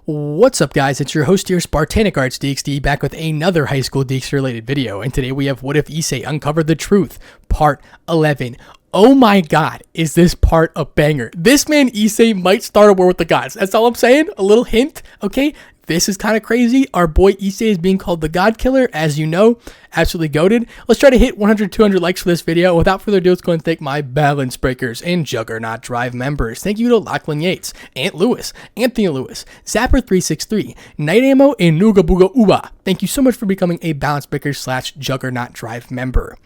What's up, guys? It's your host here, Spartanic Arts DxD, back with another high school DxD related video. And today we have What If Issei Uncovered the Truth, Part 11. Oh my god, is this part a banger? This man Issei might start a war with the gods. That's all I'm saying. A little hint, okay? This is kind of crazy. Our boy Issei is being called the God Killer, as you know. Absolutely goated. Let's try to hit 100, 200 likes for this video. Without further ado, let's go and thank my Balance Breakers and Juggernaut Drive members. Thank you to Lachlan Yates, Ant Lewis, Anthony Lewis, Zapper363, Night Ammo, and Nuga Booga Uba. Thank you so much for becoming a Balance Breaker / Juggernaut Drive member.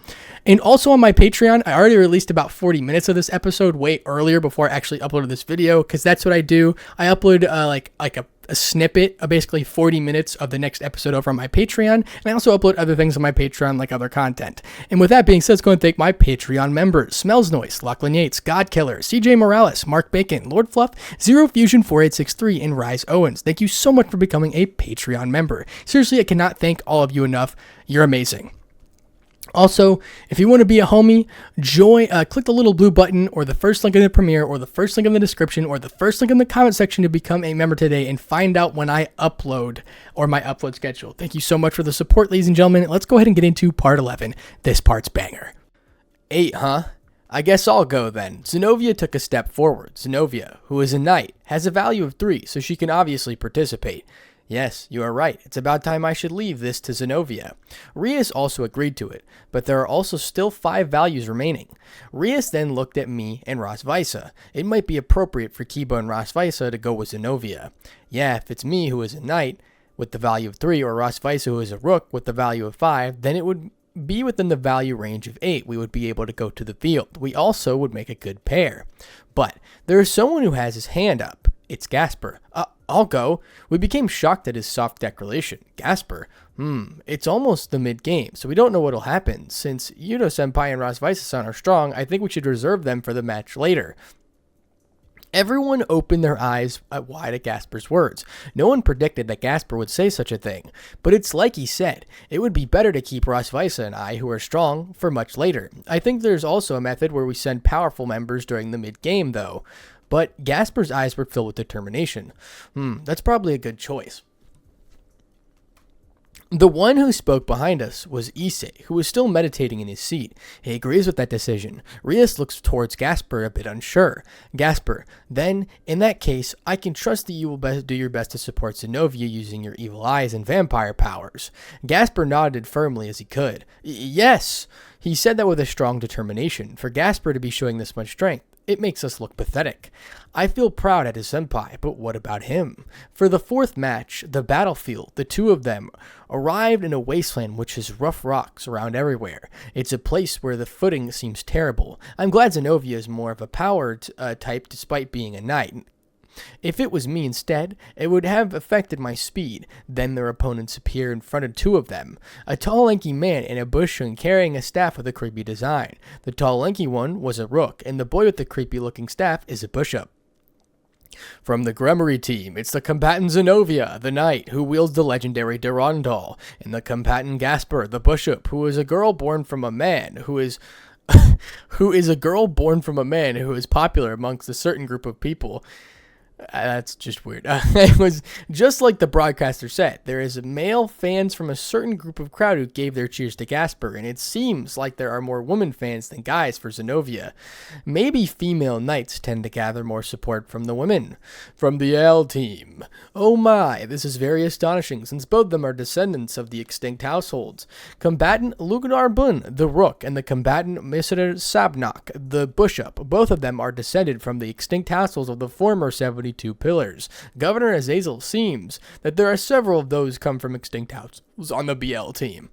And also on my Patreon, I already released about 40 minutes of this episode way earlier before I actually uploaded this video, because that's what I do. I upload like a snippet of basically 40 minutes of the next episode over on my Patreon, and I also upload other things on my Patreon like other content. And with that being said, let's go and thank my Patreon members: Smells Noise, Lachlan Yates, God Killer, CJ Morales, Mark Bacon, Lord Fluff, Zero Fusion 4863, and Rise Owens. Thank you so much for becoming a Patreon member. Seriously, I cannot thank all of you enough. You're amazing. Also, if you want to be a homie, click the little blue button or the first link in the premiere or the first link in the description or the first link in the comment section to become a member today and find out when I upload or my upload schedule. Thank you so much for the support, ladies and gentlemen. Let's go ahead and get into part 11. This part's banger. 8, huh? I guess I'll go then. Zenobia took a step forward. Zenobia, who is a knight, has a value of 3, so she can obviously participate. Yes, you are right. It's about time I should leave this to Zenobia. Rias also agreed to it, but there are also still 5 values remaining. Rias then looked at me and Rosvisa. It might be appropriate for Kiba and Rosvisa to go with Zenobia. Yeah, if it's me who is a knight with the value of 3 or Rosvisa who is a rook with the value of 5, then it would be within the value range of 8. We would be able to go to the field. We also would make a good pair. But there is someone who has his hand up. It's Gasper. I'll go. We became shocked at his soft declaration. Gasper? It's almost the mid-game, so we don't know what'll happen. Since Yudo-senpai and Rosvisa-san are strong, I think we should reserve them for the match later. Everyone opened their eyes wide at Gasper's words. No one predicted that Gasper would say such a thing. But it's like he said, it would be better to keep Rosvisa and I, who are strong, for much later. I think there's also a method where we send powerful members during the mid-game, though. But Gasper's eyes were filled with determination. That's probably a good choice. The one who spoke behind us was Issei, who was still meditating in his seat. He agrees with that decision. Rias looks towards Gasper, a bit unsure. Gasper: then, in that case, I can trust that you will do your best to support Zenobia using your evil eyes and vampire powers. Gasper nodded firmly as he could. Yes! He said that with a strong determination. For Gasper to be showing this much strength, it makes us look pathetic. I feel proud at his senpai, but what about him? For the 4th match, the battlefield, the two of them arrived in a wasteland which has rough rocks around everywhere. It's a place where the footing seems terrible. I'm glad Zenobia is more of a power type despite being a knight. If it was me instead, it would have affected my speed. Then their opponents appear in front of 2 of them. A tall, lanky man in a bush and carrying a staff with a creepy design. The tall, lanky one was a rook, and the boy with the creepy-looking staff is a bishop. From the Gremory team, it's the combatant Zenobia, the knight, who wields the legendary Durandal, and the combatant Gasper, the bishop, who is a girl born from a man who is popular amongst a certain group of people. That's just weird. It was just like the broadcaster said. There is male fans from a certain group of crowd who gave their cheers to Gasper, and it seems like there are more women fans than guys for Zenobia. Maybe female knights tend to gather more support from the women. From the L team. Oh my, this is very astonishing, since both of them are descendants of the extinct households. Combatant Luganar Bun, the rook, and the combatant Mr. Sabnak, the bishop. Both of them are descended from the extinct households of the former 72 pillars. Governor Azazel seems that there are several of those come from extinct households on the BL team.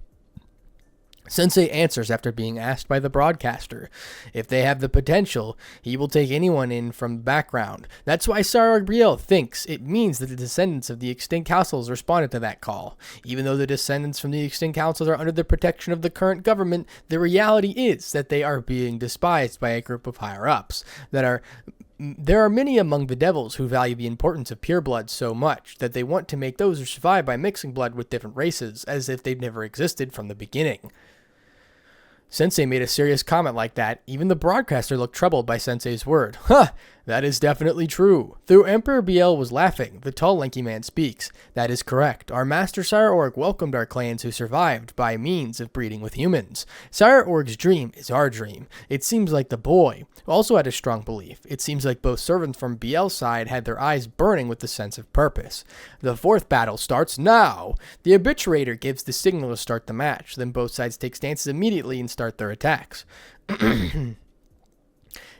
Sensei answers after being asked by the broadcaster. If they have the potential, he will take anyone in from the background. That's why Sarah Gabriel thinks it means that the descendants of the extinct households responded to that call. Even though the descendants from the extinct households are under the protection of the current government, the reality is that they are being despised by a group of higher-ups There are many among the devils who value the importance of pure blood so much that they want to make those who survive by mixing blood with different races as if they've never existed from the beginning. Sensei made a serious comment like that. Even the broadcaster looked troubled by Sensei's word. Huh, that is definitely true. Though Emperor Biel was laughing, the tall, lanky man speaks. That is correct. Our master Sire Org welcomed our clans who survived by means of breeding with humans. Sire Org's dream is our dream. It seems like the boy also had a strong belief. It seems like both servants from Biel's side had their eyes burning with the sense of purpose. The fourth battle starts now. The obiturator gives the signal to start the match. Then both sides take stances immediately and start their attacks.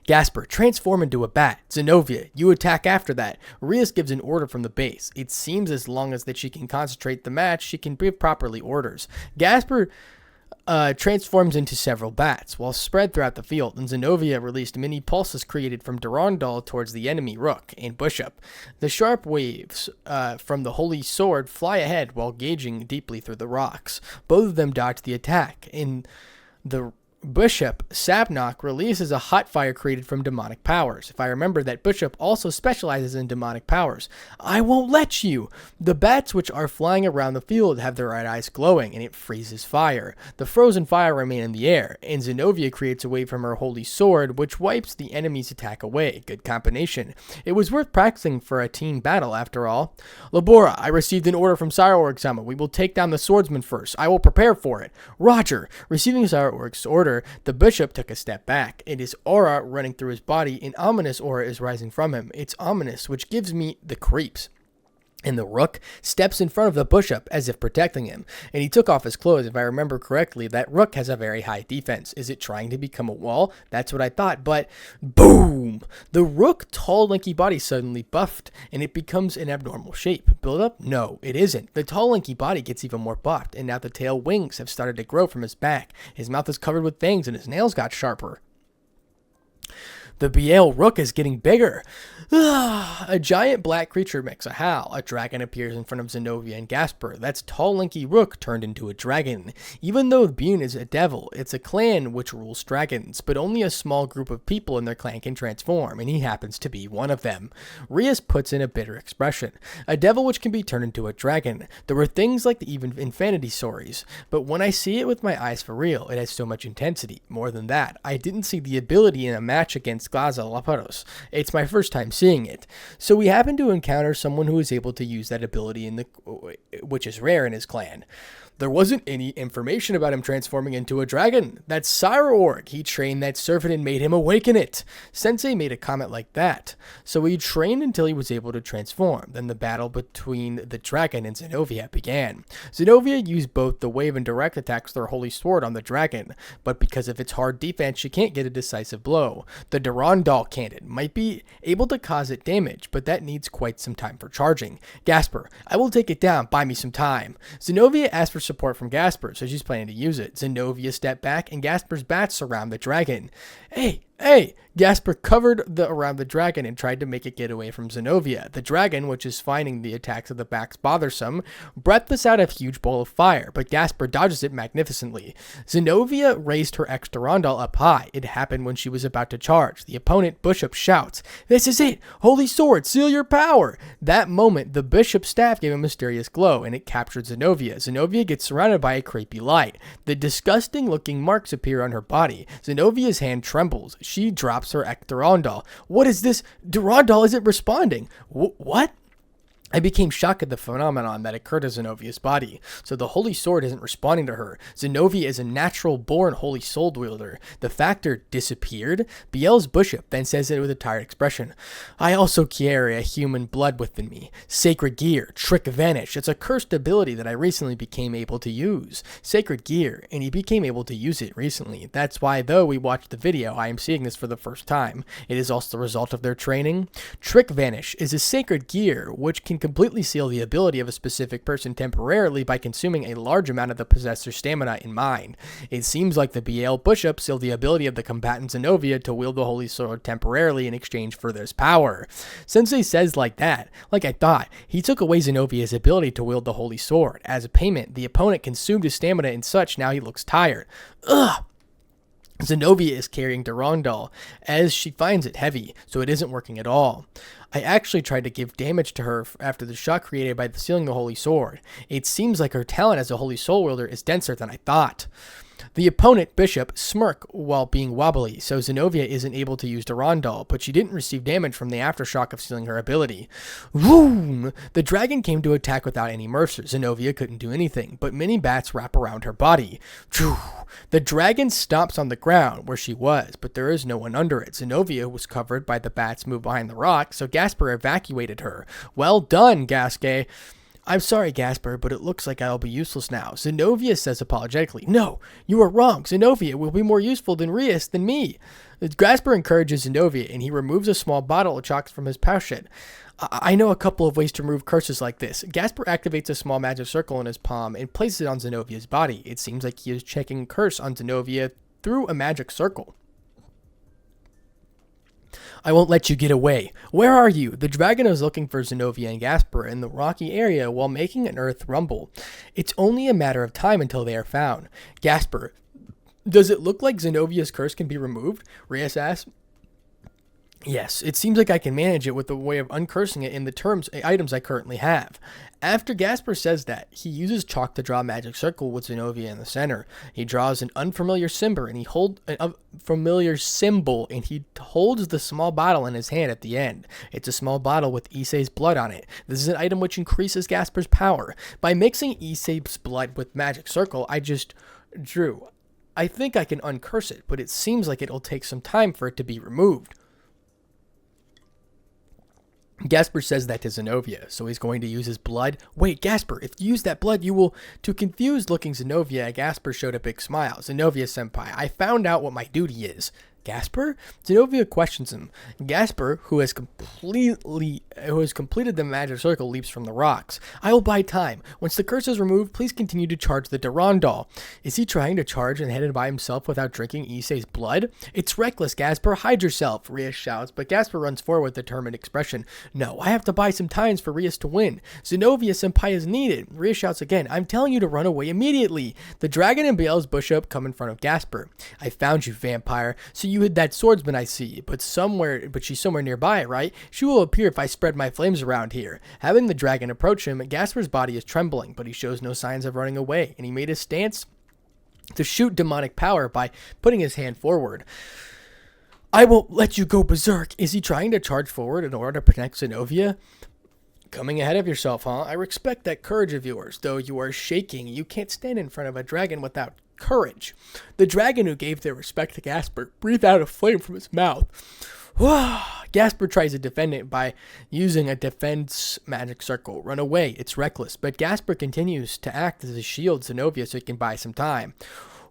Gasper, transform into a bat. Zenobia, you attack after that. Rias gives an order from the base. It seems as long as that she can concentrate the match, she can give properly orders. Gasper transforms into several bats, while spread throughout the field, and Zenobia released mini pulses created from Durandal towards the enemy Rook and Bishop. The sharp waves from the Holy Sword fly ahead while gauging deeply through the rocks. Both of them dodge the attack. In the Bishop, Sabnok releases a hot fire created from demonic powers. If I remember that Bishop also specializes in demonic powers. I won't let you! The bats which are flying around the field have their right eyes glowing, and it freezes fire. The frozen fire remain in the air, and Zenobia creates a wave from her holy sword, which wipes the enemy's attack away. Good combination. It was worth practicing for a team battle, after all. Labora, I received an order from Sire Org-sama. We will take down the swordsman first. I will prepare for it. Roger. Receiving Sire Org's order, the bishop took a step back. It is aura running through his body. An ominous aura is rising from him. It's ominous, which gives me the creeps. And the Rook steps in front of the bishop as if protecting him. And he took off his clothes. If I remember correctly, that Rook has a very high defense. Is it trying to become a wall? That's what I thought. But boom! The Rook tall, lanky body suddenly buffed, and it becomes an abnormal shape. Build up? No, it isn't. The tall, lanky body gets even more buffed, and now the tail wings have started to grow from his back. His mouth is covered with fangs, and his nails got sharper. The Biel Rook is getting bigger. A giant black creature makes a howl. A dragon appears in front of Zenobia and Gasper. That's tall, lanky Rook turned into a dragon. Even though Bune is a devil, it's a clan which rules dragons, but only a small group of people in their clan can transform, and he happens to be one of them. Rias puts in a bitter expression. A devil which can be turned into a dragon. There were things like the even Infinity stories, but when I see it with my eyes for real, it has so much intensity. More than that, I didn't see the ability in a match against Glaza Laparos. It's my first time seeing it. So we happen to encounter someone who is able to use that ability which is rare in his clan. There wasn't any information about him transforming into a dragon. That's Sire Org. He trained that servant and made him awaken it. Sensei made a comment like that. So he trained until he was able to transform. Then the battle between the dragon and Zenobia began. Zenobia used both the wave and direct attacks with her holy sword on the dragon, but because of its hard defense, she can't get a decisive blow. The Durandal cannon might be able to cause it damage, but that needs quite some time for charging. Gasper, I will take it down. Buy me some time. Zenobia asked for support from Gasper, so she's planning to use it. Zenobia stepped back, and Gasper's bats surround the dragon. Hey! Gasper covered around the dragon and tried to make it get away from Zenobia. The dragon, which is finding the attacks of the bats bothersome, breathes out a huge ball of fire, but Gasper dodges it magnificently. Zenobia raised her ex-Durandal up high. It happened when she was about to charge. The opponent, Bishop, shouts, "This is it! Holy sword, seal your power!" That moment, the bishop's staff gave a mysterious glow, and it captured Zenobia. Zenobia gets surrounded by a creepy light. The disgusting-looking marks appear on her body. Zenobia's hand trembles. She drops her Durandal. What is this? Durandal isn't responding. What? I became shocked at the phenomenon that occurred to Zenobia's body. So the Holy Sword isn't responding to her. Zenobia is a natural-born Holy Sword wielder. The factor disappeared. Biel's bishop then says it with a tired expression. I also carry a human blood within me. Sacred Gear, Trick Vanish. It's a cursed ability that I recently became able to use. Sacred Gear, and he became able to use it recently. That's why, though we watched the video, I am seeing this for the first time. It is also the result of their training. Trick Vanish is a sacred gear which can completely seal the ability of a specific person temporarily by consuming a large amount of the possessor's stamina and mind. It seems like the Biel Bishop sealed the ability of the combatant Zenobia to wield the Holy Sword temporarily in exchange for this power. Sensei says like that, like I thought. He took away Zenobia's ability to wield the Holy Sword. As a payment, the opponent consumed his stamina and such, now he looks tired. Ugh! Zenobia is carrying Durandal as she finds it heavy, so it isn't working at all. I actually tried to give damage to her after the shock created by sealing the Holy Sword. It seems like her talent as a Holy Soul wielder is denser than I thought. The opponent, Bishop, smirk while being wobbly, so Zenobia isn't able to use Durandal, but she didn't receive damage from the aftershock of stealing her ability. Vroom! The dragon came to attack without any mercy. Zenobia couldn't do anything, but many bats wrap around her body. Phew! The dragon stops on the ground where she was, but there is no one under it. Zenobia was covered by the bats moved behind the rock, so Gasper evacuated her. Well done, Gasque. I'm sorry, Gasper, but it looks like I'll be useless now. Zenobia says apologetically, no, you are wrong. Zenobia will be more useful than Rias than me. Gasper encourages Zenobia, and he removes a small bottle of chalks from his pouch. I know a couple of ways to remove curses like this. Gasper activates a small magic circle in his palm and places it on Zenobia's body. It seems like he is checking curse on Zenobia through a magic circle. I won't let you get away. Where are you? The dragon is looking for Zenobia and Gasper in the rocky area while making an earth rumble. It's only a matter of time until they are found. Gasper, does it look like Zenobia's curse can be removed? Rias asks. Yes, it seems like I can manage it with the way of uncursing it in the items I currently have. After Gasper says that, he uses chalk to draw a magic circle with Zenobia in the center. He draws an unfamiliar symbol, and he holds the small bottle in his hand at the end. It's a small bottle with Issei's blood on it. This is an item which increases Gasper's power. By mixing Issei's blood with magic circle, I just drew. I think I can uncurse it, but it seems like it'll take some time for it to be removed. Gasper says that to Zenobia, so he's going to use his blood. Wait, Gasper, if you use that blood, you will... To confused looking Zenobia, Gasper showed a big smile. Zenobia-senpai, I found out what my duty is. Gasper? Zenobia questions him. Gasper, who has completed the magic circle, leaps from the rocks. I will buy time. Once the curse is removed, please continue to charge the Durandal. Is he trying to charge and headed by himself without drinking Issei's blood? It's reckless, Gasper. Hide yourself, Rias shouts, but Gasper runs forward with a determined expression. No, I have to buy some times for Rias to win. Zenobia-senpai is needed. Rias shouts again. I'm telling you to run away immediately. The dragon and Beelzebub come in front of Gasper. I found you, vampire. So you hid that swordsman I see, but she's somewhere nearby, right? She will appear if I spread my flames around here. Having the dragon approach him, Gasper's body is trembling, but he shows no signs of running away, and he made his stance to shoot demonic power by putting his hand forward. I won't let you go berserk. Is he trying to charge forward in order to protect Zenobia? Coming ahead of yourself, huh? I respect that courage of yours, though you are shaking. You can't stand in front of a dragon without courage. The dragon, who gave their respect to Gasper, breathed out a flame from his mouth. Gasper tries to defend it by using a defense magic circle. Run away. It's reckless. But Gasper continues to act as a shield Zenobia so he can buy some time.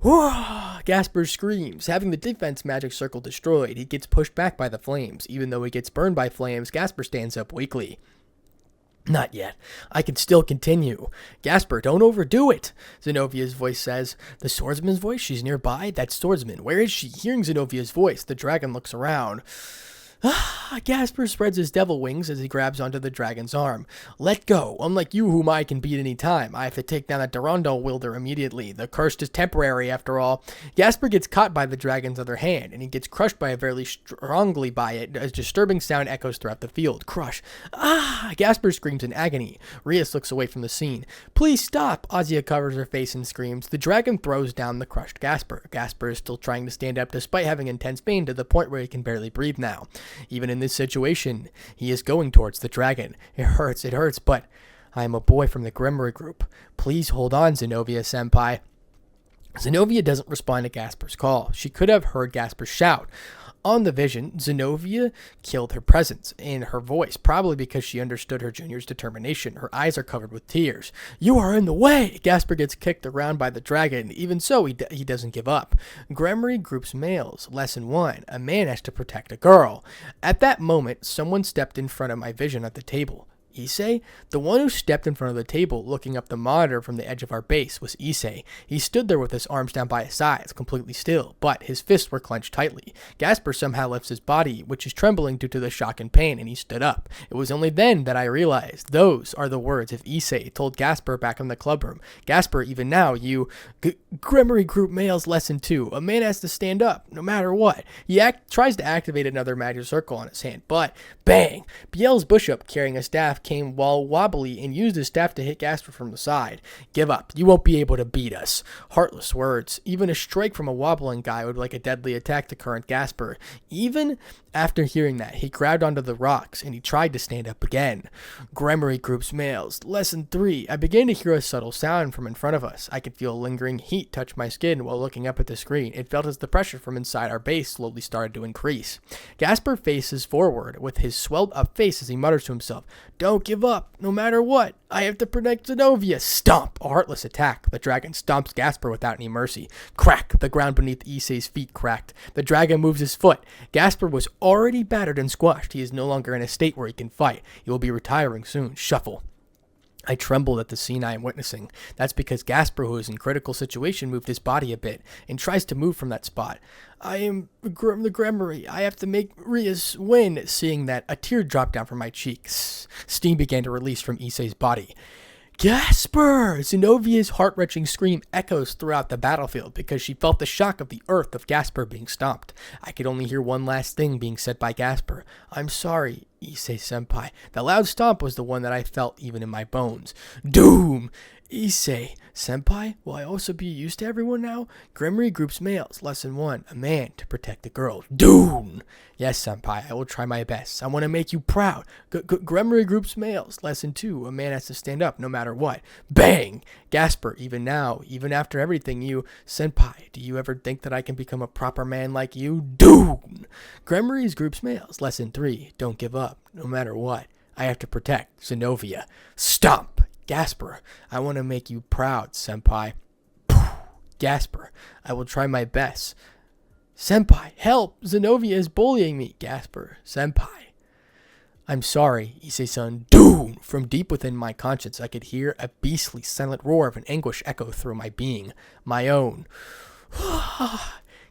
Gasper screams. Having the defense magic circle destroyed, he gets pushed back by the flames. Even though he gets burned by flames, Gasper stands up weakly. Not yet. I can still continue. Gasper, don't overdo it, Zenobia's voice says. The swordsman's voice? She's nearby? That swordsman. Where is she? Hearing Zenobia's voice, the dragon looks around. Gasper spreads his devil wings as he grabs onto the dragon's arm. Let go. Unlike you, whom I can beat any time, I have to take down that Durandal wielder immediately. The curse is temporary, after all. Gasper gets caught by the dragon's other hand, and he gets crushed very strongly by it. A disturbing sound echoes throughout the field. Crush. Gasper screams in agony. Rias looks away from the scene. Please stop. Azia covers her face and screams. The dragon throws down the crushed Gasper. Gasper is still trying to stand up despite having intense pain to the point where he can barely breathe now. Even in this situation, he is going towards the dragon. It hurts, but I am a boy from the Grimoire group. Please hold on, Zenobia-senpai. Zenobia doesn't respond to Gasper's call. She could have heard Gasper shout. On the vision, Zenobia killed her presence in her voice, probably because she understood her junior's determination. Her eyes are covered with tears. You are in the way! Gasper gets kicked around by the dragon. Even so, he doesn't give up. Grimoire groups males. Lesson 1. A man has to protect a girl. At that moment, someone stepped in front of my vision at the table. Issei? The one who stepped in front of the table, looking up the monitor from the edge of our base, was Issei. He stood there with his arms down by his sides, completely still, but his fists were clenched tightly. Gasper somehow lifts his body, which is trembling due to the shock and pain, and he stood up. It was only then that I realized those are the words of Issei told Gasper back in the clubroom. Gasper, even now, you... Grimoire Group Males Lesson 2. A man has to stand up, no matter what. He tries to activate another magic circle on his hand, but... Bang! Beelzebub, carrying a staff, came while wobbly and used his staff to hit Gasper from the side. Give up. You won't be able to beat us. Heartless words. Even a strike from a wobbling guy would be like a deadly attack to current Gasper. Even after hearing that, he grabbed onto the rocks and he tried to stand up again. Gremory groups males. Lesson 3. I began to hear a subtle sound from in front of us. I could feel lingering heat touch my skin while looking up at the screen. It felt as the pressure from inside our base slowly started to increase. Gasper faces forward with his swelled up face as he mutters to himself, "Don't give up, no matter what. I have to protect Zenovia." Stomp! A heartless attack. The dragon stomps Gasper without any mercy. Crack! The ground beneath Issei's feet cracked. The dragon moves his foot. Gasper was already battered and squashed. He is no longer in a state where he can fight. He will be retiring soon. Shuffle. I trembled at the scene I am witnessing. That's because Gasper, who is in critical situation, moved his body a bit and tries to move from that spot. I am the Gremory. I have to make Rias win. Seeing that, a tear dropped down from my cheeks. Steam began to release from Issei's body. Gasper! Zenovia's heart-wrenching scream echoes throughout the battlefield because she felt the shock of the earth of Gasper being stomped. I could only hear one last thing being said by Gasper. I'm sorry, Issei-senpai. The loud stomp was the one that I felt even in my bones. Doom! Issei-senpai, will I also be used to everyone now? Gremory groups males. Lesson 1. A man to protect the girl. Doom! Yes, senpai, I will try my best. I want to make you proud. Gremory groups males. Lesson 2. A man has to stand up no matter what. Bang! Gasper, even now, even after everything senpai, do you ever think that I can become a proper man like you? Doom! Gremory's groups males. Lesson 3. Don't give up, no matter what. I have to protect Zenovia. Stomp! Gasper, I want to make you proud, senpai. Gasper, I will try my best. Senpai, help! Zenovia is bullying me. Gasper, senpai. I'm sorry, Issei-san. Doom! From deep within my conscience, I could hear a beastly silent roar of an anguish echo through my being. My own.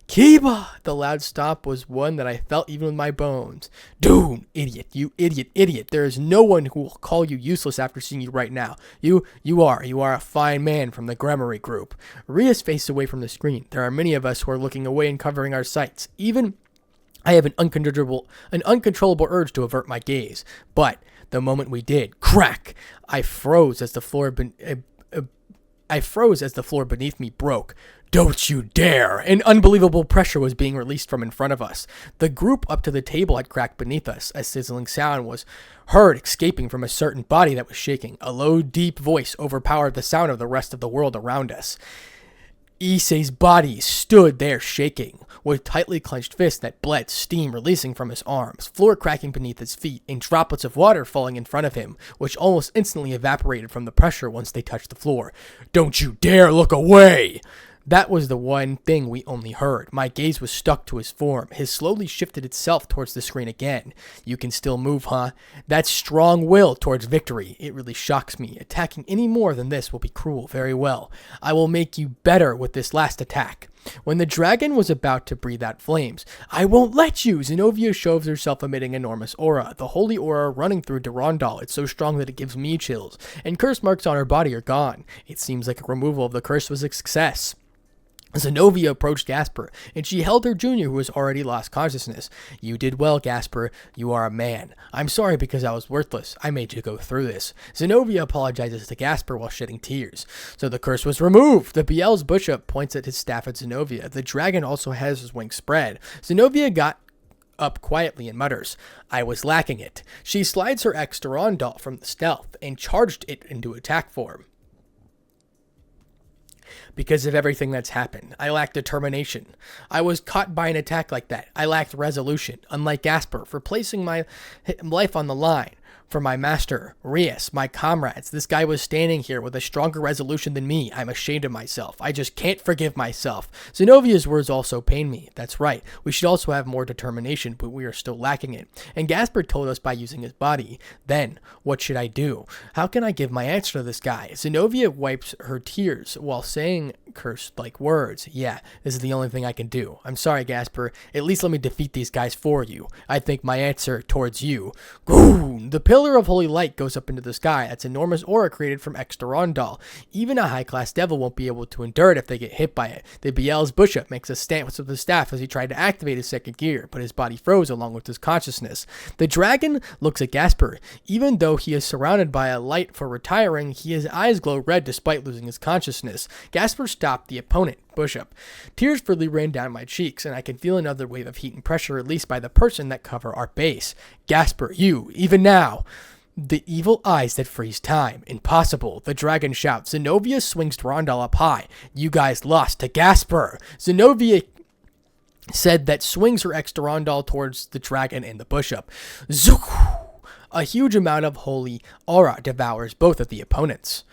Kiba! The loud stomp was one that I felt even with my bones. Doom! Idiot, you idiot. There is no one who will call you useless after seeing you right now. You are a fine man from the Gremory group. Rias faced away from the screen. There are many of us who are looking away and covering our sights. Even I have an uncontrollable urge to avert my gaze. But the moment we did, crack! I froze as the floor beneath me broke. Don't you dare! An unbelievable pressure was being released from in front of us. The group up to the table had cracked beneath us. A sizzling sound was heard escaping from a certain body that was shaking. A low, deep voice overpowered the sound of the rest of the world around us. Issei's body stood there shaking, with tightly clenched fists that bled, steam releasing from his arms, floor cracking beneath his feet, and droplets of water falling in front of him, which almost instantly evaporated from the pressure once they touched the floor. Don't you dare look away! That was the one thing we only heard. My gaze was stuck to his form. His slowly shifted itself towards the screen again. You can still move, huh? That strong will towards victory. It really shocks me. Attacking any more than this will be cruel. Very well. I will make you better with this last attack. When the dragon was about to breathe out flames, I won't let you! Zenovia shows herself emitting enormous aura. The holy aura running through Durandal. It's so strong that it gives me chills. And curse marks on her body are gone. It seems like a removal of the curse was a success. Zenovia approached Gasper, and she held her junior who has already lost consciousness. You did well, Gasper. You are a man. I'm sorry because I was worthless. I made you go through this. Zenovia apologizes to Gasper while shedding tears. So the curse was removed. The Biel's bishop points at his staff at Zenovia. The dragon also has his wings spread. Zenovia got up quietly and mutters, I was lacking it. She slides her ex Durandal from the stealth and charged it into attack form. Because of everything that's happened, I lacked determination. I was caught by an attack like that. I lacked resolution, unlike Gasper, for placing my life on the line. For my master, Rias, my comrades, this guy was standing here with a stronger resolution than me. I'm ashamed of myself. I just can't forgive myself. Zenovia's words also pain me. That's right. We should also have more determination, but we are still lacking it. And Gasper told us by using his body. Then, what should I do? How can I give my answer to this guy? Zenovia wipes her tears while saying cursed like words. Yeah, this is the only thing I can do. I'm sorry, Gasper. At least let me defeat these guys for you. I think my answer towards you. Boom! The pillar of holy light goes up into the sky. That's enormous aura created from Exterondal. Even a high-class devil won't be able to endure it if they get hit by it. The BL's Bishop makes a stance with the staff as he tried to activate his second gear, but his body froze along with his consciousness. The dragon looks at Gasper. Even though he is surrounded by a light for retiring, his eyes glow red despite losing his consciousness. Gasper stopped the opponent, Bishop. Tears freely ran down my cheeks, and I can feel another wave of heat and pressure released by the person that cover our base. Gasper, you, even now. The evil eyes that freeze time. Impossible. The dragon shouts. Zenobia swings Rondal up high. You guys lost to Gasper. Zenobia said that swings her Exterondal towards the dragon and the Bishop. Zook! A huge amount of holy aura devours both of the opponents.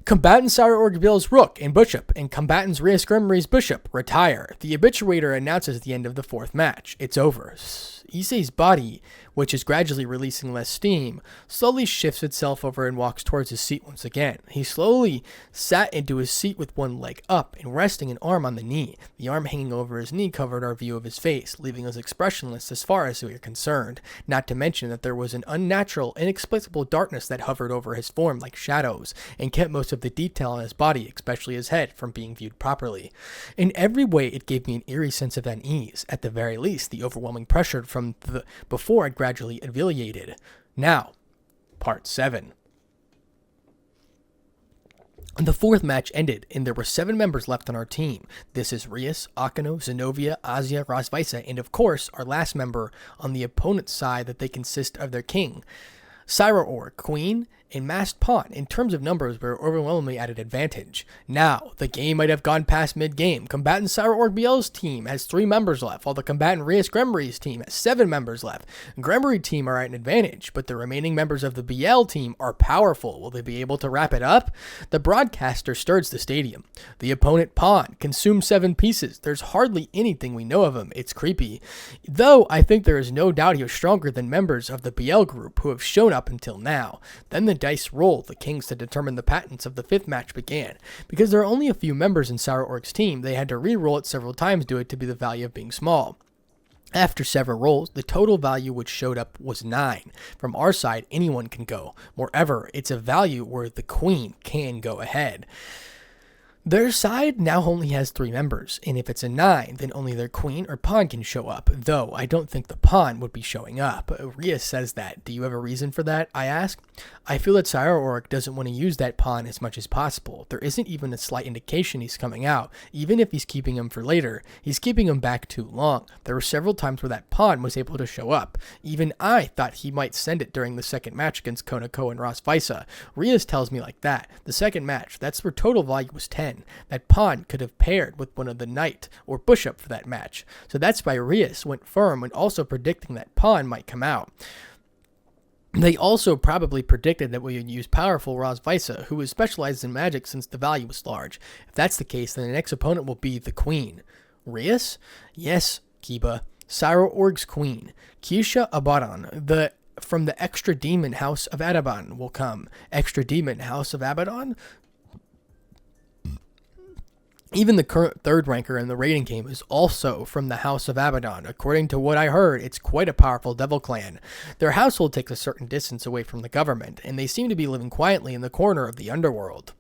Combatant Sire Orgbil's Rook and Bishop, and combatants Rias Grimory's Bishop retire. The obituator announces the end of the fourth match. It's over. Issei's body, which is gradually releasing less steam, slowly shifts itself over and walks towards his seat once again. He slowly sat into his seat with one leg up and resting an arm on the knee. The arm hanging over his knee covered our view of his face, leaving us expressionless as far as we are concerned. Not to mention that there was an unnatural, inexplicable darkness that hovered over his form like shadows, and kept most of the detail on his body, especially his head, from being viewed properly. In every way, it gave me an eerie sense of unease. At the very least, the overwhelming pressure from the before had gradually alleviated. Now, part 7. The fourth match ended, and there were 7 members left on our team. This is Rias, Akano, Zenobia, Azia, Rosvisa, and of course, our last member on the opponent's side that they consist of their king, Syra Org, Queen, and Masked Pawn. In terms of numbers, we were overwhelmingly at an advantage. Now, the game might have gone past mid-game. Combatant Syra Org BL's team has 3 members left, while the combatant Rias Grimory's team has 7 members left. Grimory team are at an advantage, but the remaining members of the BL team are powerful. Will they be able to wrap it up? The broadcaster stirs the stadium. The opponent Pawn consumed 7 pieces. There's hardly anything we know of him. It's creepy. Though, I think there is no doubt he was stronger than members of the BL group who have shown up until now. Then the dice rolled the kings to determine the patents of the 5th match began. Because there are only a few members in Syra Org's team, they had to re-roll it several times due to be the value of being small. After several rolls, the total value which showed up was 9. From our side, anyone can go. Moreover, it's a value where the queen can go ahead. Their side now only has 3 members, and if it's a 9, then only their queen or pawn can show up, though I don't think the pawn would be showing up. Rias says that. Do you have a reason for that? I ask. I feel that Syra Org doesn't want to use that pawn as much as possible. There isn't even a slight indication he's coming out. Even if he's keeping him for later, he's keeping him back too long. There were several times where that pawn was able to show up. Even I thought he might send it during the second match against Konako and Rosvisa. Rias tells me like that. The second match, that's where total value was 10. That pawn could have paired with one of the knight or bishop for that match. So that's why Rias went firm when also predicting that pawn might come out. They also probably predicted that we would use powerful Rosvisa, who is specialized in magic since the value was large. If that's the case, then the next opponent will be the queen. Rias? Yes, Kiba. Syra Org's queen. Keisha Abaddon, from the Extra Demon House of Abaddon will come. Extra Demon House of Abaddon? Even the current 3rd ranker in the rating game is also from the House of Abaddon. According to what I heard, it's quite a powerful devil clan. Their household takes a certain distance away from the government, and they seem to be living quietly in the corner of the underworld.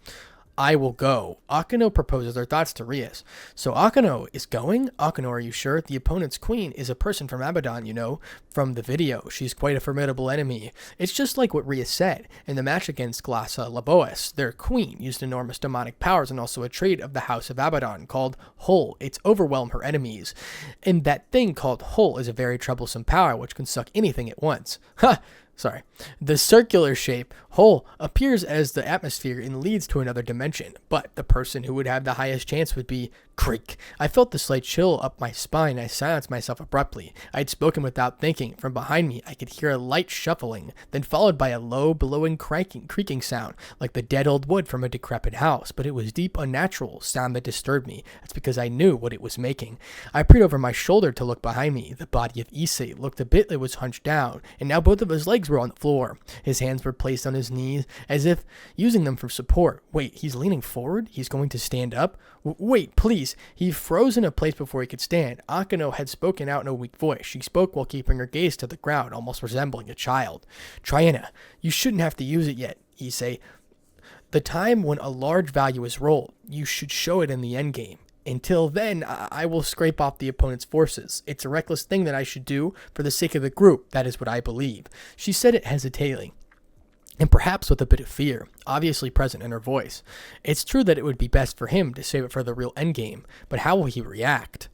I will go. Akano proposes their thoughts to Rias. So Akano is going? Akano, are you sure? The opponent's queen is a person from Abaddon, you know, from the video. She's quite a formidable enemy. It's just like what Rias said. In the match against Glassa Laboas, their queen used enormous demonic powers and also a trait of the House of Abaddon called Hull. It's overwhelm her enemies. And that thing called Hull is a very troublesome power which can suck anything at once. Ha! Sorry. The circular shape, Hull, appears as the atmosphere and leads to another dimension, but the person who would have the highest chance would be creak. I felt the slight chill up my spine. I silenced myself abruptly. I had spoken without thinking. From behind me, I could hear a light shuffling, then followed by a low, bellowing, creaking sound, like the dead old wood from a decrepit house, but it was deep, unnatural sound that disturbed me. That's because I knew what it was making. I peered over my shoulder to look behind me. The body of Issei looked a bit like it was hunched down, and now both of his legs legs were on the floor. His hands were placed on his knees as if using them for support. Wait, he's leaning forward? He's going to stand up? Wait, please. He froze in a place before he could stand. Akano had spoken out in a weak voice. She spoke while keeping her gaze to the ground, almost resembling a child. Triana, you shouldn't have to use it yet, Issei. The time when a large value is rolled, you should show it in the endgame. Until then, I will scrape off the opponent's forces. It's a reckless thing that I should do for the sake of the group. That is what I believe. She said it hesitatingly, and perhaps with a bit of fear, obviously present in her voice. It's true that it would be best for him to save it for the real endgame, but how will he react?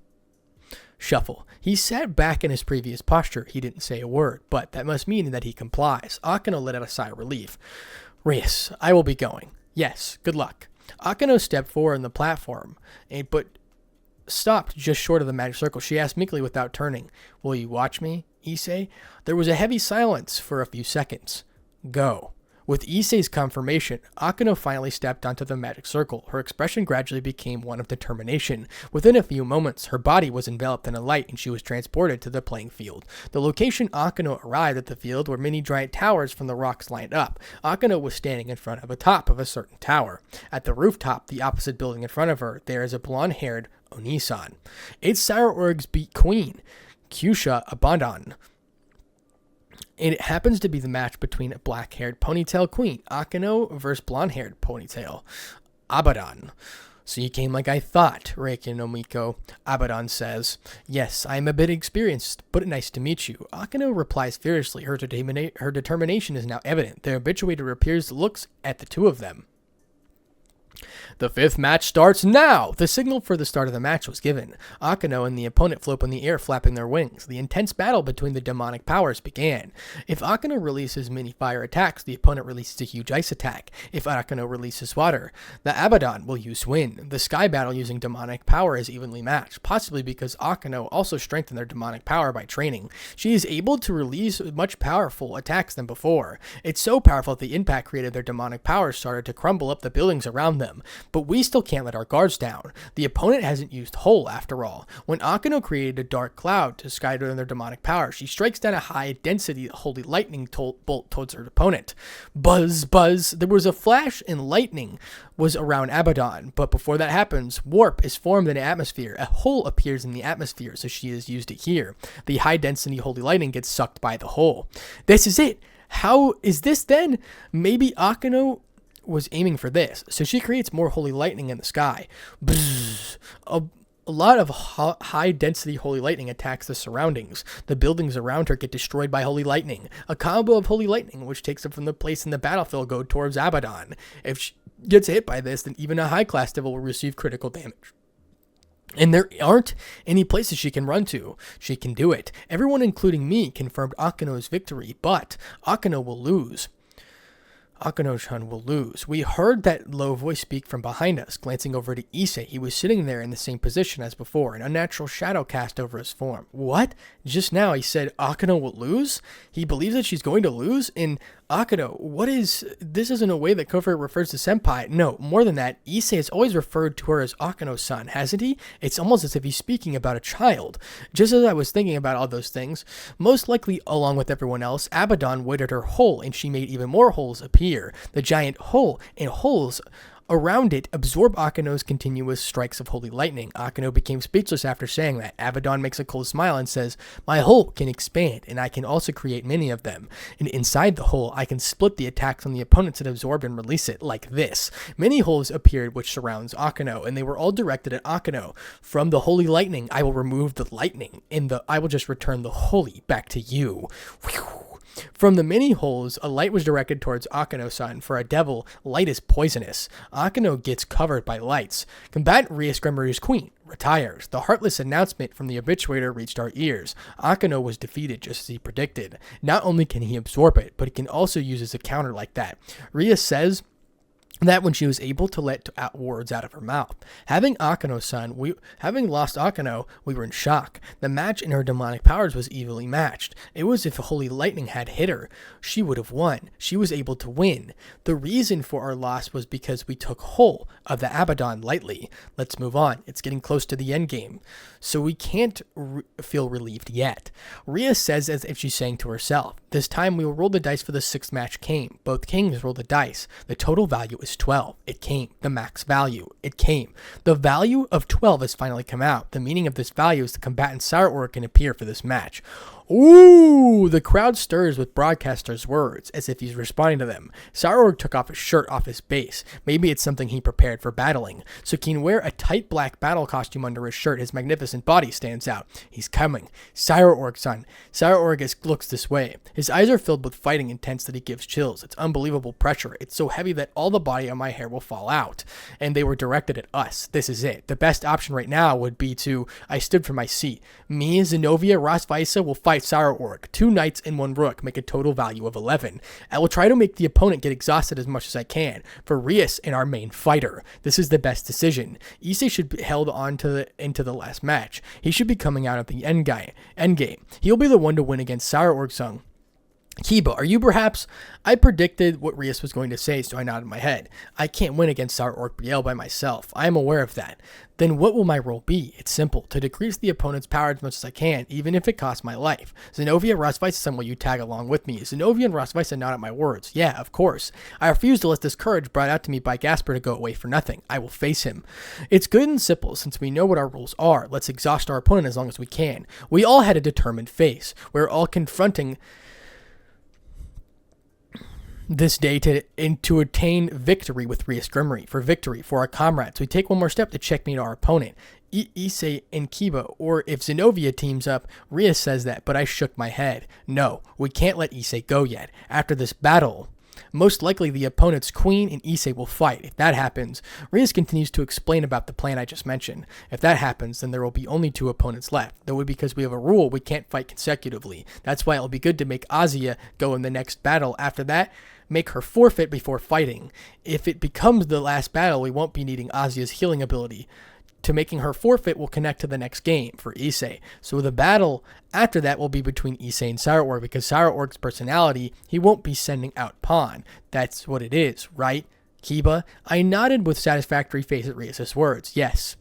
Shuffle. He sat back in his previous posture. He didn't say a word, but that must mean that he complies. Akano let out a sigh of relief. Rias, I will be going. Yes, good luck. Akano stepped forward on the platform, but stopped just short of the magic circle. She asked meekly without turning, Will you watch me, Issei? There was a heavy silence for a few seconds. Go. With Issei's confirmation, Akano finally stepped onto the magic circle. Her expression gradually became one of determination. Within a few moments, her body was enveloped in a light and she was transported to the playing field. The location Akano arrived at the field were many giant towers from the rocks lined up. Akano was standing in front of the top of a certain tower. At the rooftop, the opposite building in front of her, there is a blonde-haired Onisan. It's Sourorg's beat queen, Kyusha Abaddon. It happens to be the match between a black-haired ponytail queen, Akano, versus blonde-haired ponytail, Abaddon. So you came like I thought, Reiki no Miko. Abaddon says, Yes, I am a bit experienced, but nice to meet you. Akano replies fiercely. Her determination is now evident. The habituator appears, looks at the two of them. The fifth match starts now! The signal for the start of the match was given. Akano and the opponent flew up in the air, flapping their wings. The intense battle between the demonic powers began. If Akano releases mini fire attacks, the opponent releases a huge ice attack. If Akano releases water, the Abaddon will use wind. The sky battle using demonic power is evenly matched, possibly because Akano also strengthened their demonic power by training. She is able to release much powerful attacks than before. It's so powerful that the impact created their demonic powers started to crumble up the buildings around them. But we still can't let our guards down. The opponent hasn't used Hole after all. When Akano created a dark cloud to scatter their demonic power, she strikes down a high-density holy lightning bolt towards her opponent. Buzz, buzz. There was a flash and lightning was around Abaddon, but before that happens, warp is formed in the atmosphere. A hole appears in the atmosphere, so she has used it here. The high-density holy lightning gets sucked by the hole. This is it. How is this then? Maybe Akano was aiming for this, so she creates more holy lightning in the sky. Bzzz. A lot of high-density holy lightning attacks the surroundings. The buildings around her get destroyed by holy lightning. A combo of holy lightning, which takes them from the place in the battlefield, go towards Abaddon. If she gets hit by this, then even a high-class devil will receive critical damage. And there aren't any places she can run to. She can do it. Everyone, including me, confirmed Akano's victory, but Akano will lose. Akano-chan will lose. We heard that low voice speak from behind us. Glancing over to Issei, he was sitting there in the same position as before, an unnatural shadow cast over his form. What? Just now he said Akano will lose? He believes that she's going to lose? And Akano, what is... This isn't a way that Kofur refers to Senpai. No, more than that, Issei has always referred to her as Akano-san, hasn't he? It's almost as if he's speaking about a child. Just as I was thinking about all those things, most likely, along with everyone else, Abaddon weighted her hole, and she made even more holes appear. The giant hole and holes around it absorb Akano's continuous strikes of holy lightning. Akano became speechless after saying that. Abaddon makes a cold smile and says, My hole can expand, and I can also create many of them. And inside the hole, I can split the attacks on the opponents and absorb and release it, like this. Many holes appeared which surrounds Akano, and they were all directed at Akano. From the holy lightning, I will remove the lightning, and I will just return the holy back to you. Whew. From the many holes, a light was directed towards Akano-san. For a devil, light is poisonous. Akano gets covered by lights. Combatant Rias Gremory's queen retires. The heartless announcement from the habituator reached our ears. Akano was defeated just as he predicted. Not only can he absorb it, but he can also use as a counter like that. Rias says, that when she was able to let out words out of her mouth. Having lost Akano, we were in shock. The match in her demonic powers was evenly matched. It was if Holy Lightning had hit her, she would have won. She was able to win. The reason for our loss was because we took hold of the Abaddon lightly. Let's move on. It's getting close to the end game, so we can't feel relieved yet. Ria says as if she's saying to herself, this time we will roll the dice for the 6th match came. Both kings roll the dice. The total value is 12. It came. The max value. It came. The value of 12 has finally come out. The meaning of this value is the combatant Sour can appear for this match. Ooh, the crowd stirs with broadcaster's words, as if he's responding to them. Sour took off his shirt off his base. Maybe it's something he prepared for battling. So he can wear a tight black battle costume under his shirt. His magnificent body stands out. He's coming. Sour-son. Sour looks this way. His eyes are filled with fighting intensity, gives chills. It's unbelievable pressure. It's so heavy that all the body on my hair will fall out. And they were directed at us. This is it. The best option right now would be to... I stood from my seat. Me, Zenobia, Rosvisa will fight Sour 2 knights and 1 rook make a total value of 11. I will try to make the opponent get exhausted as much as I can. For Rias and our main fighter, this is the best decision. Issei should be held on into the last match. He should be coming out at the end game. He'll be the one to win against Sour-sung. Kiba, are you perhaps? I predicted what Rias was going to say, so I nodded my head. I can't win against Sour Brielle by myself. I am aware of that. Then what will my role be? It's simple. To decrease the opponent's power as much as I can, even if it costs my life. Zenobia, Rosvisa, will you tag along with me? Zenobia and Rosvisa nod at my words. Yeah, of course. I refuse to let this courage brought out to me by Gasper to go away for nothing. I will face him. It's good and simple, since we know what our rules are. Let's exhaust our opponent as long as we can. We all had a determined face. We're all confronting this day to attain victory with Rias Grimmery. For victory, for our comrades. We take one more step to checkmate our opponent. Issei and Kiba, or if Zenobia teams up, Rias says that, but I shook my head. No, we can't let Issei go yet. After this battle, most likely the opponent's queen and Issei will fight. If that happens, Rias continues to explain about the plan I just mentioned. If that happens, then there will be only 2 opponents left. Though because we have a rule, we can't fight consecutively. That's why it'll be good to make Azia go in the next battle. After that, make her forfeit before fighting. If it becomes the last battle, we won't be needing Azia's healing ability. To making her forfeit will connect to the next game for Issei. So the battle after that will be between Issei and Sour because Sour's personality, he won't be sending out pawn. That's what it is, right, Kiba? I nodded with satisfactory face at Rias' words. Yes.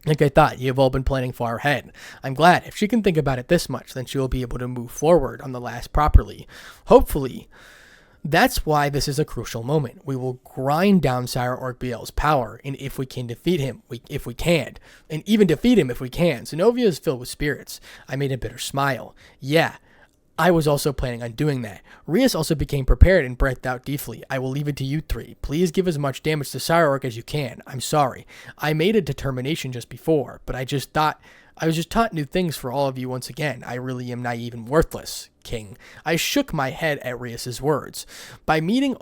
Like I thought, you have all been planning far ahead. I'm glad. If she can think about it this much, then she will be able to move forward on the last properly. Hopefully. That's why this is a crucial moment. We will grind down Sour Brielle's power, and if we can defeat him, if we can, and even defeat him if we can. Zenobia is filled with spirits. I made a bitter smile. Yeah, I was also planning on doing that. Rias also became prepared and breathed out deeply. I will leave it to you 3. Please give as much damage to Sour as you can. I'm sorry. I made a determination just before, but I was just taught new things for all of you once again. I really am naive and worthless, King. I shook my head at Rias' words. By meeting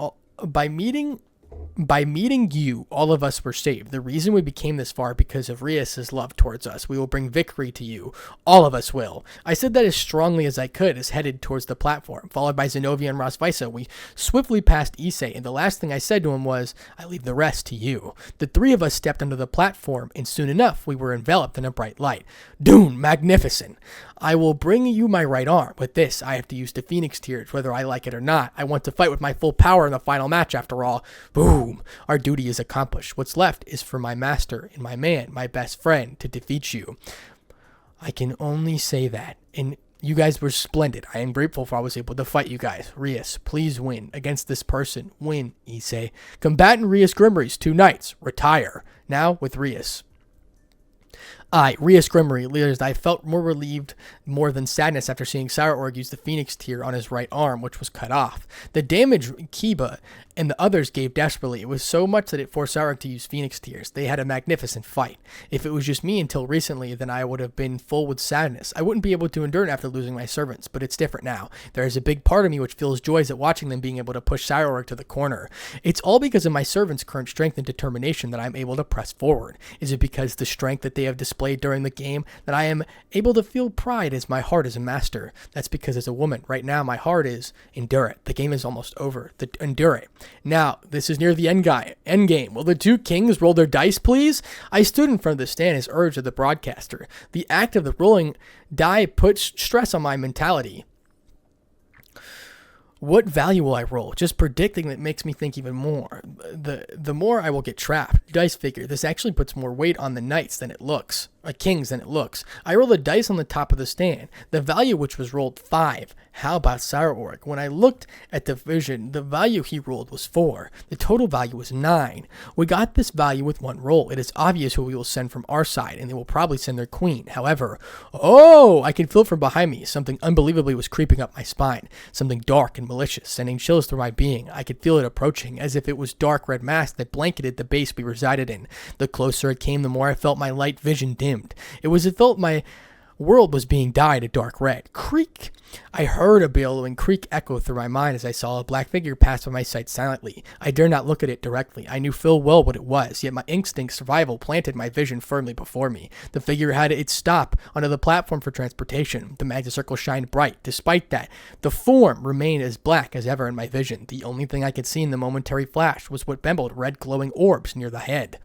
you, all of us were saved. The reason we became this far because of Rias' love towards us. We will bring victory to you. All of us will. I said that as strongly as I could as headed towards the platform. Followed by Zenobia and Rosvisa, we swiftly passed Issei, and the last thing I said to him was, I leave the rest to you. The 3 of us stepped onto the platform, and soon enough, we were enveloped in a bright light. Dune, magnificent! I will bring you my right arm. With this, I have to use the Phoenix Tears, whether I like it or not. I want to fight with my full power in the final match, after all. Boom! Our duty is accomplished. What's left is for my master and my man, my best friend, to defeat you. I can only say that. And you guys were splendid. I am grateful for I was able to fight you guys. Rias, please win. Against this person. Win, Issei. Combatant Rias Grimmery's 2 knights. Retire. Now with Rias. Rias Grimmery, leaders, I felt more relieved more than sadness after seeing Sour use the Phoenix Tear on his right arm, which was cut off. The damage Kiba and the others gave desperately. It was so much that it forced Sour to use Phoenix Tears. They had a magnificent fight. If it was just me until recently, then I would have been full with sadness. I wouldn't be able to endure it after losing my servants, but it's different now. There is a big part of me which feels joys at watching them being able to push Sour to the corner. It's all because of my servants' current strength and determination that I'm able to press forward. Is it because the strength that they have displayed displayed during the game that I am able to feel pride as my heart is a master. That's because as a woman, right now my heart is endure it. The game is almost over. Endure it. Now, this is near the end game. Will the two kings roll their dice, please? I stood in front of the stand as urged of the broadcaster. The act of the rolling die puts stress on my mentality. What value will I roll? Just predicting that makes me think even more. The more I will get trapped. Dice figure. This actually puts more weight on the knights than it looks. Kings than it looks. I roll the dice on the top of the stand. The value which was rolled 5. How about Sauerorg? When I looked at the vision, the value he rolled was 4. The total value was 9. We got this value with one roll. It is obvious who we will send from our side, and they will probably send their queen. However, I can feel from behind me. Something unbelievably was creeping up my spine. Something dark and malicious, sending chills through my being. I could feel it approaching, as if it was dark red mass that blanketed the base we resided in. The closer it came, the more I felt my light vision dim. It was as felt my world was being dyed a dark red. Creak! I heard a bellowing creak echo through my mind as I saw a black figure pass by my sight silently. I dare not look at it directly. I knew full well what it was, yet my instinct survival planted my vision firmly before me. The figure had its stop onto the platform for transportation. The magic circle shined bright. Despite that, the form remained as black as ever in my vision. The only thing I could see in the momentary flash was what bembeled red glowing orbs near the head.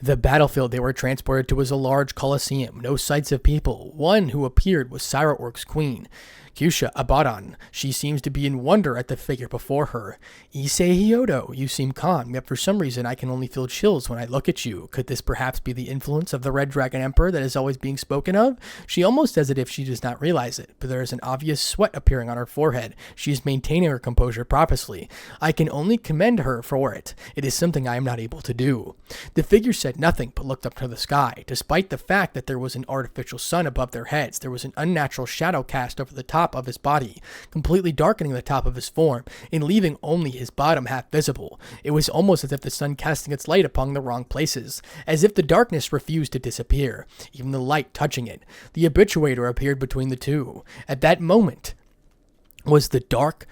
The battlefield they were transported to was a large coliseum, no sights of people. One who appeared was Sauerorg's queen, Kyusha Abaddon. She seems to be in wonder at the figure before her. Issei Hyodo, you seem calm, yet for some reason I can only feel chills when I look at you. Could this perhaps be the influence of the Red Dragon Emperor that is always being spoken of? She almost says it if she does not realize it, but there is an obvious sweat appearing on her forehead. She is maintaining her composure purposely. I can only commend her for it. It is something I am not able to do. The figure said nothing but looked up to the sky. Despite the fact that there was an artificial sun above their heads, there was an unnatural shadow cast over the top of his body, completely darkening the top of his form and leaving only his bottom half visible. It was almost as if the sun casting its light upon the wrong places, as if the darkness refused to disappear, even the light touching it. The habituator appeared between the two. At that moment was the dark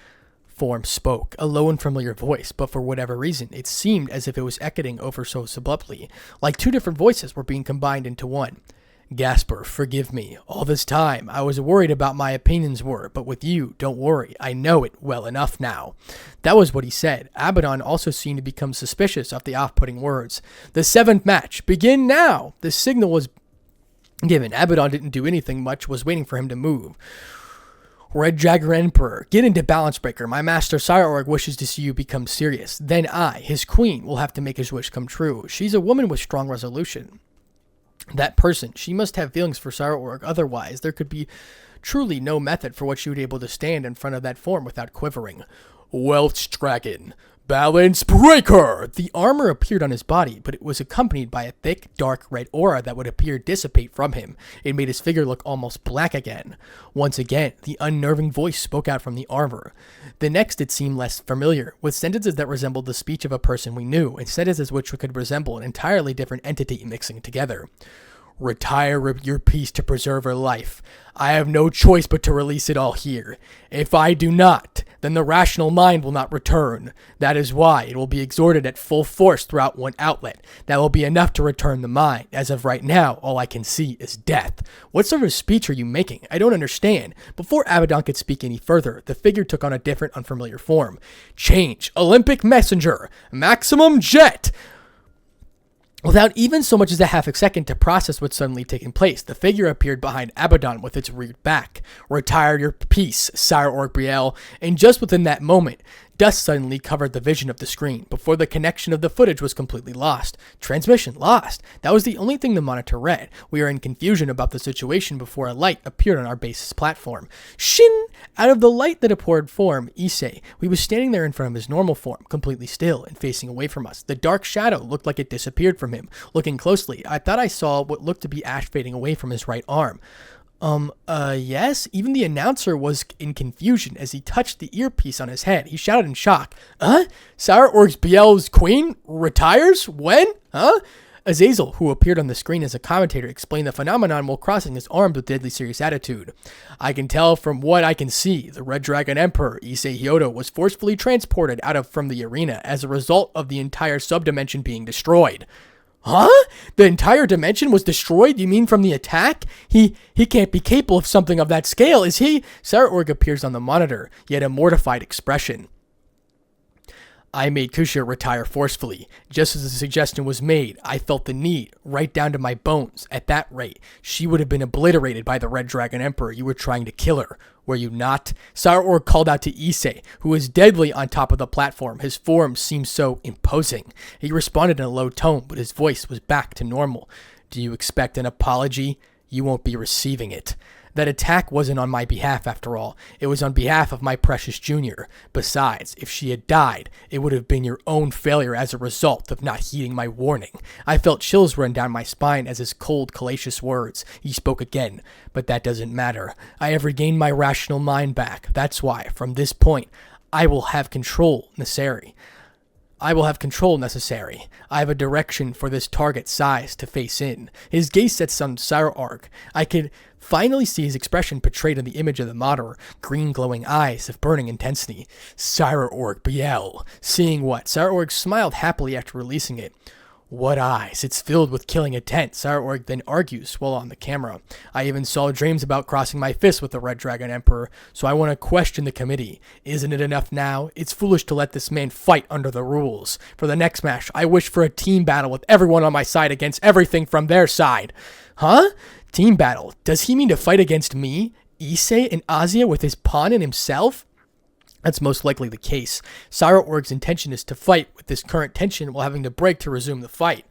form spoke, a low and familiar voice, but for whatever reason, it seemed as if it was echoing over so abruptly, like two different voices were being combined into one. Gasper, forgive me. All this time, I was worried about my opinions were, but with you, don't worry. I know it well enough now. That was what he said. Abaddon also seemed to become suspicious of the off-putting words. The 7th match, begin now! The signal was given. Abaddon didn't do anything much, was waiting for him to move. Red Dragon Emperor, get into Balance Breaker. My master Sauerorg wishes to see you become serious. Then I, his queen, will have to make his wish come true. She's a woman with strong resolution. That person, she must have feelings for Sauerorg, otherwise there could be truly no method for what she would be able to stand in front of that form without quivering. Welch Dragon, Balance Breaker! The armor appeared on his body, but it was accompanied by a thick, dark red aura that would appear dissipate from him. It made his figure look almost black again. Once again, the unnerving voice spoke out from the armor. The next it seemed less familiar, with sentences that resembled the speech of a person we knew, and sentences which could resemble an entirely different entity mixing together. Retire your piece to preserve her life. I have no choice but to release it all here. If I do not, then the rational mind will not return. That is why it will be exhorted at full force throughout one outlet. That will be enough to return the mind. As of right now, all I can see is death. What sort of speech are you making? I don't understand. Before Abaddon could speak any further, the figure took on a different, unfamiliar form. Change. Olympic Messenger. Maximum Jet. Without even so much as a half a second to process what's suddenly taken place, the figure appeared behind Abaddon with its reared back. Retire your piece, Sauerorg Brielle, and just within that moment, dust suddenly covered the vision of the screen before the connection of the footage was completely lost. Transmission lost. That was the only thing the monitor read. We were in confusion about the situation before a light appeared on our base's platform. Shin! Out of the light that poured form, Issei. We was standing there in front of his normal form, completely still and facing away from us. The dark shadow looked like it disappeared from him. Looking closely, I thought I saw what looked to be ash fading away from his right arm. Yes? Even the announcer was in confusion as he touched the earpiece on his head. He shouted in shock. Sauerorg's Biel's queen retires? When? Azazel, who appeared on the screen as a commentator, explained the phenomenon while crossing his arms with deadly serious attitude. I can tell from what I can see, the Red Dragon Emperor, Issei Hyodo, was forcefully transported from the arena as a result of the entire subdimension being destroyed. Huh? The entire dimension was destroyed? You mean from the attack? He can't be capable of something of that scale, is he? Sarah appears on the monitor, yet a mortified expression. I made Kushia retire forcefully. Just as the suggestion was made, I felt the need, right down to my bones. At that rate, she would have been obliterated by the Red Dragon Emperor. You were trying to kill her, were you not? Sarah called out to Issei, who was deadly on top of the platform. His form seemed so imposing. He responded in a low tone, but his voice was back to normal. Do you expect an apology? You won't be receiving it. That attack wasn't on my behalf after all. It was on behalf of my precious junior. Besides, if she had died, it would have been your own failure as a result of not heeding my warning. I felt chills run down my spine as his cold, fallacious words. He spoke again, but that doesn't matter. I have regained my rational mind back. That's why, from this point, I will have control necessary. I have a direction for this target size to face in. His gaze sets on Sarah. I could finally see his expression portrayed in the image of the monitor, green glowing eyes of burning intensity. Sarah Biel. Seeing what? Sarah smiled happily after releasing it. What eyes? It's filled with killing intent, Sarah then argues while on the camera. I even saw dreams about crossing my fists with the Red Dragon Emperor, so I want to question the committee. Isn't it enough now? It's foolish to let this man fight under the rules. For the next match, I wish for a team battle with everyone on my side against everything from their side. Huh? Team battle? Does he mean to fight against me? Issei and Azia with his pawn and himself? That's most likely the case. Sarah intention is to fight with this current tension while having to break to resume the fight.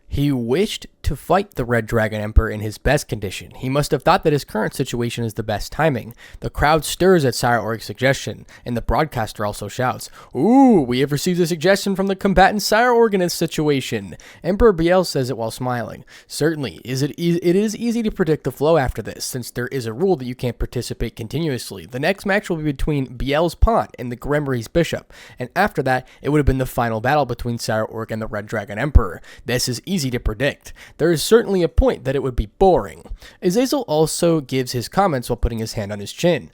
He wished to fight the Red Dragon Emperor in his best condition. He must have thought that his current situation is the best timing. The crowd stirs at Sarah suggestion, and the broadcaster also shouts, "Ooh, we have received a suggestion from the combatant Sarah in this situation." Emperor Biel says it while smiling. Certainly, it is easy to predict the flow after this, since there is a rule that you can't participate continuously. The next match will be between Biel's pawn and the Gremory's bishop, and after that, it would have been the final battle between Sarah and the Red Dragon Emperor. This is easy to predict. There is certainly a point that it would be boring. Azazel also gives his comments while putting his hand on his chin.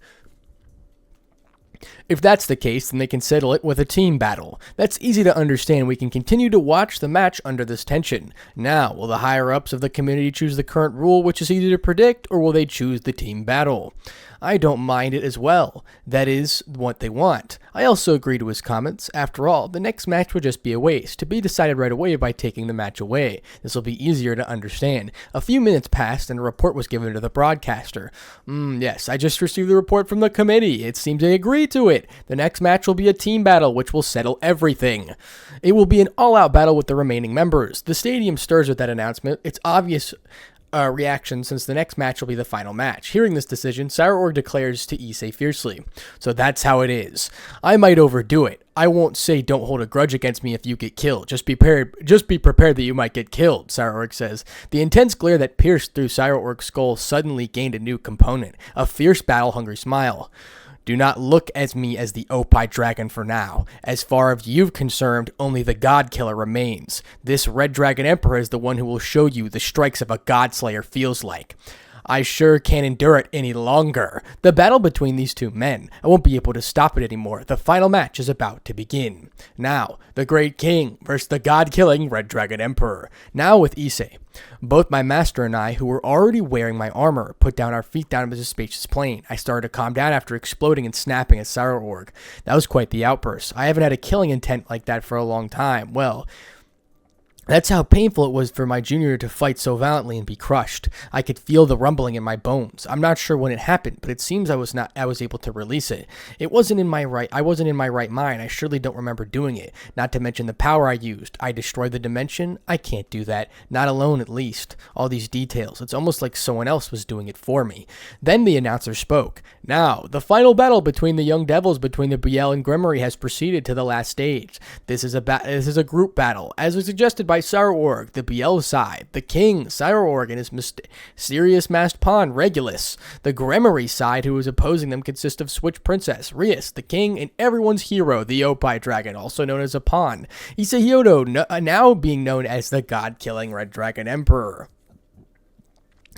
If that's the case, then they can settle it with a team battle. That's easy to understand. We can continue to watch the match under this tension. Now, will the higher-ups of the community choose the current rule, which is easy to predict, or will they choose the team battle? I don't mind it as well. That is what they want. I also agree to his comments. After all, the next match would just be a waste, to be decided right away by taking the match away. This will be easier to understand. A few minutes passed and a report was given to the broadcaster. Yes, I just received the report from the committee. It seems they agree to it. The next match will be a team battle, which will settle everything. It will be an all-out battle with the remaining members. The stadium stirs with that announcement. It's obvious reaction since the next match will be the final match. Hearing this decision, Sarah declares to Issei fiercely, "So that's how it is. I might overdo it. I won't say don't hold a grudge against me if you get killed. Just be prepared that you might get killed," Sarah says. The intense glare that pierced through Sarah's skull suddenly gained a new component, a fierce battle-hungry smile. "Do not look at me as the Opie Dragon for now. As far as you're concerned, only the God Killer remains. This Red Dragon Emperor is the one who will show you the strikes of a God Slayer feels like. I sure can't endure it any longer." The battle between these two men, I won't be able to stop it anymore. The final match is about to begin. Now, the Great King versus the God-killing Red Dragon Emperor. Now with Issei. Both my master and I, who were already wearing my armor, put down our feet down into the spacious plain. I started to calm down after exploding and snapping at Sarah. That was quite the outburst. I haven't had a killing intent like that for a long time. Well, that's how painful it was for my junior to fight so valiantly and be crushed. I could feel the rumbling in my bones. I'm not sure when it happened, but it seems I was able to release it. I wasn't in my right mind. I surely don't remember doing it. Not to mention the power I used. I destroyed the dimension. I can't do that. Not alone, at least. All these details. It's almost like someone else was doing it for me. Then the announcer spoke. Now, the final battle between the young devils between the Biel and Gremory has proceeded to the last stage. This is a group battle, as was suggested by Sarah, the Biel side, the king, Sarah and his mysterious masked pawn, Regulus. The Gremory side, who is opposing them, consists of Switch Princess, Rias, the king, and everyone's hero, the Opie Dragon, also known as a pawn. Issei, now being known as the God-killing Red Dragon Emperor.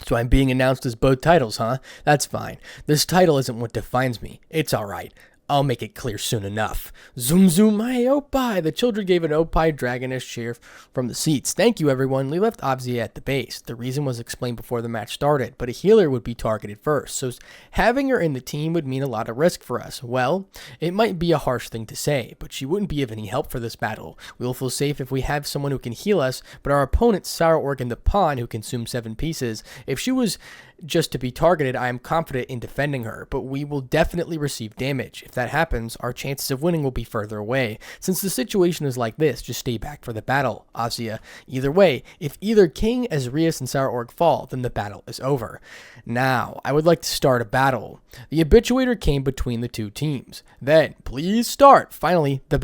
So I'm being announced as both titles, huh? That's fine. This title isn't what defines me. It's alright. I'll make it clear soon enough. Zoom zoom, my opie. The children gave an opie dragonish cheer from the seats. Thank you, everyone. We left Obsia at the base. The reason was explained before the match started, but a healer would be targeted first, so having her in the team would mean a lot of risk for us. Well, it might be a harsh thing to say, but she wouldn't be of any help for this battle. We will feel safe if we have someone who can heal us, but our opponent, Sour Org in the pawn, who consumed 7 pieces, if she was just to be targeted, I am confident in defending her, but we will definitely receive damage. If that happens, our chances of winning will be further away. Since the situation is like this, just stay back for the battle, Azia. Either way, if either King, Azrius, and Sour Org fall, then the battle is over. Now, I would like to start a battle. The habituator came between the two teams. Then, please start. Finally, the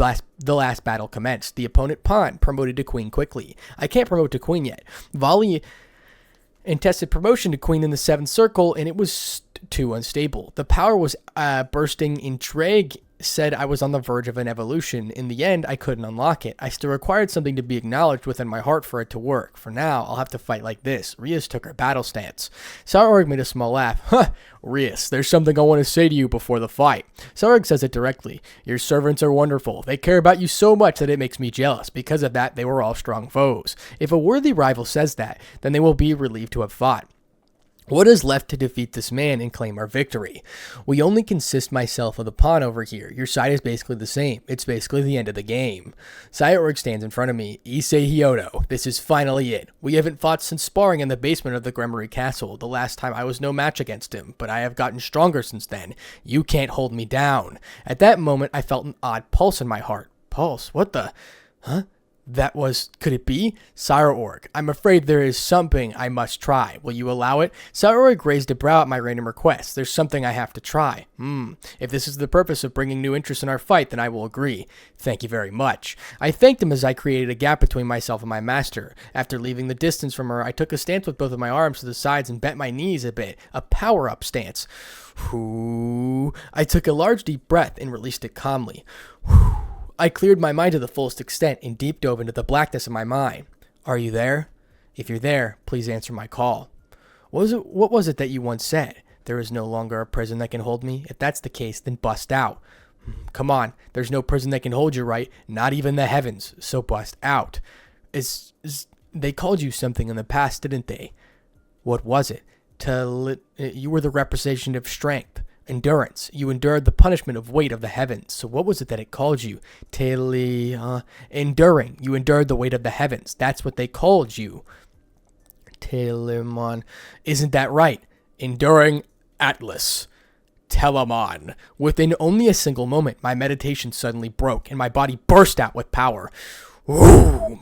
last battle commenced. The opponent pawn promoted to queen quickly. I can't promote to queen yet. Volley and tested promotion to queen in the 7th circle, and it was too unstable. The power was bursting. Intrigue said I was on the verge of an evolution. In the end, I couldn't unlock it. I still required something to be acknowledged within my heart for it to work. For now, I'll have to fight like this. Rias took her battle stance. Sourorg made a small laugh. Huh, Rias, there's something I want to say to you before the fight. Sourorg says it directly. Your servants are wonderful. They care about you so much that it makes me jealous. Because of that, they were all strong foes. If a worthy rival says that, then they will be relieved to have fought. What is left to defeat this man and claim our victory? We only consist myself of the pawn over here. Your side is basically the same. It's basically the end of the game. Sayorg stands in front of me. Issei Hyodo. This is finally it. We haven't fought since sparring in the basement of the Gremory Castle. The last time I was no match against him, but I have gotten stronger since then. You can't hold me down. At that moment, I felt an odd pulse in my heart. Pulse? What the? Huh? That was, could it be? Sourorg. I'm afraid there is something I must try. Will you allow it? Sourorg raised a brow at my random request. There's something I have to try. If this is the purpose of bringing new interest in our fight, then I will agree. Thank you very much. I thanked him as I created a gap between myself and my master. After leaving the distance from her, I took a stance with both of my arms to the sides and bent my knees a bit. A power-up stance. I took a large deep breath and released it calmly. I cleared my mind to the fullest extent and deep dove into the blackness of my mind. Are you there? If you're there, please answer my call. What was it that you once said? There is no longer a prison that can hold me? If that's the case, then bust out. Come on, there's no prison that can hold you, right? Not even the heavens, so bust out. They called you something in the past, didn't they? What was it? You were the representation of strength. Endurance. You endured the punishment of weight of the heavens. So what was it that it called you? Enduring. You endured the weight of the heavens. That's what they called you. Telemon. Isn't that right? Enduring Atlas. Telemon. Within only a single moment, my meditation suddenly broke and my body burst out with power. Ooh.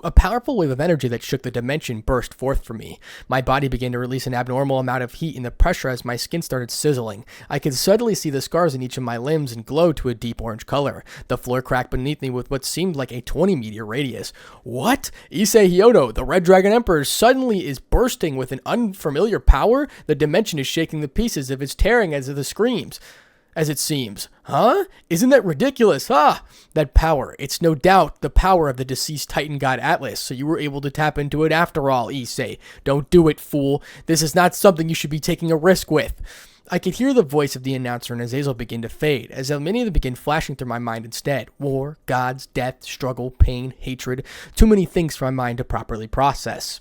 A powerful wave of energy that shook the dimension burst forth from me. My body began to release an abnormal amount of heat in the pressure as my skin started sizzling. I could suddenly see the scars in each of my limbs and glow to a deep orange color. The floor cracked beneath me with what seemed like a 20-meter radius. What? Issei Hyodo, the Red Dragon Emperor, suddenly is bursting with an unfamiliar power? The dimension is shaking the pieces of its tearing as it seems. Huh? Isn't that ridiculous? That power. It's no doubt the power of the deceased Titan god Atlas, so you were able to tap into it after all, Issei. Don't do it, fool. This is not something you should be taking a risk with. I could hear the voice of the announcer and Azazel begin to fade, as many of them began flashing through my mind instead. War, gods, death, struggle, pain, hatred. Too many things for my mind to properly process.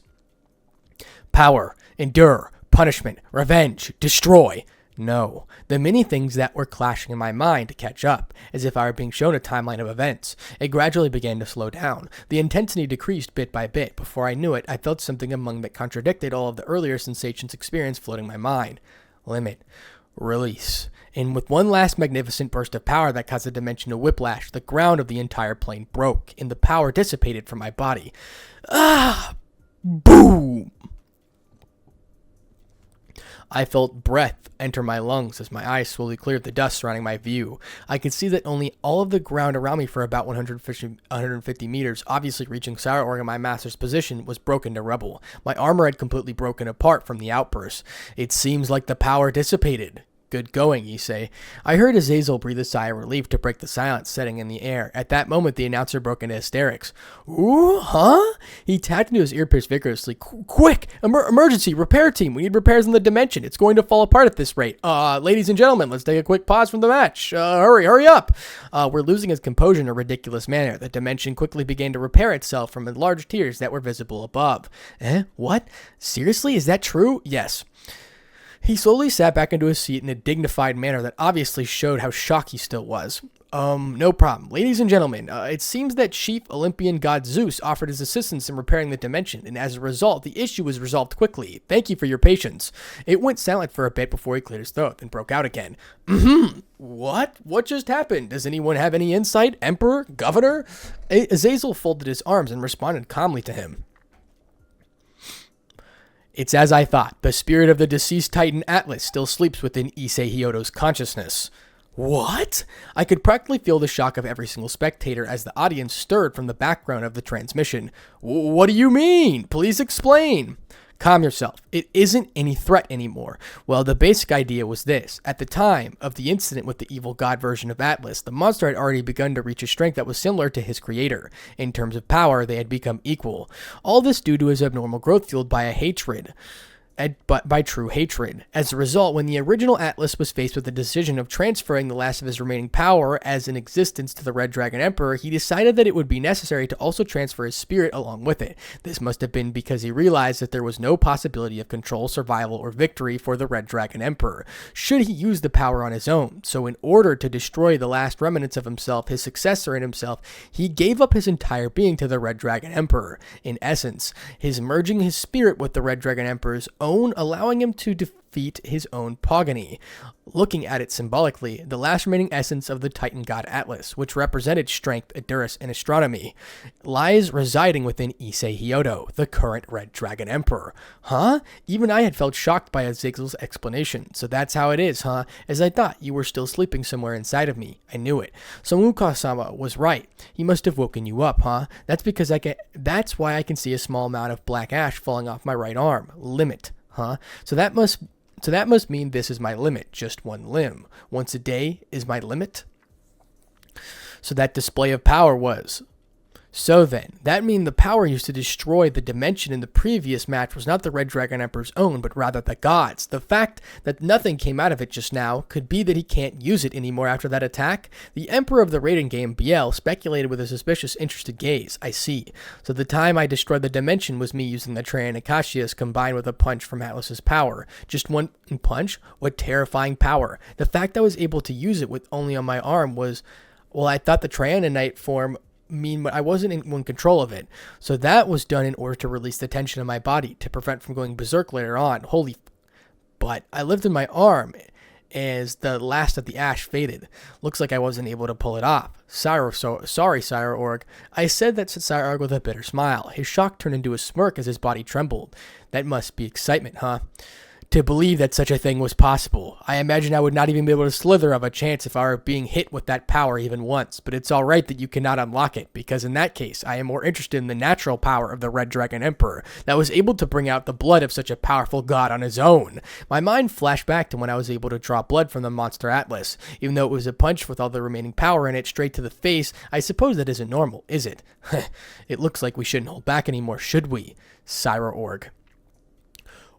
Power, endure, punishment, revenge, destroy. No, the many things that were clashing in my mind to catch up, as if I were being shown a timeline of events. It gradually began to slow down. The intensity decreased bit by bit. Before I knew it, I felt something among that contradicted all of the earlier sensations experienced floating my mind. Limit. Release. And with one last magnificent burst of power that caused the dimension to whiplash, the ground of the entire plane broke, and the power dissipated from my body. Boom! I felt breath enter my lungs as my eyes slowly cleared the dust surrounding my view. I could see that only all of the ground around me for about 150 meters, obviously reaching Sourorg and my master's position, was broken to rubble. My armor had completely broken apart from the outburst. It seems like the power dissipated. Good going, Issei. I heard Azazel breathe a sigh of relief to break the silence setting in the air. At that moment, the announcer broke into hysterics. Ooh, huh? He tapped into his earpiece vigorously. Quick! Emergency! Repair team! We need repairs in the dimension. It's going to fall apart at this rate. Ladies and gentlemen, let's take a quick pause from the match. Hurry up! We're losing his composure in a ridiculous manner. The dimension quickly began to repair itself from enlarged tears that were visible above. What? Seriously? Is that true? Yes. He slowly sat back into his seat in a dignified manner that obviously showed how shocked he still was. No problem. Ladies and gentlemen, it seems that Chief Olympian God Zeus offered his assistance in repairing the dimension, and as a result, the issue was resolved quickly. Thank you for your patience. It went silent for a bit before he cleared his throat, then broke out again. What? What just happened? Does anyone have any insight? Emperor? Governor? Azazel folded his arms and responded calmly to him. It's as I thought. The spirit of the deceased Titan Atlas still sleeps within Issei Hyodo's consciousness. What? I could practically feel the shock of every single spectator as the audience stirred from the background of the transmission. What do you mean? Please explain. Calm yourself. It isn't any threat anymore. Well, the basic idea was this. At the time of the incident with the evil god version of Atlas, the monster had already begun to reach a strength that was similar to his creator. In terms of power, they had become equal. All this due to his abnormal growth fueled by a hatred. But by true hatred. As a result, when the original Atlas was faced with the decision of transferring the last of his remaining power as an existence to the Red Dragon Emperor, he decided that it would be necessary to also transfer his spirit along with it. This must have been because he realized that there was no possibility of control, survival, or victory for the Red Dragon Emperor, should he use the power on his own. So in order to destroy the last remnants of himself, his successor in himself, he gave up his entire being to the Red Dragon Emperor. In essence, his merging his spirit with the Red Dragon Emperor's own, allowing him to defeat his own progeny. Looking at it symbolically, the last remaining essence of the Titan god Atlas, which represented strength, endurance, and astronomy, lies residing within Issei Hyodo, the current Red Dragon Emperor. Huh? Even I had felt shocked by Azazel's explanation. So that's how it is, huh? As I thought, you were still sleeping somewhere inside of me. I knew it. So Muka-sama was right. He must have woken you up, huh? That's why I can see a small amount of black ash falling off my right arm. Limit, huh? So that must mean this is my limit, just one limb. Once a day is my limit. So that display of power was. So then, that means the power used to destroy the dimension in the previous match was not the Red Dragon Emperor's own, but rather the god's. The fact that nothing came out of it just now could be that he can't use it anymore after that attack. The Emperor of the rating game, Biel, speculated with a suspicious, interested gaze. I see. So the time I destroyed the dimension was me using the Trian Akashias combined with a punch from Atlas's power. Just one punch? What terrifying power. The fact I was able to use it with only on my arm was, well, I thought the Trianite form I wasn't in control of it. So that was done in order to release the tension in my body to prevent from going berserk later on. But I lifted my arm as the last of the ash faded. Looks like I wasn't able to pull it off. Sorry, Sire Org. I said that to Sire Org with a bitter smile. His shock turned into a smirk as his body trembled. That must be excitement, huh? To believe that such a thing was possible. I imagine I would not even be able to slither of a chance if I were being hit with that power even once, but it's alright that you cannot unlock it, because in that case, I am more interested in the natural power of the Red Dragon Emperor that was able to bring out the blood of such a powerful god on his own. My mind flashed back to when I was able to draw blood from the monster Atlas. Even though it was a punch with all the remaining power in it straight to the face, I suppose that isn't normal, is it? It looks like we shouldn't hold back anymore, should we? Sire Org.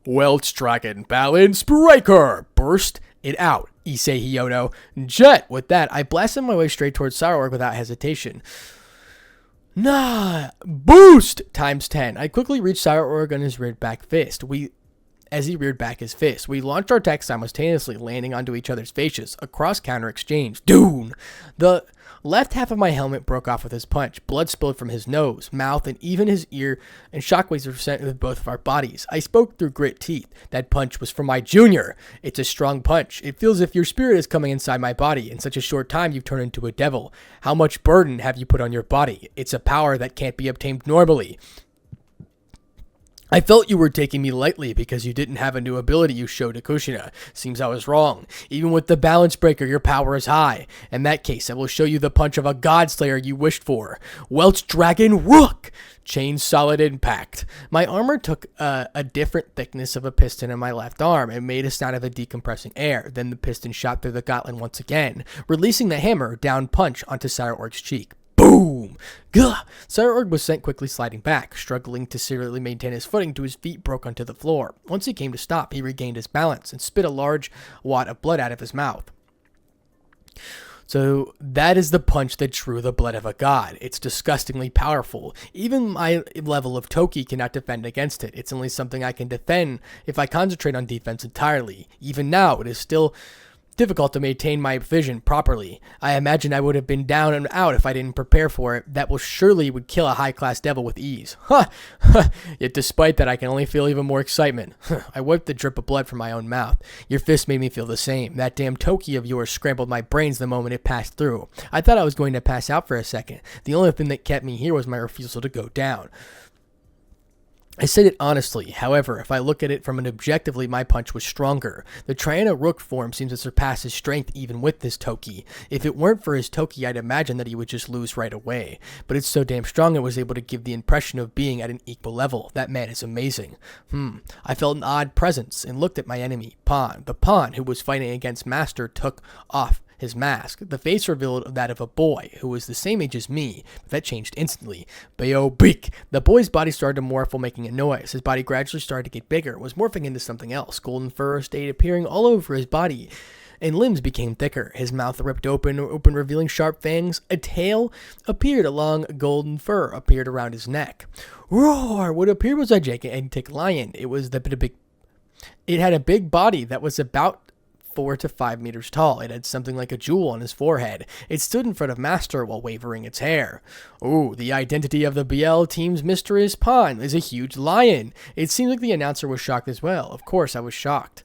Welch Dragon Balance Breaker! Burst it out, Issei Hyodo. Jet! With that, I blasted my way straight towards Saurorg without hesitation. Nah! Boost! Times 10. I quickly reached Saurorg on his reared back fist. As he reared back his fist, we launched our attacks simultaneously, landing onto each other's faces. A cross-counter exchange. Doon! The left half of my helmet broke off with his punch. Blood spilled from his nose, mouth, and even his ear, and shockwaves were sent with both of our bodies. I spoke through grit teeth. That punch was from my junior. It's a strong punch. It feels as if your spirit is coming inside my body. In such a short time, you've turned into a devil. How much burden have you put on your body? It's a power that can't be obtained normally. I felt you were taking me lightly because you didn't have a new ability you showed to Kushina. Seems I was wrong. Even with the balance breaker, your power is high. In that case, I will show you the punch of a god slayer you wished for. Welch Dragon Rook! Chain solid impact. My armor took a different thickness of a piston in my left arm and made a sound of a decompressing air. Then the piston shot through the gauntlet once again, releasing the hammer down punch onto Cyborg's cheek. Boom! Gah! Cyborg was sent quickly sliding back, struggling to seriously maintain his footing till his feet broke onto the floor. Once he came to stop, he regained his balance and spit a large wad of blood out of his mouth. So that is the punch that drew the blood of a god. It's disgustingly powerful. Even my level of Toki cannot defend against it. It's only something I can defend if I concentrate on defense entirely. Even now, it is still difficult to maintain my vision properly. I imagine I would have been down and out if I didn't prepare for it. That will surely would kill a high-class devil with ease. Yet despite that, I can only feel even more excitement. I wiped the drip of blood from my own mouth. Your fist made me feel the same. That damn Toki of yours scrambled my brains the moment it passed through. I thought I was going to pass out for a second. The only thing that kept me here was my refusal to go down. I said it honestly. However, if I look at it from an objectively, my punch was stronger. The Triana Rook form seems to surpass his strength even with this Toki. If it weren't for his Toki, I'd imagine that he would just lose right away. But it's so damn strong it was able to give the impression of being at an equal level. That man is amazing. I felt an odd presence and looked at my enemy, Pawn. The Pawn, who was fighting against Master, took off his mask. The face revealed that of a boy who was the same age as me, but that changed instantly. Beak! The boy's body started to morph while making a noise. His body gradually started to get bigger, was morphing into something else. Golden fur stayed appearing all over his body, and limbs became thicker. His mouth ripped open, revealing sharp fangs. A tail appeared along golden fur, appeared around his neck. Roar! What appeared was a gigantic lion. It had a big body that was about 4 to 5 meters tall. It had something like a jewel on his forehead. It stood in front of Master while wavering its hair. Ooh, the identity of the BL team's mysterious pawn is a huge lion. It seemed like the announcer was shocked as well. Of course, I was shocked.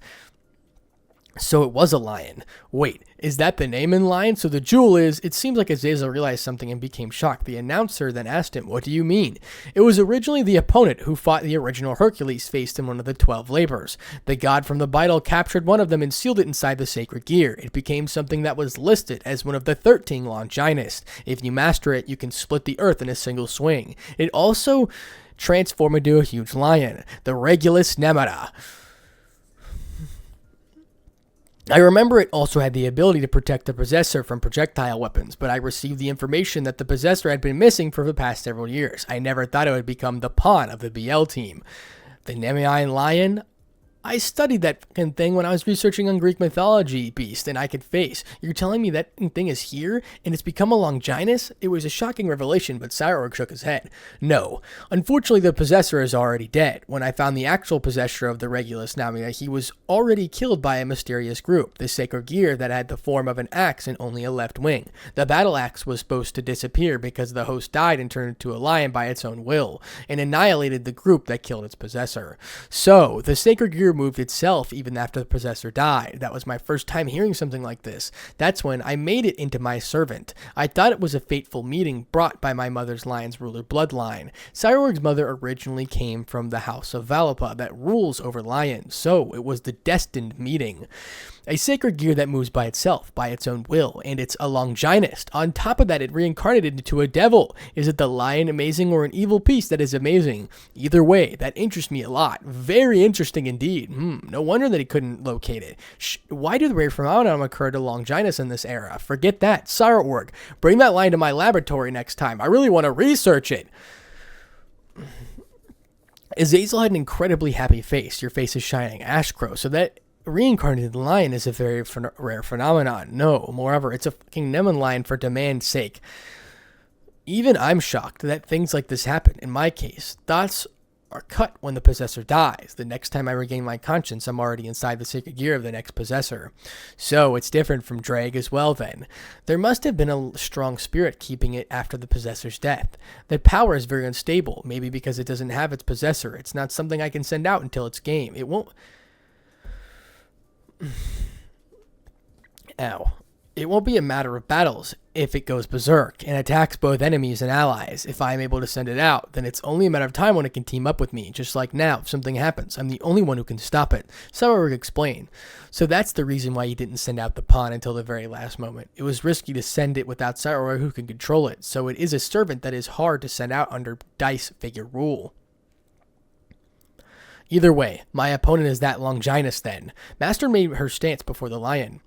So it was a lion. Wait, is that the name in lion? So the jewel is... It seems like Azazel realized something and became shocked. The announcer then asked him, what do you mean? It was originally the opponent who fought the original Hercules faced in one of the 12 labors. The god from the Bible captured one of them and sealed it inside the sacred gear. It became something that was listed as one of the 13 Longinus. If you master it, you can split the earth in a single swing. It also transformed into a huge lion, the Regulus Nemera. I remember it also had the ability to protect the possessor from projectile weapons, but I received the information that the possessor had been missing for the past several years. I never thought it would become the pawn of the BL team. The Nemean lion? I studied that thing when I was researching on Greek mythology, Beast, and I could face. You're telling me that thing is here, and it's become a Longinus? It was a shocking revelation, but Cyborg shook his head. No. Unfortunately, the possessor is already dead. When I found the actual possessor of the Regulus Namia, he was already killed by a mysterious group, the sacred gear that had the form of an axe and only a left wing. The battle axe was supposed to disappear because the host died and turned into a lion by its own will, and annihilated the group that killed its possessor. So, the sacred gear moved itself even after the possessor died. That was my first time hearing something like this. That's when I made it into my servant. I thought it was a fateful meeting brought by my mother's lion's ruler bloodline. Cyborg's mother originally came from the house of Valapa that rules over lions, so it was the destined meeting. A sacred gear that moves by itself, by its own will, and it's a Longinus. On top of that, it reincarnated into a devil. Is it the lion amazing or an evil beast that is amazing? Either way, that interests me a lot. Very interesting indeed. No wonder that he couldn't locate it. Why do the rare phenomenon occur to Longinus in this era? Forget that. Cyborg, bring that lion to my laboratory next time. I really want to research it. Azazel had an incredibly happy face. Your face is shining. Ashcrow. So that reincarnated lion is a very rare phenomenon. No, moreover, it's a fucking Nemean lion for demand's sake. Even I'm shocked that things like this happen. In my case, thoughts are cut when the possessor dies. The next time I regain my conscience, I'm already inside the sacred gear of the next possessor. So it's different from Drag as well then. There must have been a strong spirit keeping it after the possessor's death. The power is very unstable, maybe because it doesn't have its possessor. It's not something I can send out until it's game. It won't... Ow. It won't be a matter of battles if it goes berserk and attacks both enemies and allies. If I'm able to send it out, then it's only a matter of time when it can team up with me. Just like now, if something happens, I'm the only one who can stop it. Sauerberg explained. So that's the reason why he didn't send out the pawn until the very last moment. It was risky to send it without Sauerberg who can control it, so it is a servant that is hard to send out under dice figure rule. Either way, my opponent is that Longinus then. Master made her stance before the lion.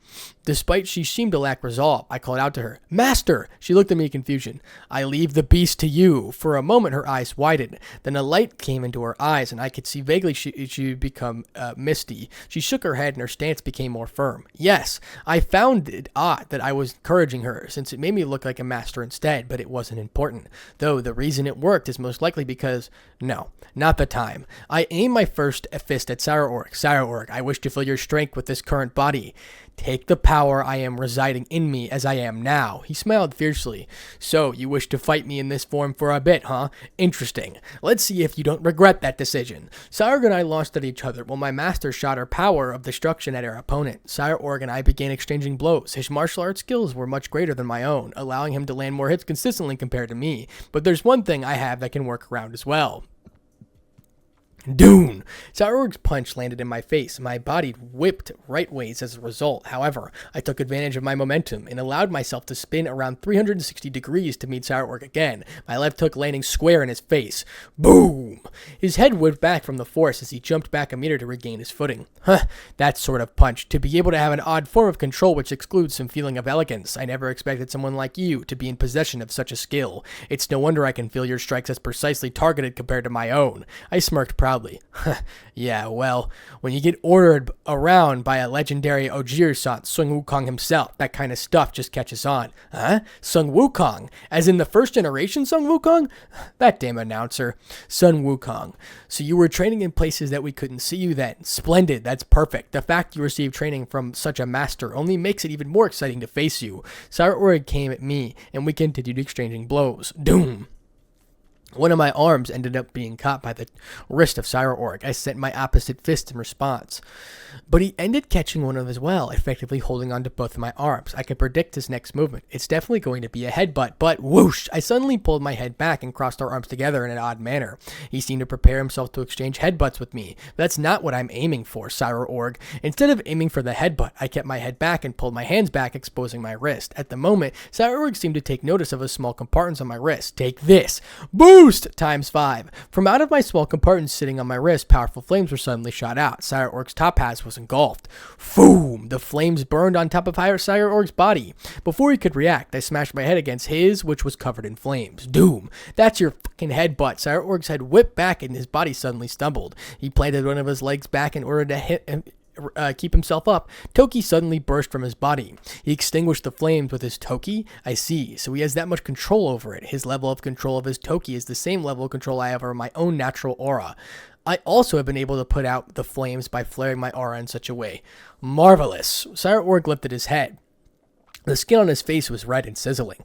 Despite she seemed to lack resolve, I called out to her, "Master!" She looked at me in confusion. "I leave the beast to you." For a moment, her eyes widened. Then a light came into her eyes, and I could see vaguely she had become misty. She shook her head, and her stance became more firm. Yes, I found it odd that I was encouraging her, since it made me look like a master instead, but it wasn't important. Though the reason it worked is most likely because, no, not the time. I aimed my first fist at Sauerberg. Sauerberg, I wish to fill your strength with this current body. Take the power I am residing in me as I am now. He smiled fiercely. So, you wish to fight me in this form for a bit, huh? Interesting. Let's see if you don't regret that decision. Sauerberg and I launched at each other while my master shot her power of destruction at our opponent. Sauerberg and I began exchanging blows. His martial arts skills were much greater than my own, allowing him to land more hits consistently compared to me. But there's one thing I have that can work around as well. Dune! Sauerberg's punch landed in my face. My body whipped rightways as a result. However, I took advantage of my momentum and allowed myself to spin around 360 degrees to meet Sauerberg again, my left hook landing square in his face. Boom! His head whipped back from the force as he jumped back a meter to regain his footing. That sort of punch. To be able to have an odd form of control which excludes some feeling of elegance. I never expected someone like you to be in possession of such a skill. It's no wonder I can feel your strikes as precisely targeted compared to my own. I smirked proudly. Yeah, well, when you get ordered around by a legendary Ojir-san, Sun Wukong himself, that kind of stuff just catches on. Huh? Sun Wukong? As in the first generation Sun Wukong? That damn announcer. Sun Wukong. So you were training in places that we couldn't see you then. Splendid, that's perfect. The fact you received training from such a master only makes it even more exciting to face you. Sauerberg came at me, and we continued exchanging blows. Doom! One of my arms ended up being caught by the wrist of Sauerberg. I sent my opposite fist in response. But he ended catching one of as well, effectively holding onto both of my arms. I could predict his next movement. It's definitely going to be a headbutt, but whoosh! I suddenly pulled my head back and crossed our arms together in an odd manner. He seemed to prepare himself to exchange headbutts with me. That's not what I'm aiming for, Sauerberg. Instead of aiming for the headbutt, I kept my head back and pulled my hands back, exposing my wrist. At the moment, Sauerberg seemed to take notice of a small compartment on my wrist. Take this! Boost! Times 5. From out of my small compartment sitting on my wrist, powerful flames were suddenly shot out. Sauerberg's top hat was engulfed. Boom! The flames burned on top of Sauerberg's body. Before he could react, I smashed my head against his, which was covered in flames. Doom! That's your fucking headbutt. Sauerberg's head whipped back and his body suddenly stumbled. He planted one of his legs back in order to keep himself up. Toki suddenly burst from his body. He extinguished the flames with his Toki? I see. So he has that much control over it. His level of control of his Toki is the same level of control I have over my own natural aura. I also have been able to put out the flames by flaring my aura in such a way. Marvelous. Sauerberg lifted his head. The skin on his face was red and sizzling.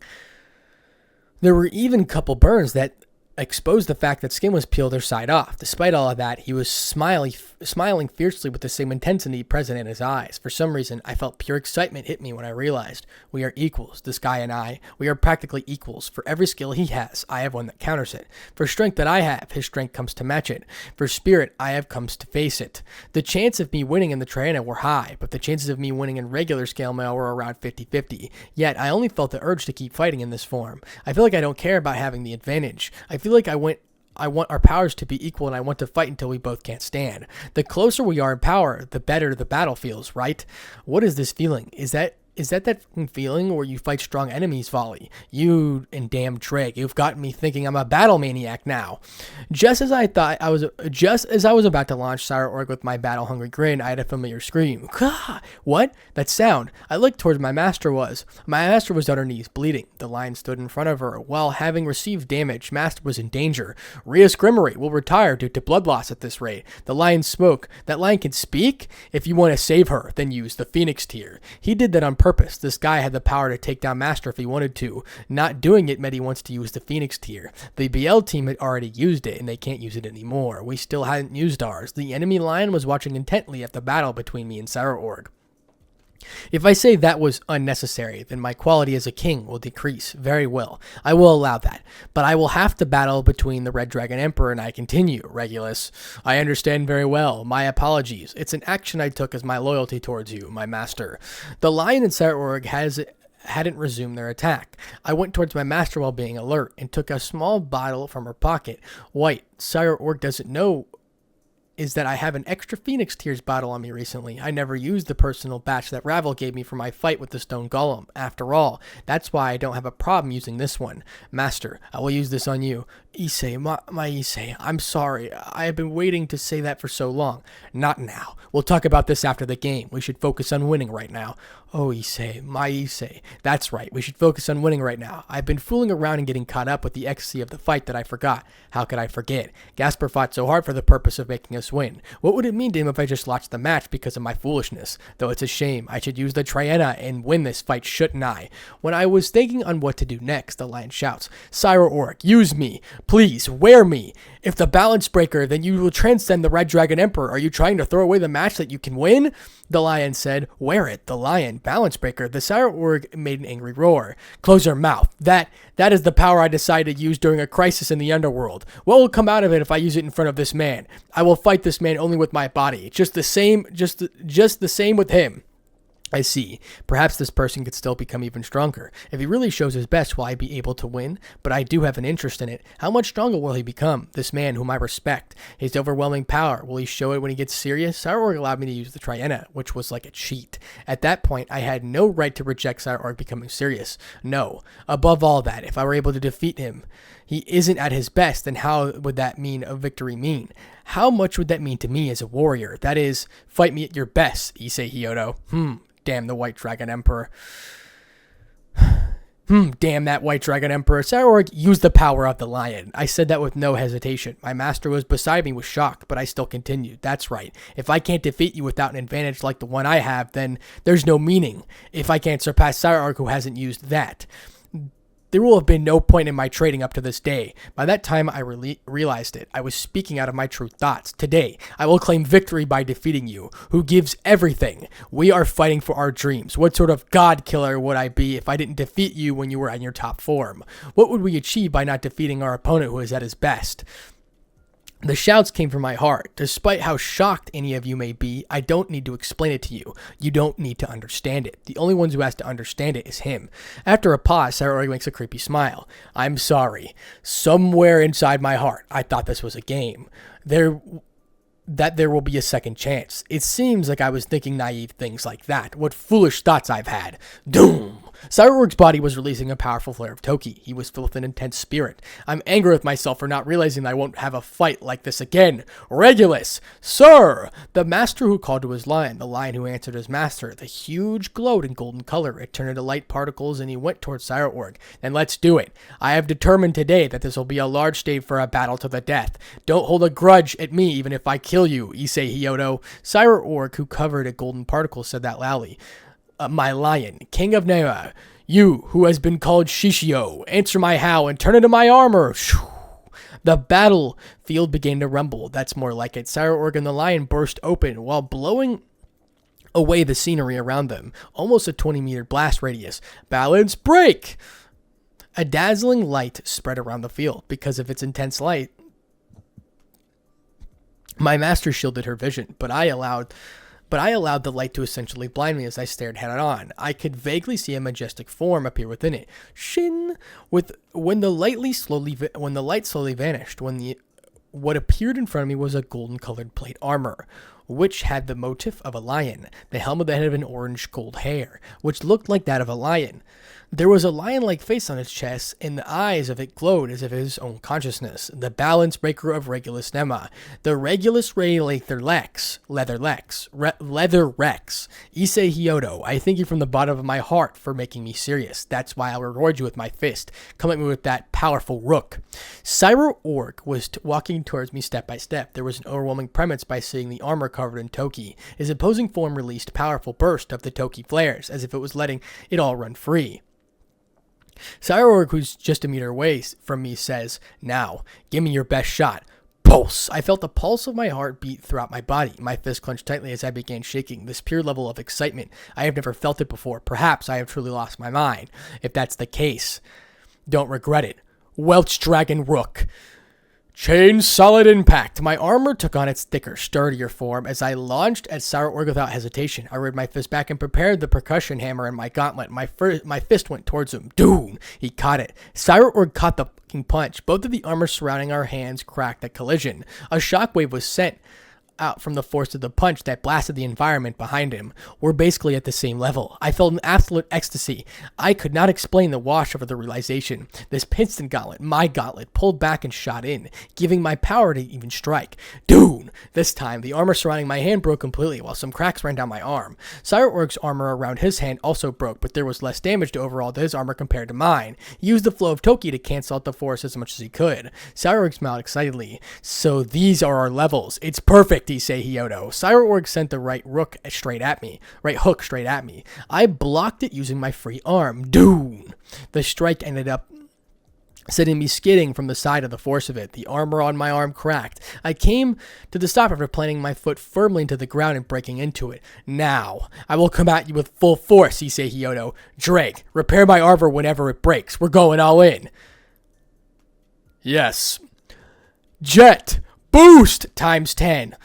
There were even a couple burns that exposed the fact that skin was peeled or side off. Despite all of that, he was smiling fiercely with the same intensity present in his eyes. For some reason, I felt pure excitement hit me when I realized we are equals, this guy and I. We are practically equals. For every skill he has, I have one that counters it. For strength that I have, his strength comes to match it. For spirit, I have comes to face it. The chance of me winning in the Triana were high, but the chances of me winning in regular scale mail were around 50-50. Yet, I only felt the urge to keep fighting in this form. I feel like I don't care about having the advantage. I feel like I want our powers to be equal and I want to fight until we both can't stand. The closer we are in power, the better the battle feels, right? What is this feeling? Is that feeling where you fight strong enemies, Volley? You and damn Trig, you've gotten me thinking I'm a battle maniac now. Just as I was about to launch Sauerberg with my battle-hungry grin, I had a familiar scream. Gah! What? That sound. I looked towards my master was. My master was on her knees, bleeding. The lion stood in front of her. While having received damage, master was in danger. Rias Grimmery will retire due to blood loss at this rate. The lion spoke. That lion can speak? If you want to save her, then use the Phoenix tier. He did that on purpose. This guy had the power to take down Master if he wanted to. Not doing it meant he wants to use the Phoenix tier. The BL team had already used it, and they can't use it anymore. We still hadn't used ours. The enemy lion was watching intently at the battle between me and Sauerberg. If I say that was unnecessary, then my quality as a king will decrease. Very well. I will allow that. But I will have to battle between the Red Dragon Emperor and I continue. Regulus, I understand very well. My apologies. It's an action I took as my loyalty towards you, my master. The lion in Saurorg hadn't resumed their attack. I went towards my master while being alert and took a small bottle from her pocket. White, Saurorg doesn't know is that I have an extra Phoenix Tears bottle on me recently. I never used the personal batch that Ravel gave me for my fight with the stone golem. After all, that's why I don't have a problem using this one. Master, I will use this on you. Issei, my Issei, I'm sorry. I have been waiting to say that for so long. Not now. We'll talk about this after the game. We should focus on winning right now. Oh, Issei, my Issei. That's right. We should focus on winning right now. I've been fooling around and getting caught up with the ecstasy of the fight that I forgot. How could I forget? Gasper fought so hard for the purpose of making us win. What would it mean to him if I just lost the match because of my foolishness? Though it's a shame. I should use the Triana and win this fight, shouldn't I? When I was thinking on what to do next, the lion shouts, Saurorg, use me. Please, wear me. If the balance breaker, then you will transcend the Red Dragon Emperor. Are you trying to throw away the match that you can win? The lion said, wear it. The lion, balance breaker. The Saurorg made an angry roar. Close your mouth. That is the power I decided to use during a crisis in the underworld. What will come out of it if I use it in front of this man? I will fight this man only with my body. Just the same with him. I see. Perhaps this person could still become even stronger. If he really shows his best, will I be able to win? But I do have an interest in it. How much stronger will he become? This man whom I respect. His overwhelming power. Will he show it when he gets serious? Saurorg allowed me to use the Triana, which was like a cheat. At that point, I had no right to reject Saurorg becoming serious. No. Above all that, if I were able to defeat him, he isn't at his best, then how would that mean a victory mean? How much would that mean to me as a warrior? That is, fight me at your best, Issei Hyodo. Damn the White Dragon Emperor. Damn that White Dragon Emperor. Saurorg, use the power of the lion. I said that with no hesitation. My master was beside me with shock, but I still continued. That's right. If I can't defeat you without an advantage like the one I have, then there's no meaning. If I can't surpass Saurorg who hasn't used that, there will have been no point in my trading up to this day. By that time, I realized it. I was speaking out of my true thoughts. Today, I will claim victory by defeating you, who gives everything. We are fighting for our dreams. What sort of god killer would I be if I didn't defeat you when you were in your top form? What would we achieve by not defeating our opponent who is at his best? The shouts came from my heart. Despite how shocked any of you may be, I don't need to explain it to you. You don't need to understand it. The only one who has to understand it is him. After a pause, Saurorg makes a creepy smile. I'm sorry. Somewhere inside my heart, I thought this was a game. There will be a second chance. It seems like I was thinking naive things like that. What foolish thoughts I've had. Doom! Saurorg's body was releasing a powerful flare of Toki. He was filled with an intense spirit. I'm angry with myself for not realizing that I won't have a fight like this again. Regulus! Sir! The master who called to his lion, the lion who answered his master. The huge glowed in golden color. It turned into light particles and he went towards Saurorg. Then let's do it. I have determined today that this will be a large stage for a battle to the death. Don't hold a grudge at me even if I kill you, Issei Hyodo. Saurorg, who covered a golden particle, said that loudly. My lion, king of Nea, you who has been called Shishio, answer my how and turn into my armor. The battlefield began to rumble. That's more like it. Saurorg and the lion burst open while blowing away the scenery around them. Almost a 20-meter blast radius. Balance break! A dazzling light spread around the field. Because of its intense light, my master shielded her vision, but I allowed the light to essentially blind me as I stared head on. I could vaguely see a majestic form appear within it. Shin! When the light slowly vanished, what appeared in front of me was a golden-colored plate armor, which had the motif of a lion. The helm of the head of an orange gold hair, which looked like that of a lion. There was a lion-like face on its chest, and the eyes of it glowed as if his own consciousness. The balance breaker of Regulus Nema. The Regulus Ray Leather Rex. Issei Hyodo, I thank you from the bottom of my heart for making me serious. That's why I'll reward you with my fist. Come at me with that powerful rook. Saurorg was walking towards me step by step. There was an overwhelming premise by seeing the armor covered in Toki. His opposing form released a powerful burst of the Toki flares, as if it was letting it all run free. Saurorg, who's just a meter away from me, says, Now, give me your best shot. pulse. I felt the pulse of my heart beat throughout my body. My fist clenched tightly as I began shaking. This pure level of excitement, I have never felt it before. Perhaps I have truly lost my mind. If that's the case, don't regret it. Welch Dragon Rook. Chain solid impact. My armor took on its thicker, sturdier form as I launched at Sour without hesitation. I reared my fist back and prepared the percussion hammer in my gauntlet. My fist went towards him. Doom! He caught it. Sour caught the fucking punch. Both of the armor surrounding our hands cracked at collision. A shockwave was sent out from the force of the punch that blasted the environment behind him. We're basically at the same level. I felt an absolute ecstasy. I could not explain the wash over the realization. This piston gauntlet, my gauntlet, pulled back and shot in, giving my power to even strike. Dune! This time, the armor surrounding my hand broke completely while some cracks ran down my arm. Cyberorg's armor around his hand also broke, but there was less damage to overall to his armor compared to mine. He used the flow of Toki to cancel out the force as much as he could. Cyberorg smiled excitedly. So these are our levels. It's perfect, Issei Hyodo. Cyberorg sent the right hook straight at me. I blocked it using my free arm. Dune! The strike ended up sending me skidding from the side of the force of it. The armor on my arm cracked. I came to the stop after planting my foot firmly into the ground and breaking into it. Now, I will come at you with full force, Issei Hyodo. Drake, repair my armor whenever it breaks. We're going all in. Yes. Jet! Boost! Times 10.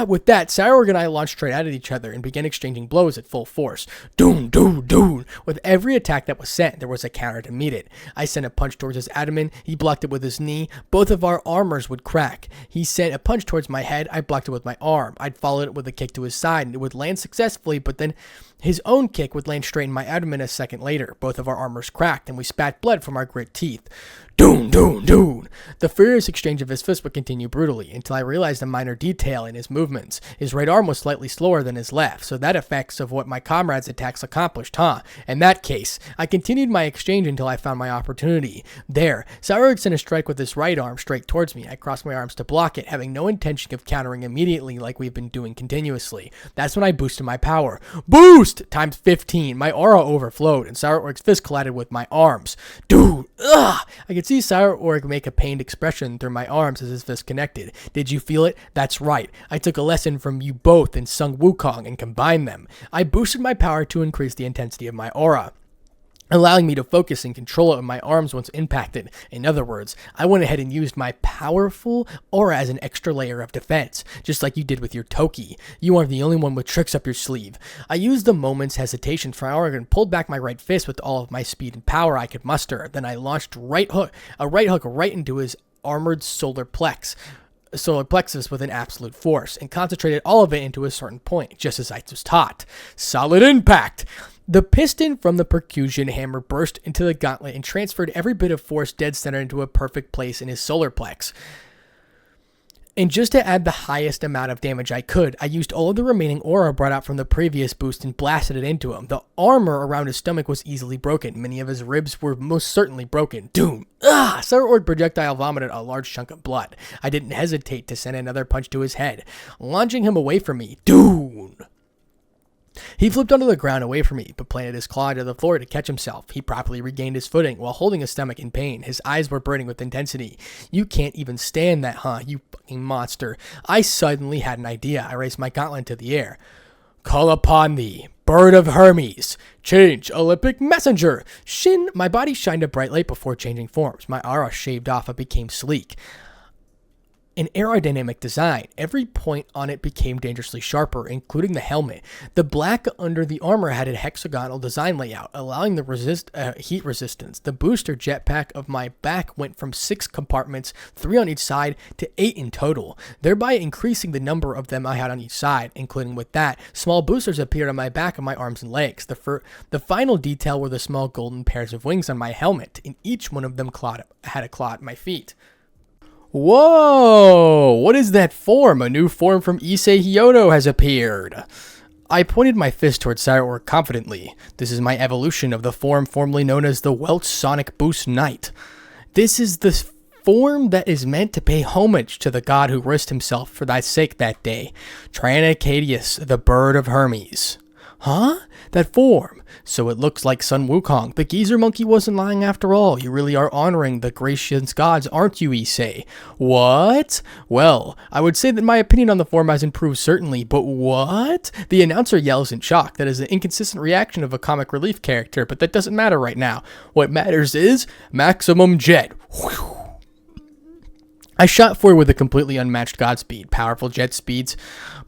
With that, Cyborg and I launched straight at each other and began exchanging blows at full force. Doom, doom, doom. With every attack that was sent, there was a counter to meet it. I sent a punch towards his abdomen. He blocked it with his knee. Both of our armors would crack. He sent a punch towards my head. I blocked it with my arm. I'd followed it with a kick to his side, and it would land successfully, but then his own kick would land straight in my abdomen a second later. Both of our armors cracked, and we spat blood from our grit teeth. Doom, doom, doom. The furious exchange of his fists would continue brutally until I realized a minor detail in his movements. His right arm was slightly slower than his left, so that effects of what my comrades' attacks accomplished, huh? In that case, I continued my exchange until I found my opportunity. There, Cyborg sent a strike with his right arm straight towards me. I crossed my arms to block it, having no intention of countering immediately like we've been doing continuously. That's when I boosted my power. Boost! Times 15. My aura overflowed, and Cyborg's fist collided with my arms. Dude! Ugh! I could see Cyborg make a pained expression through my arms as his fist connected. Did you feel it? That's right. I took a lesson from you both in Sung Wukong and combined them. I boosted my power to increase the intensity of my aura, allowing me to focus and control it with my arms once impacted. In other words, I went ahead and used my powerful aura as an extra layer of defense, just like you did with your Toki. You aren't the only one with tricks up your sleeve. I used the moment's hesitation for my aura and pulled back my right fist with all of my speed and power I could muster. Then I launched a right hook right into his armored solar plexus with an absolute force, and concentrated all of it into a certain point, just as I was taught. Solid impact! The piston from the percussion hammer burst into the gauntlet and transferred every bit of force dead center into a perfect place in his solar plex. And just to add the highest amount of damage I could, I used all of the remaining aura brought out from the previous boost and blasted it into him. The armor around his stomach was easily broken. Many of his ribs were most certainly broken. Doom! Cyborg projectile vomited a large chunk of blood. I didn't hesitate to send another punch to his head, launching him away from me. Doom! He flipped onto the ground away from me, but planted his claw to the floor to catch himself. He properly regained his footing while holding his stomach in pain. His eyes were burning with intensity. You can't even stand that, huh, you fucking monster. I suddenly had an idea. I raised my gauntlet into the air. Call upon thee, bird of Hermes. Change, Olympic messenger. Shin, my body shined a bright light before changing forms. My aura shaved off and became sleek. An aerodynamic design. Every point on it became dangerously sharper, including the helmet. The black under the armor had a hexagonal design layout, allowing the heat resistance. The booster jetpack of my back went from 6 compartments, 3 on each side, to 8 in total, thereby increasing the number of them I had on each side. Including with that, small boosters appeared on my back and my arms and legs. The final detail were the small golden pairs of wings on my helmet, and each one of them had a claw at my feet. Whoa! What is that form? A new form from Issei Hyodo has appeared. I pointed my fist towards Cyborg confidently. This is my evolution of the form formerly known as the Welch Sonic Boost Knight. This is the form that is meant to pay homage to the god who risked himself for thy sake that day, Trianacadius, the bird of Hermes. Huh? That form. So it looks like Sun Wukong. The geezer monkey wasn't lying after all. You really are honoring the gracious gods, aren't you, Issei? What? Well, I would say that my opinion on the form has improved certainly, but what? The announcer yells in shock. That is an inconsistent reaction of a comic relief character, but that doesn't matter right now. What matters is maximum jet. Whew. I shot forward with a completely unmatched Godspeed. Powerful jet speeds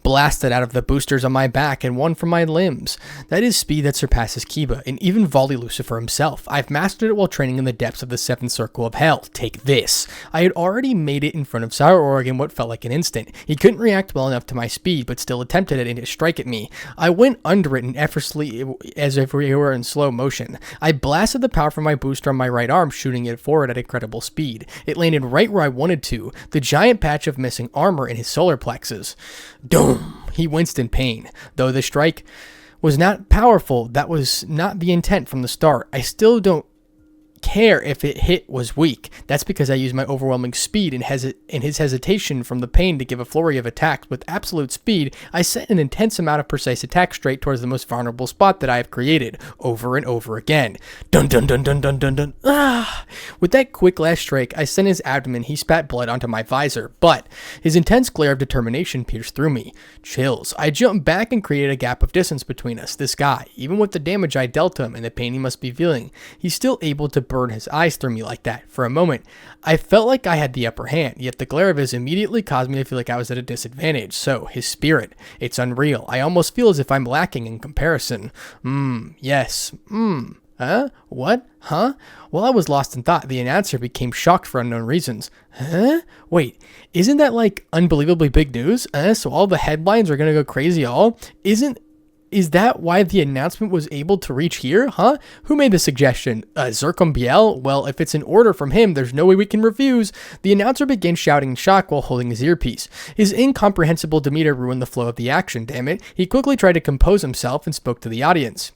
blasted out of the boosters on my back and one from my limbs. That is speed that surpasses Kiba and even Volley Lucifer himself. I've mastered it while training in the depths of the seventh circle of hell. Take this. I had already made it in front of Sour Org in what felt like an instant. He couldn't react well enough to my speed, but still attempted it and to strike at me. I went under it and effortlessly as if we were in slow motion. I blasted the power from my booster on my right arm, shooting it forward at incredible speed. It landed right where I wanted to, the giant patch of missing armor in his solar plexus. Doom! He winced in pain. Though the strike was not powerful, that was not the intent from the start. I still don't care if it hit was weak. That's because I used my overwhelming speed and his hesitation from the pain to give a flurry of attacks. With absolute speed, I sent an intense amount of precise attacks straight towards the most vulnerable spot that I have created, over and over again. Dun dun dun dun dun dun dun. Ah! With that quick last strike, I sent his abdomen. He spat blood onto my visor, but his intense glare of determination pierced through me. Chills. I jumped back and created a gap of distance between us. This guy, even with the damage I dealt him and the pain he must be feeling, he's still able to burn his eyes through me like that. For a moment, I felt like I had the upper hand, yet the glare of his immediately caused me to feel like I was at a disadvantage. So, his spirit, it's unreal. I almost feel as if I'm lacking in comparison. Yes. Huh? What? Huh? While I was lost in thought, the announcer became shocked for unknown reasons. Huh? Wait, isn't that like unbelievably big news? So all the headlines are gonna go crazy all? Is that why the announcement was able to reach here? Huh? Who made the suggestion? Zircon Biel? Well, if it's an order from him, there's no way we can refuse. The announcer began shouting in shock while holding his earpiece. His incomprehensible demeanor ruined the flow of the action, damn it. He quickly tried to compose himself and spoke to the audience.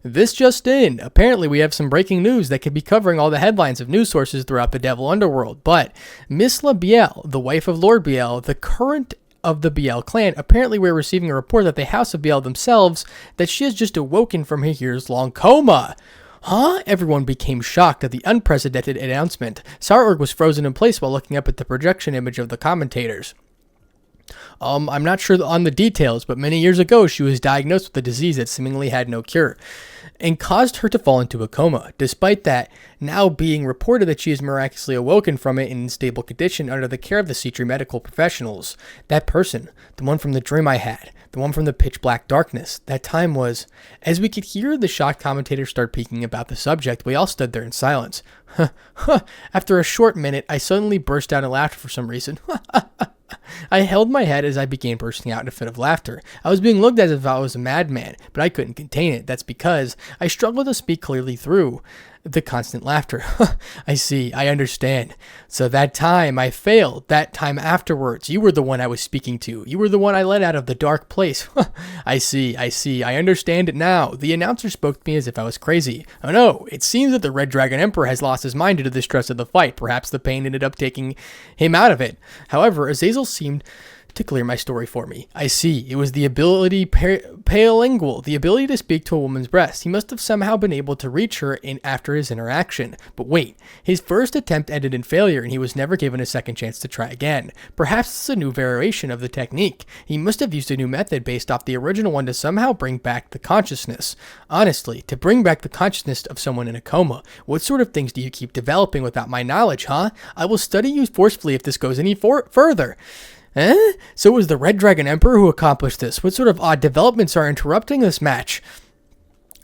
This just in. Apparently we have some breaking news that could be covering all the headlines of news sources throughout the Devil Underworld. But Miss La Biel, the wife of Lord Biel, the current of the Biel clan, apparently we're receiving a report that the House of Biel themselves, that she has just awoken from her years-long coma. Huh? Everyone became shocked at the unprecedented announcement. Sour Org was frozen in place while looking up at the projection image of the commentators. I'm not sure on the details, but many years ago she was diagnosed with a disease that seemingly had no cure and caused her to fall into a coma. Despite that, now being reported that she is miraculously awoken from it in stable condition under the care of the Citri medical professionals. That person, the one from the dream I had, the one from the pitch black darkness, that time was... As we could hear the shocked commentators start peeking about the subject, we all stood there in silence. After a short minute, I suddenly burst out in laughter for some reason. I held my head as I began bursting out in a fit of laughter. I was being looked at as if I was a madman, but I couldn't contain it. That's because I struggled to speak clearly through the constant laughter. I see. I understand. So that time I failed. That time afterwards, you were the one I was speaking to. You were the one I led out of the dark place. I see. I understand it now. The announcer spoke to me as if I was crazy. Oh no, it seems that the Red Dragon Emperor has lost his mind due to the stress of the fight. Perhaps the pain ended up taking him out of it. However, Azazel seemed to clear my story for me. I see. It was the ability paralingual, the ability to speak to a woman's breast. He must have somehow been able to reach her after his interaction. But wait, his first attempt ended in failure and he was never given a second chance to try again. Perhaps it's a new variation of the technique. He must have used a new method based off the original one to somehow bring back the consciousness. Honestly, to bring back the consciousness of someone in a coma, what sort of things do you keep developing without my knowledge, huh? I will study you forcefully if this goes any further. So it was the Red Dragon Emperor who accomplished this. What sort of odd developments are interrupting this match?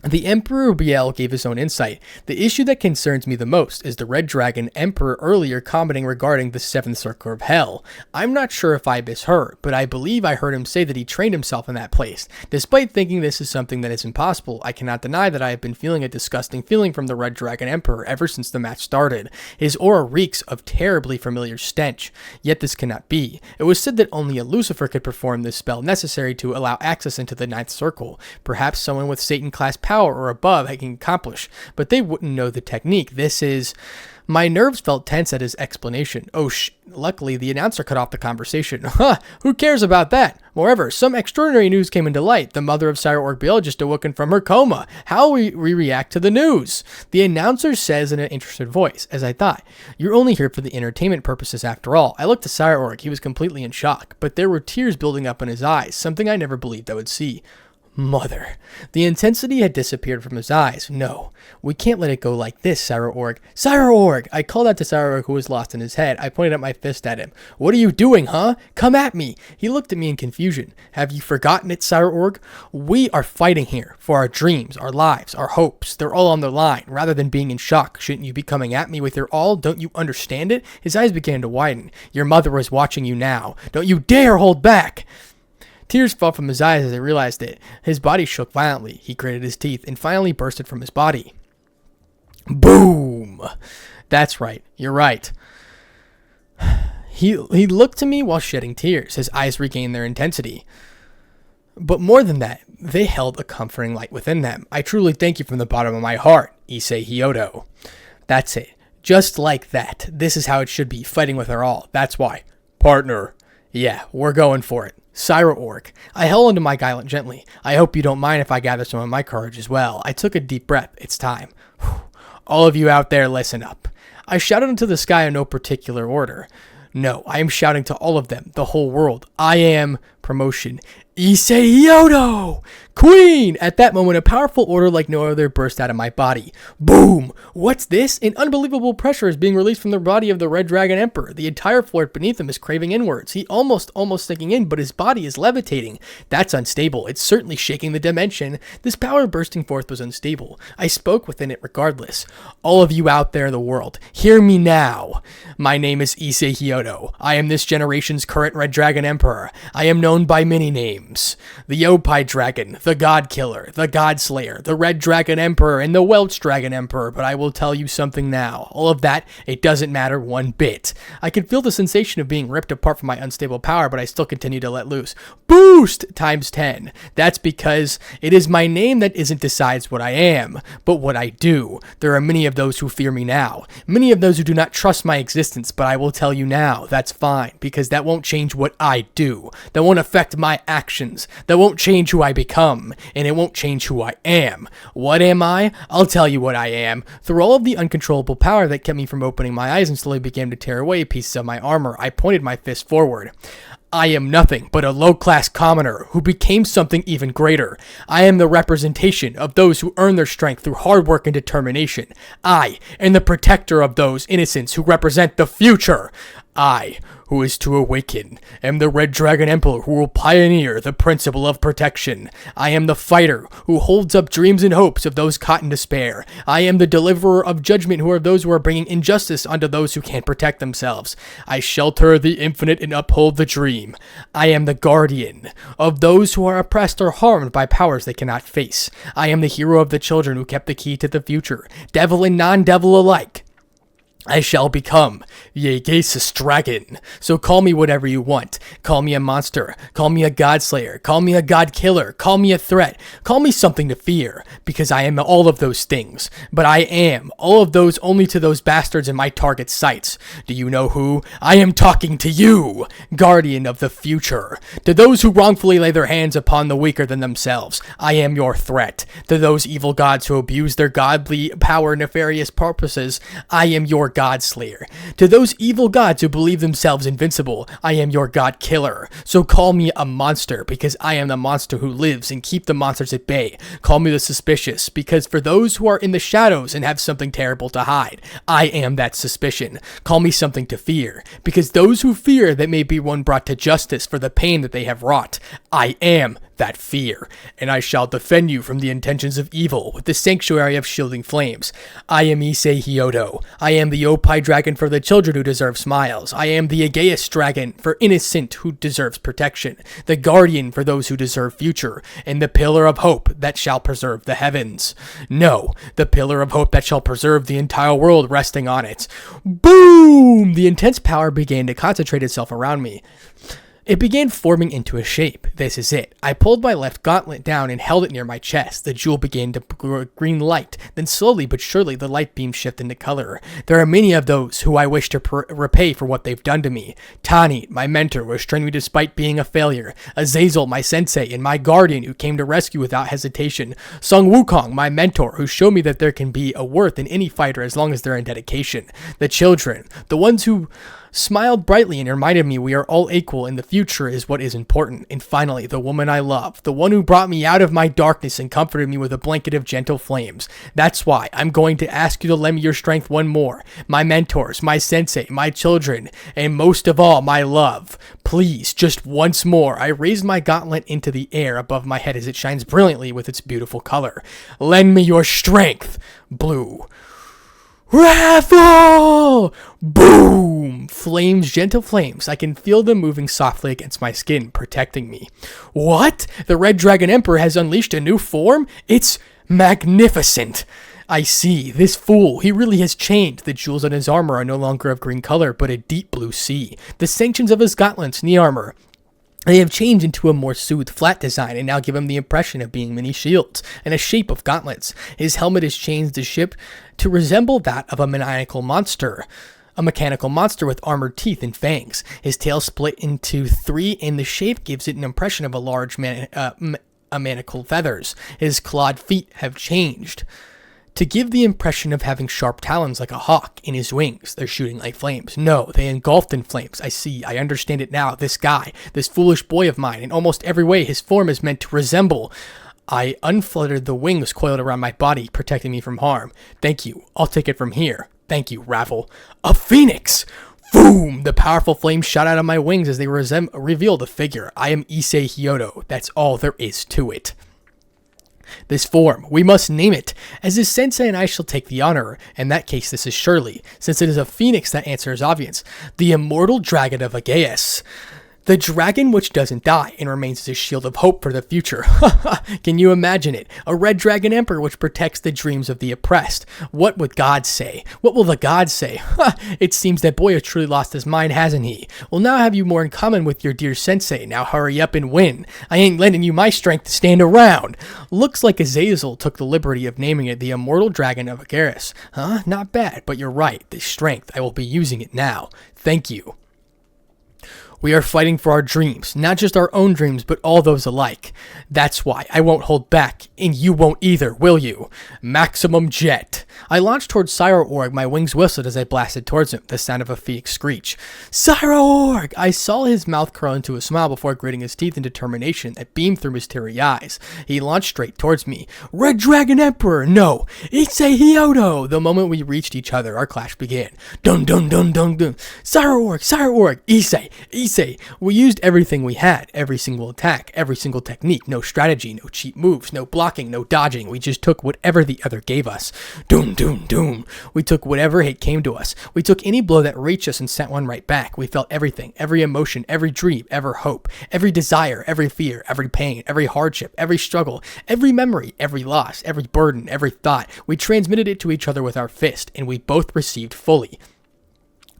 The Emperor Biel gave his own insight. The issue that concerns me the most is the Red Dragon Emperor earlier commenting regarding the seventh circle of hell. I'm not sure if I misheard, but I believe I heard him say that he trained himself in that place. Despite thinking this is something that is impossible, I cannot deny that I have been feeling a disgusting feeling from the Red Dragon Emperor ever since the match started. His aura reeks of terribly familiar stench. Yet this cannot be. It was said that only a Lucifer could perform this spell necessary to allow access into the ninth circle. Perhaps someone with Satan-class power or above I can accomplish, but they wouldn't know the technique. This is... My nerves felt tense at his explanation. Luckily, the announcer cut off the conversation. Who cares about that? Moreover, some extraordinary news came into light. The mother of Sire Orgbiel just awoken from her coma. How will we react to the news? The announcer says in an interested voice, as I thought, "You're only here for the entertainment purposes after all." I looked to Sire Org. He was completely in shock, but there were tears building up in his eyes, something I never believed I would see. Mother. The intensity had disappeared from his eyes. No, we can't let it go like this, Sire Org. Sire Org! I called out to Sire Org, who was lost in his head. I pointed up my fist at him. What are you doing, huh? Come at me! He looked at me in confusion. Have you forgotten it, Sire Org? We are fighting here for our dreams, our lives, our hopes. They're all on the line. Rather than being in shock, shouldn't you be coming at me with your all? Don't you understand it? His eyes began to widen. Your mother is watching you now. Don't you dare hold back! Tears fell from his eyes as I realized it. His body shook violently. He gritted his teeth and finally bursted from his body. Boom! That's right. You're right. He looked to me while shedding tears. His eyes regained their intensity. But more than that, they held a comforting light within them. I truly thank you from the bottom of my heart, Issei Hyodo. That's it. Just like that. This is how it should be, fighting with our all. That's why. Partner. Yeah, we're going for it. Sire Org. I held onto my guylet gently. I hope you don't mind if I gather some of my courage as well. I took a deep breath. It's time. All of you out there, listen up. I shouted into the sky in no particular order. No, I am shouting to all of them, the whole world. I am promotion. Issei Hyodo! Queen! At that moment, a powerful order like no other burst out of my body. Boom! What's this? An unbelievable pressure is being released from the body of the Red Dragon Emperor. The entire floor beneath him is craving inwards. He almost sinking in, but his body is levitating. That's unstable. It's certainly shaking the dimension. This power bursting forth was unstable. I spoke within it regardless. All of you out there in the world, hear me now. My name is Issei Hyodo. I am this generation's current Red Dragon Emperor. I am known by many names. The Opie Dragon, the God Killer, the God Slayer, the Red Dragon Emperor, and the Welch Dragon Emperor, but I will tell you something now. All of that, it doesn't matter one bit. I could feel the sensation of being ripped apart from my unstable power, but I still continue to let loose. Boost times 10. That's because it is my name that isn't decides what I am, but what I do. There are many of those who fear me now. Many of those who do not trust my existence, but I will tell you now, that's fine, because that won't change what I do. That won't affect my actions. That won't change who I become, and it won't change who I am. What am I? I'll tell you what I am. Through all of the uncontrollable power that kept me from opening my eyes and slowly began to tear away pieces of my armor, I pointed my fist forward. I am nothing but a low-class commoner who became something even greater. I am the representation of those who earn their strength through hard work and determination. I am the protector of those innocents who represent the future. I, who is to awaken, am the Red Dragon Emperor who will pioneer the principle of protection. I am the fighter who holds up dreams and hopes of those caught in despair. I am the deliverer of judgment who are those who are bringing injustice onto those who can't protect themselves. I shelter the infinite and uphold the dream. I am the guardian of those who are oppressed or harmed by powers they cannot face. I am the hero of the children who kept the key to the future, devil and non-devil alike. I shall become the Aegasus Dragon. So call me whatever you want. Call me a monster. Call me a God Slayer. Call me a God Killer. Call me a threat. Call me something to fear, because I am all of those things. But I am all of those only to those bastards in my target sights. Do you know who? I am talking to you, guardian of the future. To those who wrongfully lay their hands upon the weaker than themselves, I am your threat. To those evil gods who abuse their godly power nefarious purposes, I am your God Slayer. To those evil gods who believe themselves invincible, I am your God Killer. So call me a monster, because I am the monster who lives and keep the monsters at bay. Call me the suspicious, because for those who are in the shadows and have something terrible to hide, I am that suspicion. Call me something to fear, because those who fear that may be one brought to justice for the pain that they have wrought, I am that fear, and I shall defend you from the intentions of evil with the sanctuary of shielding flames. I am Issei Hyodo. I am the Opie Dragon for the children who deserve smiles. I am the Aegasus Dragon for innocent who deserves protection, the guardian for those who deserve future, and the pillar of hope that shall preserve the heavens. No, the pillar of hope that shall preserve the entire world resting on it. Boom! The intense power began to concentrate itself around me. It began forming into a shape. This is it. I pulled my left gauntlet down and held it near my chest. The jewel began to grow a green light. Then slowly but surely the light beam shifted into color. There are many of those who I wish to repay for what they've done to me. Tani, my mentor, was trained me despite being a failure. Azazel, my sensei, and my guardian who came to rescue without hesitation. Sung Wukong, my mentor, who showed me that there can be a worth in any fighter as long as they're in dedication. The children, the ones who smiled brightly and reminded me we are all equal and the future is what is important. And finally, the woman I love, the one who brought me out of my darkness and comforted me with a blanket of gentle flames. That's why I'm going to ask you to lend me your strength one more. My mentors, my sensei, my children, and most of all, my love. Please, just once more. I raise my gauntlet into the air above my head as it shines brilliantly with its beautiful color. Lend me your strength. Blue. Raffle! Boom! Flames, gentle flames. I can feel them moving softly against my skin, protecting me. What? The Red Dragon Emperor has unleashed a new form? It's magnificent! I see. This fool, he really has changed. The jewels on his armor are no longer of green color, but a deep blue sea. The sanctions of his gauntlets, knee armor, they have changed into a more soothed, flat design and now give him the impression of being mini shields and a shape of gauntlets. His helmet has changed the shape to resemble that of a mechanical monster with armored teeth and fangs. His tail split into three and the shape gives it an impression of a large manacled feathers. His clawed feet have changed to give the impression of having sharp talons like a hawk. In his wings, they're shooting like flames. No, they engulfed in flames. I see, I understand it now. This guy, this foolish boy of mine, in almost every way, his form is meant to resemble. I unfluttered the wings coiled around my body, protecting me from harm. Thank you. I'll take it from here. Thank you, Raffle. A phoenix! Boom! The powerful flames shot out of my wings as they revealed a figure. I am Issei Hyodo. That's all there is to it. This form, we must name it, as his sensei and I shall take the honor. In that case, this is surely, since it is a phoenix, that answer is obvious. The immortal dragon of Aegeus. The dragon which doesn't die and remains as a shield of hope for the future. Can you imagine it? A red dragon emperor which protects the dreams of the oppressed. What would God say? What will the gods say? It seems that boy has truly lost his mind, hasn't he? Well, now I have you more in common with your dear sensei. Now hurry up and win. I ain't lending you my strength to stand around. Looks like Azazel took the liberty of naming it the immortal dragon of Aegeus. Huh? Not bad, but you're right. This strength, I will be using it now. Thank you. We are fighting for our dreams, not just our own dreams, but all those alike. That's why I won't hold back, and you won't either, will you? Maximum jet. I launched towards Cyro-Org. My wings whistled as I blasted towards him, the sound of a phoenix screech. Cyro-Org! I saw his mouth curl into a smile before gritting his teeth in determination that beamed through his teary eyes. He launched straight towards me. Red Dragon Emperor! No! Issei Hyodo! The moment we reached each other, our clash began. Dun dun dun dun dun! Cyro-Org! Cyro-Org! Issei! We used everything we had, every single attack, every single technique, no strategy, no cheap moves, no blocking, no dodging. We just took whatever the other gave us. Doom, doom, doom. We took whatever hate came to us. We took any blow that reached us and sent one right back. We felt everything, every emotion, every dream, every hope, every desire, every fear, every pain, every hardship, every struggle, every memory, every loss, every burden, every thought. We transmitted it to each other with our fist, and we both received fully.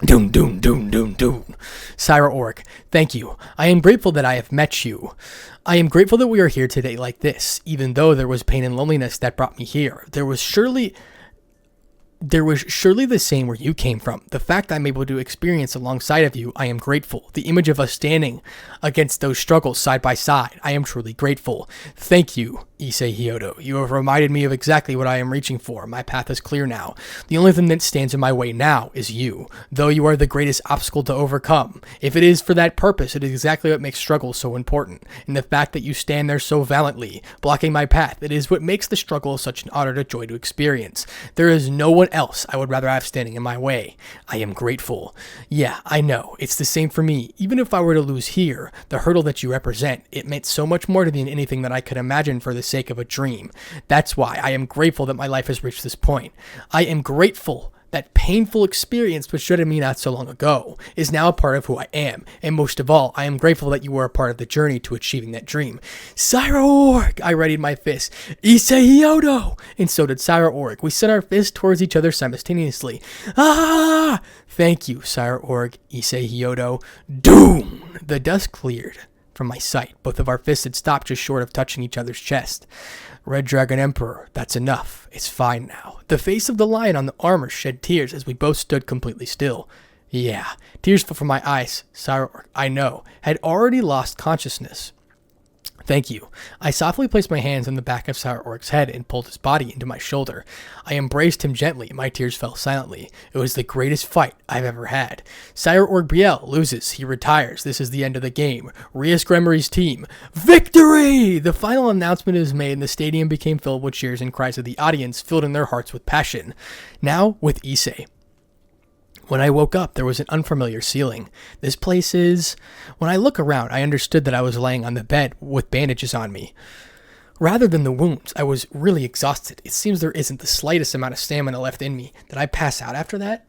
Doom, doom, doom, doom, doom. Cyro-Org, thank you. I am grateful that I have met you. I am grateful that we are here today like this, even though there was pain and loneliness that brought me here. There was surely the same where you came from. The fact I'm able to experience alongside of you, I am grateful. The image of us standing against those struggles side by side, I am truly grateful. Thank you, Issei Hyodo. You have reminded me of exactly what I am reaching for. My path is clear now. The only thing that stands in my way now is you, though you are the greatest obstacle to overcome. If it is for that purpose, it is exactly what makes struggle so important. And the fact that you stand there so valiantly, blocking my path, it is what makes the struggle such an honor and joy to experience. There is no one else I would rather have standing in my way. I am grateful. Yeah, I know. It's the same for me. Even if I were to lose here, the hurdle that you represent, it meant so much more to me than anything that I could imagine for the sake of a dream. That's why I am grateful that my life has reached this point. I am grateful That painful experience which shredded me not so long ago is now a part of who I am, and most of all, I am grateful that you were a part of the journey to achieving that dream. Sire Org! I readied my fist. Issei Hyodo! And so did Sire Org. We sent our fists towards each other simultaneously. Ah! Thank you, Sire Org, Issei Hyodo. Doom! The dust cleared from my sight. Both of our fists had stopped just short of touching each other's chest. Red Dragon Emperor, that's enough. It's fine now. The face of the lion on the armor shed tears as we both stood completely still. Yeah, tears fell from my eyes. Sire Org, I know, had already lost consciousness. Thank you. I softly placed my hands on the back of Sire Org's head and pulled his body into my shoulder. I embraced him gently. My tears fell silently. It was the greatest fight I've ever had. Sire Org Brielle loses. He retires. This is the end of the game. Rias Gremory's team. Victory! The final announcement is made and the stadium became filled with cheers and cries of the audience, filling their hearts with passion. Now with Issei. When I woke up, there was an unfamiliar ceiling. This place is... When I look around, I understood that I was laying on the bed with bandages on me. Rather than the wounds, I was really exhausted. It seems there isn't the slightest amount of stamina left in me. Did I pass out after that?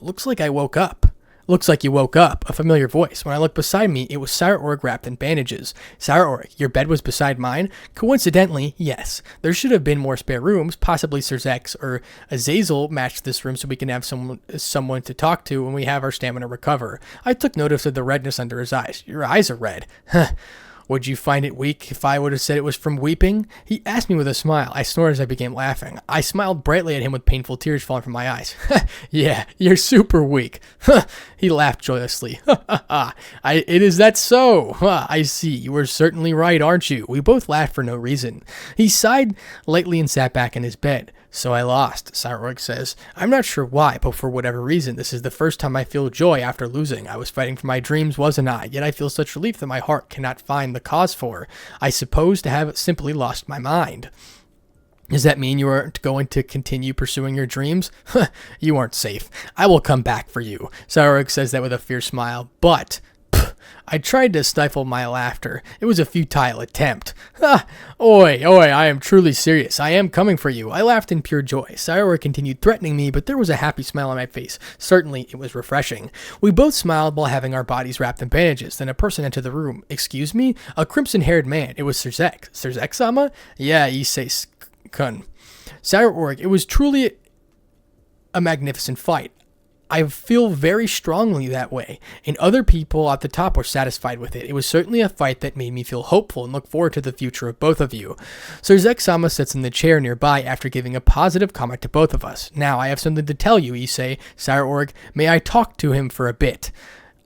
Looks like I woke up. Looks like you woke up. A familiar voice. When I looked beside me, it was Sire Org wrapped in bandages. Sire Org, your bed was beside mine? Coincidentally, yes. There should have been more spare rooms. Possibly Sir Zex or Azazel matched this room so we can have someone to talk to when we have our stamina recover. I took notice of the redness under his eyes. Your eyes are red. Huh. Would you find it weak if I would have said it was from weeping? He asked me with a smile. I snorted as I began laughing. I smiled brightly at him with painful tears falling from my eyes. Yeah, you're super weak. He laughed joyously. It is that so? I see. You were certainly right, aren't you? We both laughed for no reason. He sighed lightly and sat back in his bed. So I lost, Sire Org says. I'm not sure why, but for whatever reason, this is the first time I feel joy after losing. I was fighting for my dreams, wasn't I? Yet I feel such relief that my heart cannot find the cause for. I suppose to have simply lost my mind. Does that mean you aren't going to continue pursuing your dreams? You aren't safe. I will come back for you. Sire Org says that with a fierce smile. But... I tried to stifle my laughter. It was a futile attempt. Oi, I am truly serious. I am coming for you. I laughed in pure joy. Sire Org continued threatening me, but there was a happy smile on my face. Certainly, it was refreshing. We both smiled while having our bodies wrapped in bandages. Then a person entered the room. Excuse me? A crimson-haired man. It was Sir Zex. Sir Zex-sama? Yeah, Issei-kun. Sire Org, it was truly a magnificent fight. I feel very strongly that way, and other people at the top were satisfied with it. It was certainly a fight that made me feel hopeful and look forward to the future of both of you. Sir Zex-sama sits in the chair nearby after giving a positive comment to both of us. Now, I have something to tell you, Issei. Sire Org, may I talk to him for a bit?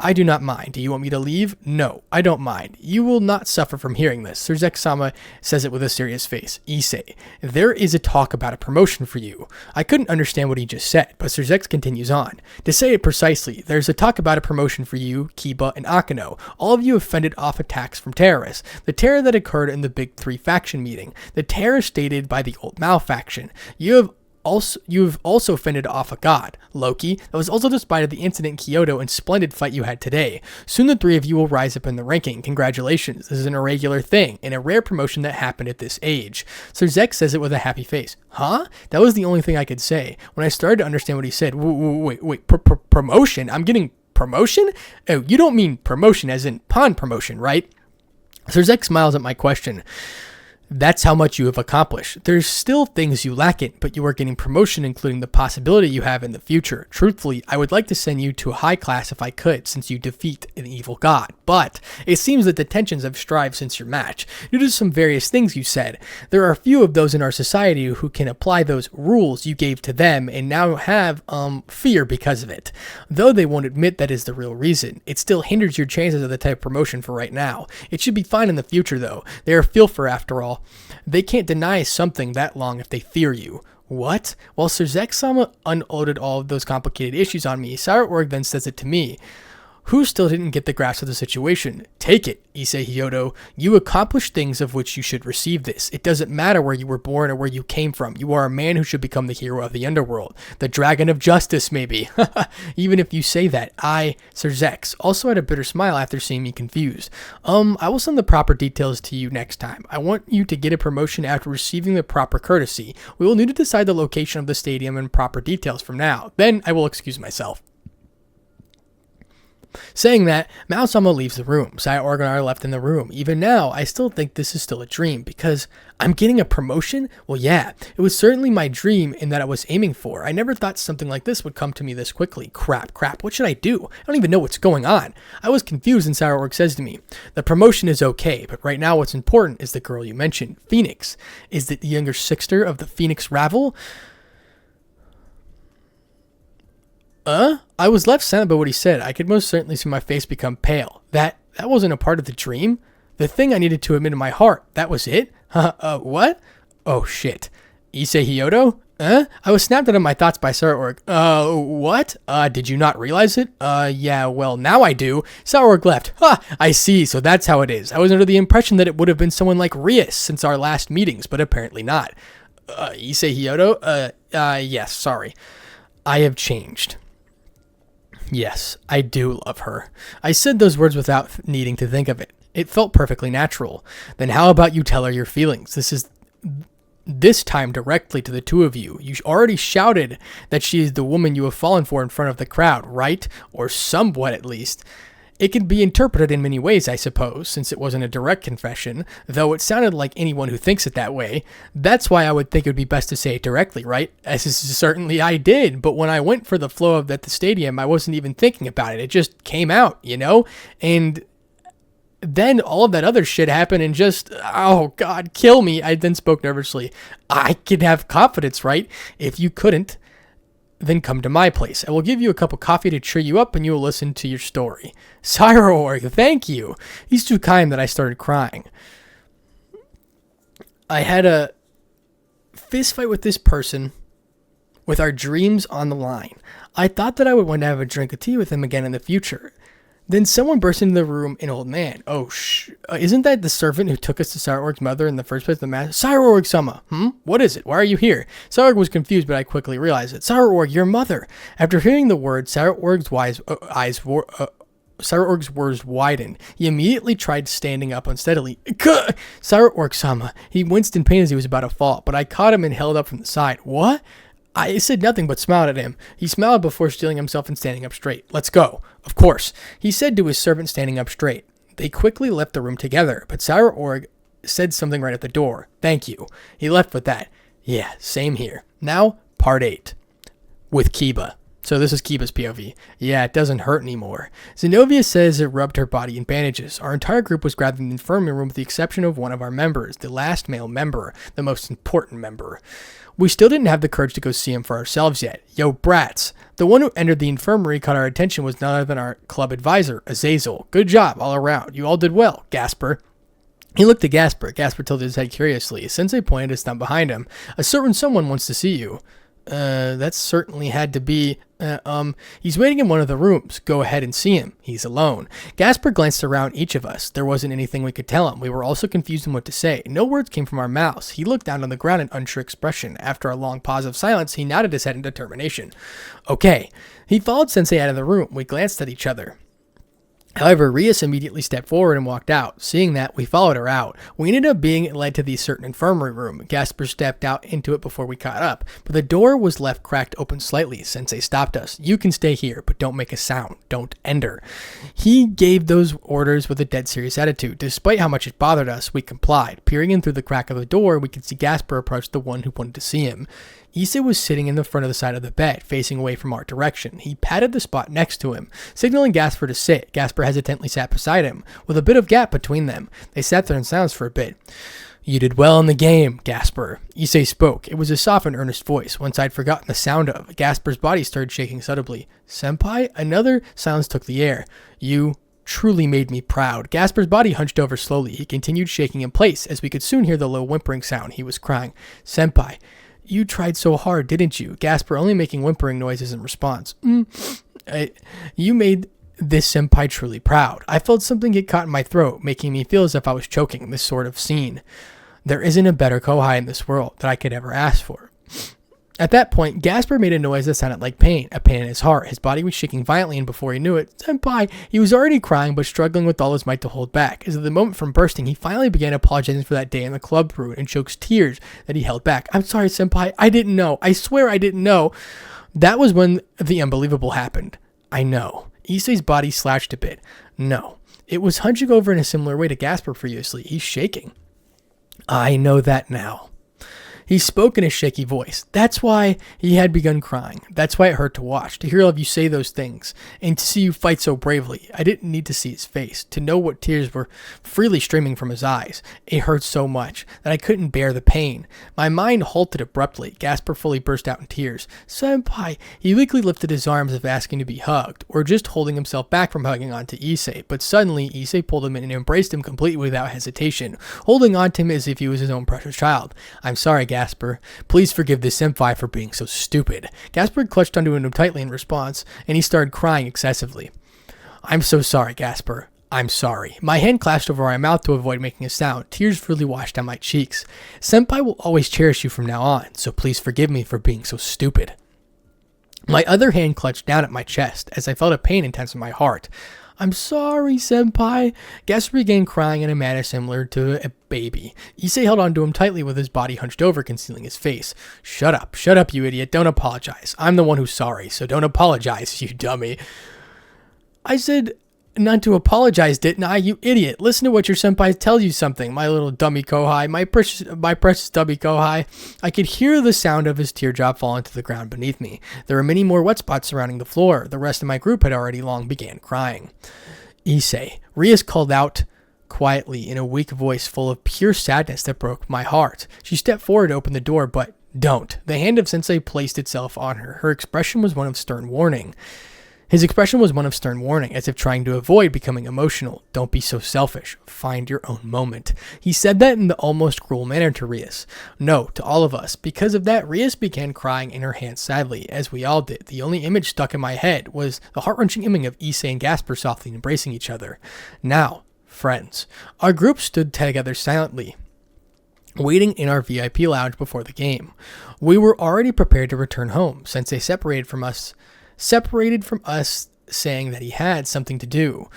I do not mind. Do you want me to leave? No, I don't mind. You will not suffer from hearing this. Sir Zex-sama says it with a serious face. Issei, there is a talk about a promotion for you. I couldn't understand what he just said, but Sir Zex continues on. To say it precisely, there's a talk about a promotion for you, Kiba, and Akeno. All of you have fended off attacks from terrorists. The terror that occurred in the Big Three faction meeting. The terror stated by the Old Mao faction. You've also fended off a god, Loki, that was also despite of the incident in Kyoto and splendid fight you had today. Soon the three of you will rise up in the ranking. Congratulations, this is an irregular thing, and a rare promotion that happened at this age. Sir Zex says it with a happy face. Huh? That was the only thing I could say. When I started to understand what he said, wait, promotion? I'm getting promotion? Oh, you don't mean promotion as in pawn promotion, right? Sir Zex smiles at my question. That's how much you have accomplished. There's still things you lack in, but you are getting promotion, including the possibility you have in the future. Truthfully, I would like to send you to a high class if I could, since you defeat an evil god. But it seems that the tensions have strived since your match. Due to some various things you said, there are a few of those in our society who can apply those rules you gave to them and now have fear because of it. Though they won't admit that is the real reason, it still hinders your chances of the type of promotion for right now. It should be fine in the future, though. They are filfer after all. They can't deny something that long if they fear you. What? While Sir Zex-sama unloaded all of those complicated issues on me, Sire Org then says it to me. who still didn't get the grasp of the situation? Take it, Issei Hyodo. You accomplished things of which you should receive this. It doesn't matter where you were born or where you came from. You are a man who should become the hero of the underworld. The dragon of justice, maybe. Even if you say that. Sir Zex, also had a bitter smile after seeing me confused. I will send the proper details to you next time. I want you to get a promotion after receiving the proper courtesy. We will need to decide the location of the stadium and proper details from now. Then I will excuse myself. Saying that, Mao-sama leaves the room. Cyborg and I are left in the room. Even now, I still think this is still a dream, because I'm getting a promotion? Well, yeah, it was certainly my dream in that I was aiming for. I never thought something like this would come to me this quickly. Crap, what should I do? I don't even know what's going on. I was confused, and Cyborg says to me, the promotion is okay, but right now what's important is the girl you mentioned, Phoenix. Is it the younger sister of the Phoenix Ravel? I was left silent by what he said. I could most certainly see my face become pale. That wasn't a part of the dream? The thing I needed to admit in my heart. That was it? What? Oh, shit. Issei Hyodo? I was snapped out of my thoughts by Cyborg. What? Did you not realize it? Yeah, well, now I do. Cyborg left. I see, so that's how it is. I was under the impression that it would have been someone like Rias since our last meetings, but apparently not. Issei Hyodo? Yes, sorry. I have changed. Yes, I do love her. I said those words without needing to think of it. It felt perfectly natural. Then how about you tell her your feelings? This time directly to the two of you. You already shouted that she is the woman you have fallen for in front of the crowd, right? Or somewhat at least. It could be interpreted in many ways, I suppose, since it wasn't a direct confession, though it sounded like anyone who thinks it that way. That's why I would think it would be best to say it directly, right? As certainly I did, but when I went for the flow at the stadium, I wasn't even thinking about it. It just came out, you know? And then all of that other shit happened and just, oh God, kill me. I then spoke nervously. I could have confidence, right? If you couldn't, then come to my place. I will give you a cup of coffee to cheer you up and you will listen to your story. Cyborg, thank you. He's too kind that I started crying. I had a fist fight with this person with our dreams on the line. I thought that I would want to have a drink of tea with him again in the future. Then someone burst into the room, an old man. Oh, isn't that the servant who took us to Cyborg's mother in the first place? Cyborg-sama, What is it? Why are you here? Cyborg was confused, but I quickly realized it. Cyborg, your mother. After hearing the word, Cyborg's words widened. He immediately tried standing up unsteadily. Cyborg-sama. He winced in pain as he was about to fall, but I caught him and held up from the side. What? I said nothing but smiled at him. He smiled before steeling himself and standing up straight. Let's go. Of course, he said to his servant standing up straight. They quickly left the room together, but Cyborg said something right at the door. Thank you. He left with that. Yeah, same here. Now, part 8. With Kiba. So this is Kiba's POV. Yeah, it doesn't hurt anymore. Zenobia says it rubbed her body in bandages. Our entire group was gathered in the infirmary room with the exception of one of our members, the last male member, the most important member. We still didn't have the courage to go see him for ourselves yet. Yo, brats. The one who entered the infirmary caught our attention was none other than our club advisor, Azazel. Good job all around. You all did well, Gasper. He looked at Gasper. Gasper tilted his head curiously. Sensei pointed his thumb behind him. A certain someone wants to see you. That certainly had to be, he's waiting in one of the rooms. Go ahead and see him. He's alone. Gasper glanced around each of us. There wasn't anything we could tell him. We were also confused in what to say. No words came from our mouths. He looked down on the ground in unsure expression. After a long pause of silence, he nodded his head in determination. Okay. He followed Sensei out of the room. We glanced at each other. However, Rias immediately stepped forward and walked out. Seeing that, we followed her out. We ended up being led to the certain infirmary room. Gasper stepped out into it before we caught up, but the door was left cracked open slightly. Sensei stopped us. You can stay here, but don't make a sound. Don't enter. He gave those orders with a dead serious attitude. Despite how much it bothered us, we complied. Peering in through the crack of the door, we could see Gasper approach the one who wanted to see him. Issei was sitting in the front of the side of the bed, facing away from our direction. He patted the spot next to him, signaling Gasper to sit. Gasper hesitantly sat beside him, with a bit of gap between them. They sat there in silence for a bit. You did well in the game, Gasper. Issei spoke. It was a soft and earnest voice, once I'd forgotten the sound of. Gasper's body started shaking subtly. Senpai? Another silence took the air. You truly made me proud. Gasper's body hunched over slowly. He continued shaking in place, as we could soon hear the low whimpering sound. He was crying. Senpai. You tried so hard, didn't you? Gasper only making whimpering noises in response. You made this senpai truly proud. I felt something get caught in my throat, making me feel as if I was choking. This sort of scene. There isn't a better kohai in this world that I could ever ask for. At that point, Gasper made a noise that sounded like pain, a pain in his heart. His body was shaking violently, and before he knew it, senpai, he was already crying but struggling with all his might to hold back. As at the moment from bursting, he finally began apologizing for that day in the club room and choked tears that he held back. I'm sorry, senpai. I didn't know. I swear I didn't know. That was when the unbelievable happened. I know. Issei's body slouched a bit. No. It was hunching over in a similar way to Gasper previously. He's shaking. I know that now. He spoke in a shaky voice. That's why he had begun crying. That's why it hurt to watch, to hear all of you say those things, and to see you fight so bravely. I didn't need to see his face, to know what tears were freely streaming from his eyes. It hurt so much that I couldn't bear the pain. My mind halted abruptly. Gasper fully burst out in tears. Senpai! He weakly lifted his arms as if asking to be hugged, or just holding himself back from hugging onto Issei, but suddenly Issei pulled him in and embraced him completely without hesitation, holding on to him as if he was his own precious child. I'm sorry, Gasper. Please forgive this senpai for being so stupid. Gasper clutched onto him tightly in response, and he started crying excessively. I'm so sorry, Gasper. I'm sorry. My hand clasped over my mouth to avoid making a sound. Tears really washed down my cheeks. Senpai will always cherish you from now on, so please forgive me for being so stupid. My other hand clutched down at my chest as I felt a pain intense in my heart. I'm sorry, senpai. Gasper began crying in a manner similar to a baby. Issei held onto him tightly with his body hunched over, concealing his face. Shut up, you idiot. Don't apologize. I'm the one who's sorry, so don't apologize, you dummy. I said not to apologize, didn't I, you idiot? Listen to what your senpai tells you something, my little dummy kohai, my precious dummy kohai. I could hear the sound of his teardrop fall into the ground beneath me. There were many more wet spots surrounding the floor. The rest of my group had already long began crying. Issei, Rias called out quietly in a weak voice full of pure sadness that broke my heart. She stepped forward to open the door, but don't. The hand of Sensei placed itself on her. Her expression was one of stern warning. His expression was one of stern warning, as if trying to avoid becoming emotional. Don't be so selfish. Find your own moment. He said that in the almost cruel manner to Rias. No, to all of us. Because of that, Rias began crying in her hands sadly, as we all did. The only image stuck in my head was the heart-wrenching image of Issei and Gasper softly embracing each other. Now, friends. Our group stood together silently, waiting in our VIP lounge before the game. We were already prepared to return home, Sensei separated from us, saying that he had something to do.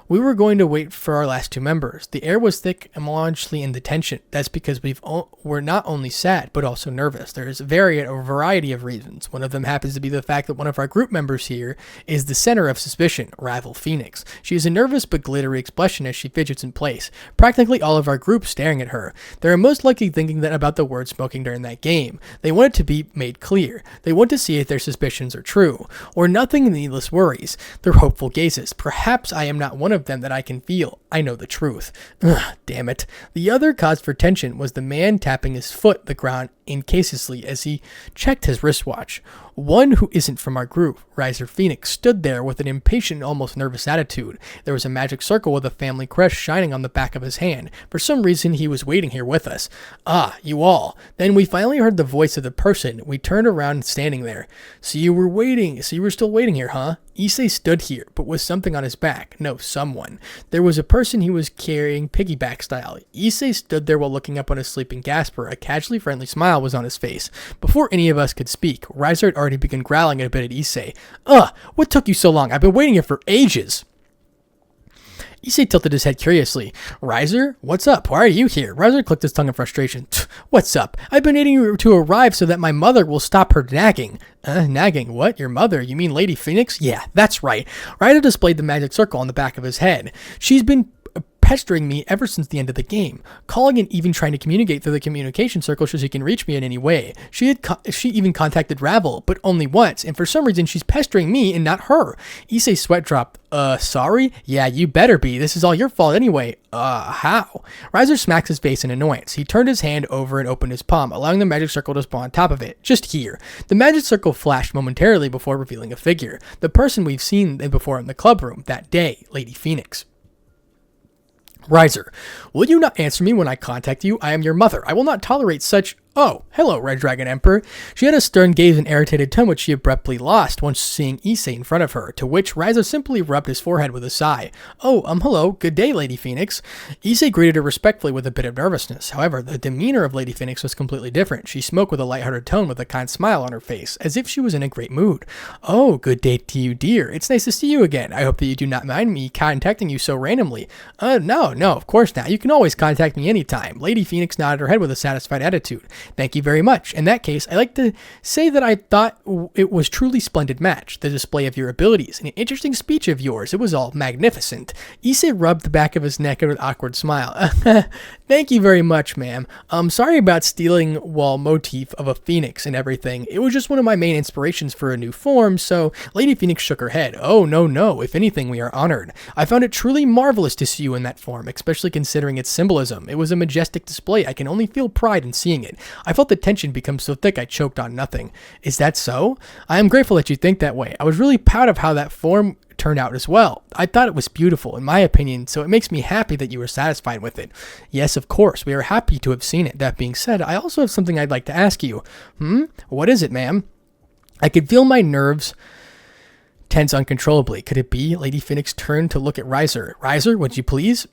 We were going to wait for our last two members. The air was thick and melancholy in the tension. That's because we're not only sad, but also nervous. There is a variety of reasons. One of them happens to be the fact that one of our group members here is the center of suspicion, rival Phoenix. She has a nervous but glittery expression as she fidgets in place. Practically all of our group staring at her. They are most likely thinking that about the word smoking during that game. They want it to be made clear. They want to see if their suspicions are true, or nothing needless worries. Their hopeful gazes. Perhaps I am not one of them that I can feel. I know the truth. Ugh, damn it. The other cause for tension was the man tapping his foot the ground incasely as he checked his wristwatch. One who isn't from our group, Riser Phoenix, stood there with an impatient, almost nervous attitude. There was a magic circle with a family crest shining on the back of his hand. For some reason, he was waiting here with us. Ah, you all. Then we finally heard the voice of the person. We turned around standing there. So you were still waiting here, huh? Issei stood here, but with something on his back. No, someone. There was a person he was carrying piggyback style. Issei stood there while looking up on his sleeping Gasper. A casually friendly smile was on his face. Before any of us could speak, Riser had already begun growling a bit at Issei. What took you so long? I've been waiting here for ages. Issei tilted his head curiously. Riser? What's up? Why are you here? Riser clicked his tongue in frustration. What's up? I've been needing you to arrive so that my mother will stop her nagging. Nagging? What? Your mother? You mean Lady Phoenix? Yeah, that's right. Riser displayed the magic circle on the back of his head. She's been pestering me ever since the end of the game, calling and even trying to communicate through the communication circle so she can reach me in any way. She even contacted Ravel, but only once, and for some reason she's pestering me and not her. Issei's sweat dropped. Sorry? Yeah, you better be. This is all your fault anyway. How? Riser smacks his face in annoyance. He turned his hand over and opened his palm, allowing the magic circle to spawn on top of it. Just here. The magic circle flashed momentarily before revealing a figure. The person we've seen before in the club room that day, Lady Phoenix. Riser, will you not answer me when I contact you? I am your mother. I will not tolerate such Oh, hello, Red Dragon Emperor. She had a stern gaze and irritated tone which she abruptly lost once seeing Issei in front of her, to which Ryza simply rubbed his forehead with a sigh. Oh, hello, good day, Lady Phoenix. Issei greeted her respectfully with a bit of nervousness. However, the demeanor of Lady Phoenix was completely different. She spoke with a lighthearted tone with a kind smile on her face, as if she was in a great mood. Oh, good day to you, dear. It's nice to see you again. I hope that you do not mind me contacting you so randomly. No, of course not. You can always contact me anytime. Lady Phoenix nodded her head with a satisfied attitude. Thank you very much. In that case, I'd like to say that I thought it was truly splendid match, the display of your abilities, and an interesting speech of yours. It was all magnificent. Issei rubbed the back of his neck with an awkward smile. Thank you very much, ma'am. Sorry about stealing wall motif of a phoenix and everything. It was just one of my main inspirations for a new form, so Lady Phoenix shook her head. Oh, no. If anything, we are honored. I found it truly marvelous to see you in that form, especially considering its symbolism. It was a majestic display. I can only feel pride in seeing it. I felt the tension become so thick I choked on nothing. Is that so? I am grateful that you think that way. I was really proud of how that form turned out as well. I thought it was beautiful, in my opinion, so it makes me happy that you were satisfied with it. Yes, of course, we are happy to have seen it. That being said, I also have something I'd like to ask you. What is it, ma'am? I could feel my nerves tense uncontrollably. Could it be? Lady Phoenix turned to look at Ryzer. Ryzer, would you please?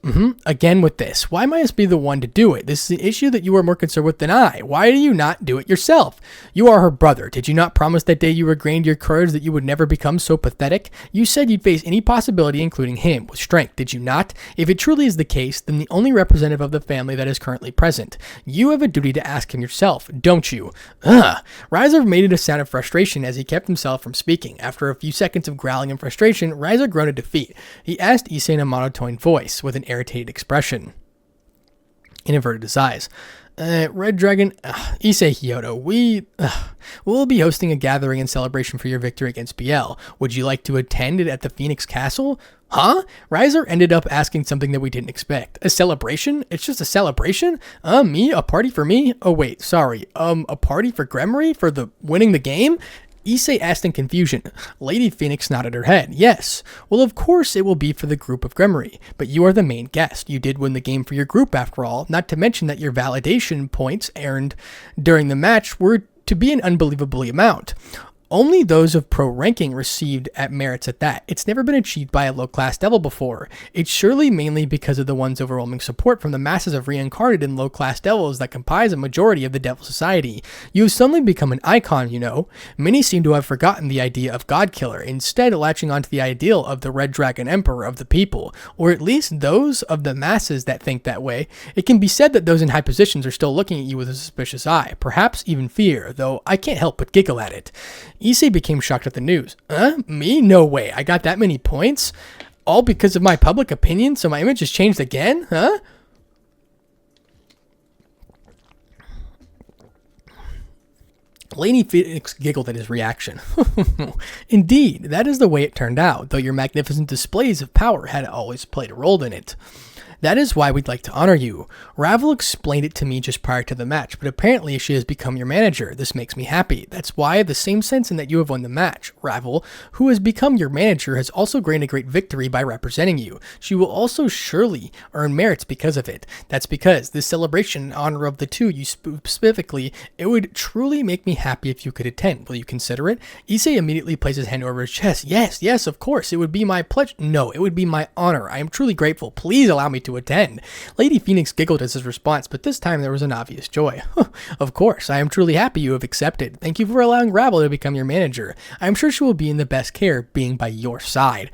Again with this. Why must I be the one to do it? This is an issue that you are more concerned with than I. Why do you not do it yourself? You are her brother. Did you not promise that day you regained your courage that you would never become so pathetic? You said you'd face any possibility, including him, with strength. Did you not? If it truly is the case, then the only representative of the family that is currently present. You have a duty to ask him yourself, don't you? Ryzer made a sound of frustration as he kept himself from speaking. After a few seconds of growling and frustration, Ryzer groaned in defeat. He asked Issei in a monotone voice, with an irritated expression. He averted his eyes. Red Dragon, Issei Hyoto, we'll be hosting a gathering and celebration for your victory against BL. Would you like to attend it at the Phoenix Castle? Huh? Ryzer ended up asking something that we didn't expect. A celebration? It's just a celebration? Me? A party for me? Oh wait, sorry. A party for Gremory? For the winning the game? Issei asked in confusion. Lady Phoenix nodded her head. Yes. Well, of course it will be for the group of Gremory, but you are the main guest. You did win the game for your group after all, not to mention that your validation points earned during the match were to be an unbelievable amount. Only those of pro ranking received at merits at that. It's never been achieved by a low-class devil before. It's surely mainly because of the one's overwhelming support from the masses of reincarnated and low-class devils that comprise a majority of the Devil Society. You have suddenly become an icon, you know. Many seem to have forgotten the idea of God Killer, instead latching onto the ideal of the Red Dragon Emperor of the people, or at least those of the masses that think that way. It can be said that those in high positions are still looking at you with a suspicious eye, perhaps even fear, though I can't help but giggle at it. Issei became shocked at the news. Me? No way. I got that many points? All because of my public opinion, so my image has changed again? Lady Phoenix giggled at his reaction. Indeed, that is the way it turned out, though your magnificent displays of power had always played a role in it. That is why we'd like to honor you. Ravel explained it to me just prior to the match, but apparently she has become your manager. This makes me happy. That's why I have the same sense in that you have won the match. Ravel, who has become your manager, has also gained a great victory by representing you. She will also surely earn merits because of it. That's because this celebration in honor of the two you specifically, it would truly make me happy if you could attend. Will you consider it? Issei immediately placed his hand over his chest. Yes, of course. It would be my pleasure. No, it would be my honor. I am truly grateful. Please allow me to attend. Lady Phoenix giggled as his response, but this time there was an obvious joy. Of course, I am truly happy you have accepted. Thank you for allowing Ravel to become your manager. I am sure she will be in the best care being by your side.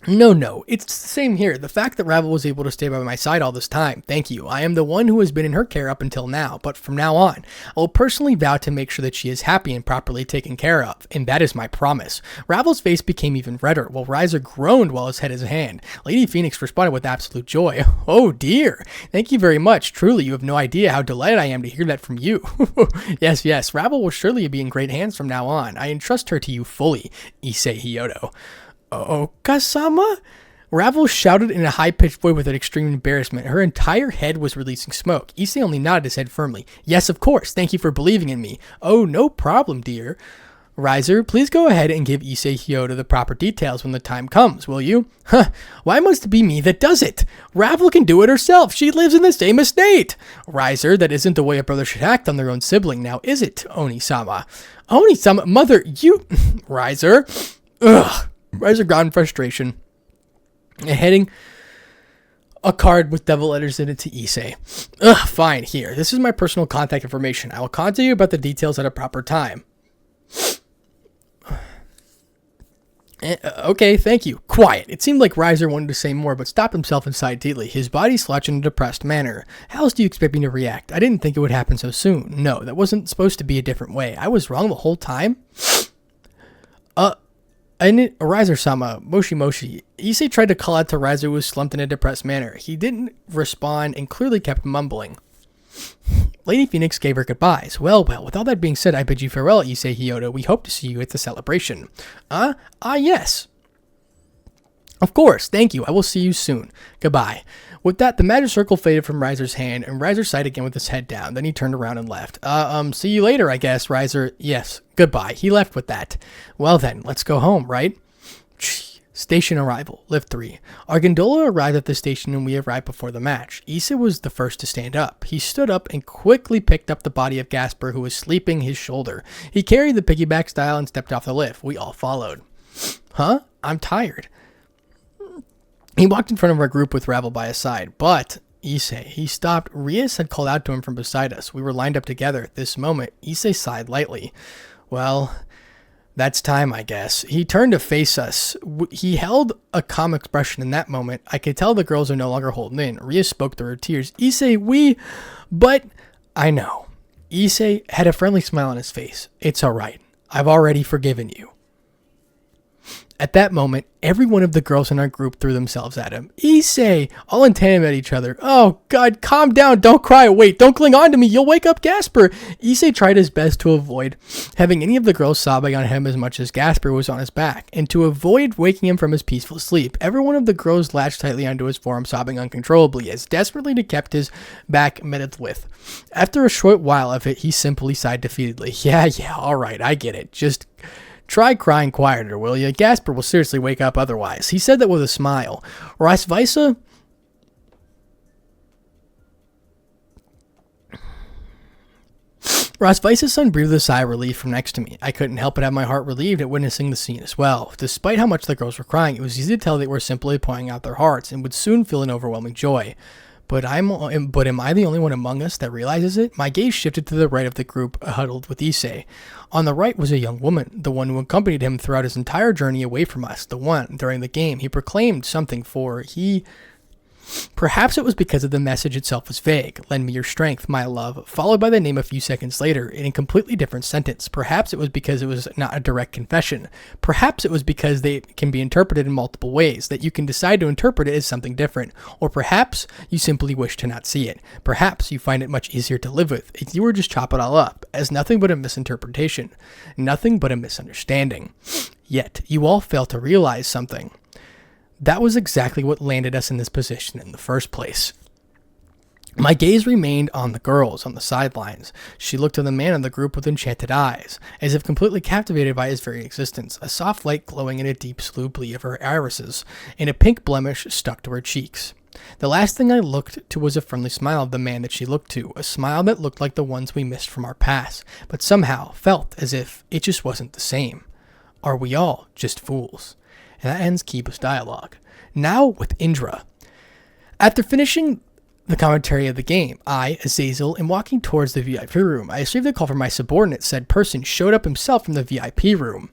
No, it's the same here. The fact that Ravel was able to stay by my side all this time, thank you. I am the one who has been in her care up until now, but from now on, I will personally vow to make sure that she is happy and properly taken care of, and that is my promise. Ravel's face became even redder, while Ryzer groaned while his head in his hand. Lady Phoenix responded with absolute joy. Oh dear, thank you very much. Truly, you have no idea how delighted I am to hear that from you. Yes, Ravel will surely be in great hands from now on. I entrust her to you fully, Issei Hyoto. Okasama? Ravel shouted in a high-pitched voice with an extreme embarrassment. Her entire head was releasing smoke. Issei only nodded his head firmly. Yes, of course. Thank you for believing in me. Oh, no problem, dear. Riser, please go ahead and give Issei Hyoda the proper details when the time comes, will you? Huh, why must it be me that does it? Ravel can do it herself. She lives in the same estate. Riser, that isn't the way a brother should act on their own sibling now, is it, Oni-sama? Oni-sama, mother, you... Riser. Ugh. Riser got in frustration. And heading a card with devil letters in it to Issei. Ugh, fine, here. This is my personal contact information. I will contact you about the details at a proper time. Okay, thank you. Quiet. It seemed like Riser wanted to say more, but stopped himself inside Deedly, his body slouched in a depressed manner. How else do you expect me to react? I didn't think it would happen so soon. No, that wasn't supposed to be a different way. I was wrong the whole time? Riser-sama, Moshi Moshi. Issei tried to call out to Riser, who was slumped in a depressed manner. He didn't respond and clearly kept mumbling. Lady Phoenix gave her goodbyes. Well, with all that being said, I bid you farewell, Issei Hyoda. We hope to see you at the celebration. Yes. Of course, thank you. I will see you soon. Goodbye. With that, the magic circle faded from Riser's hand, and Riser sighed again with his head down. Then he turned around and left. See you later, I guess, Riser. Yes, goodbye. He left with that. Well then, let's go home, right? Station arrival, lift 3. Our gondola arrived at the station and we arrived before the match. Issei was the first to stand up. He stood up and quickly picked up the body of Gasper, who was sleeping his shoulder. He carried the piggyback style and stepped off the lift. We all followed. Huh? I'm tired. He walked in front of our group with Ravel by his side, but Issei, he stopped. Rias had called out to him from beside us. We were lined up together. At this moment, Issei sighed lightly. Well, that's time, I guess. He turned to face us. He held a calm expression in that moment. I could tell the girls are no longer holding in. Rias spoke through her tears. Issei, but I know. Issei had a friendly smile on his face. It's all right. I've already forgiven you. At that moment, every one of the girls in our group threw themselves at him. Issei! All in tandem at each other. Oh, God, calm down. Don't cry. Wait, don't cling on to me. You'll wake up Gasper. Issei tried his best to avoid having any of the girls sobbing on him as much as Gasper was on his back, and to avoid waking him from his peaceful sleep. Every one of the girls latched tightly onto his forearm, sobbing uncontrollably, as desperately to kept his back meddled with. After a short while of it, he simply sighed defeatedly. Yeah, all right, I get it. Just try crying quieter, will you? Gasper will seriously wake up otherwise. He said that with a smile. Rasvisa? Rasvisa's son breathed a sigh of relief from next to me. I couldn't help but have my heart relieved at witnessing the scene as well. Despite how much the girls were crying, it was easy to tell they were simply pouring out their hearts and would soon feel an overwhelming joy. But am I the only one among us that realizes it? My gaze shifted to the right of the group huddled with Issei. On the right was a young woman, the one who accompanied him throughout his entire journey away from us, the one, during the game, he proclaimed something for. Perhaps it was because of the message itself was vague. Lend me your strength, my love, followed by the name a few seconds later in a completely different sentence. Perhaps it was because it was not a direct confession. Perhaps it was because they can be interpreted in multiple ways, that you can decide to interpret it as something different. Or perhaps you simply wish to not see it. Perhaps you find it much easier to live with if you were just chop it all up as nothing but a misinterpretation, nothing but a misunderstanding. Yet you all fail to realize something. That was exactly what landed us in this position in the first place. My gaze remained on the girls on the sidelines. She looked at the man in the group with enchanted eyes, as if completely captivated by his very existence, a soft light glowing in a deep blue blee of her irises, and a pink blemish stuck to her cheeks. The last thing I looked to was a friendly smile of the man that she looked to, a smile that looked like the ones we missed from our past, but somehow felt as if it just wasn't the same. Are we all just fools? And that ends Kiba's dialogue. Now with Indra. After finishing the commentary of the game, I, Azazel, am walking towards the VIP room. I received a call from my subordinate. Said person showed up himself from the VIP room.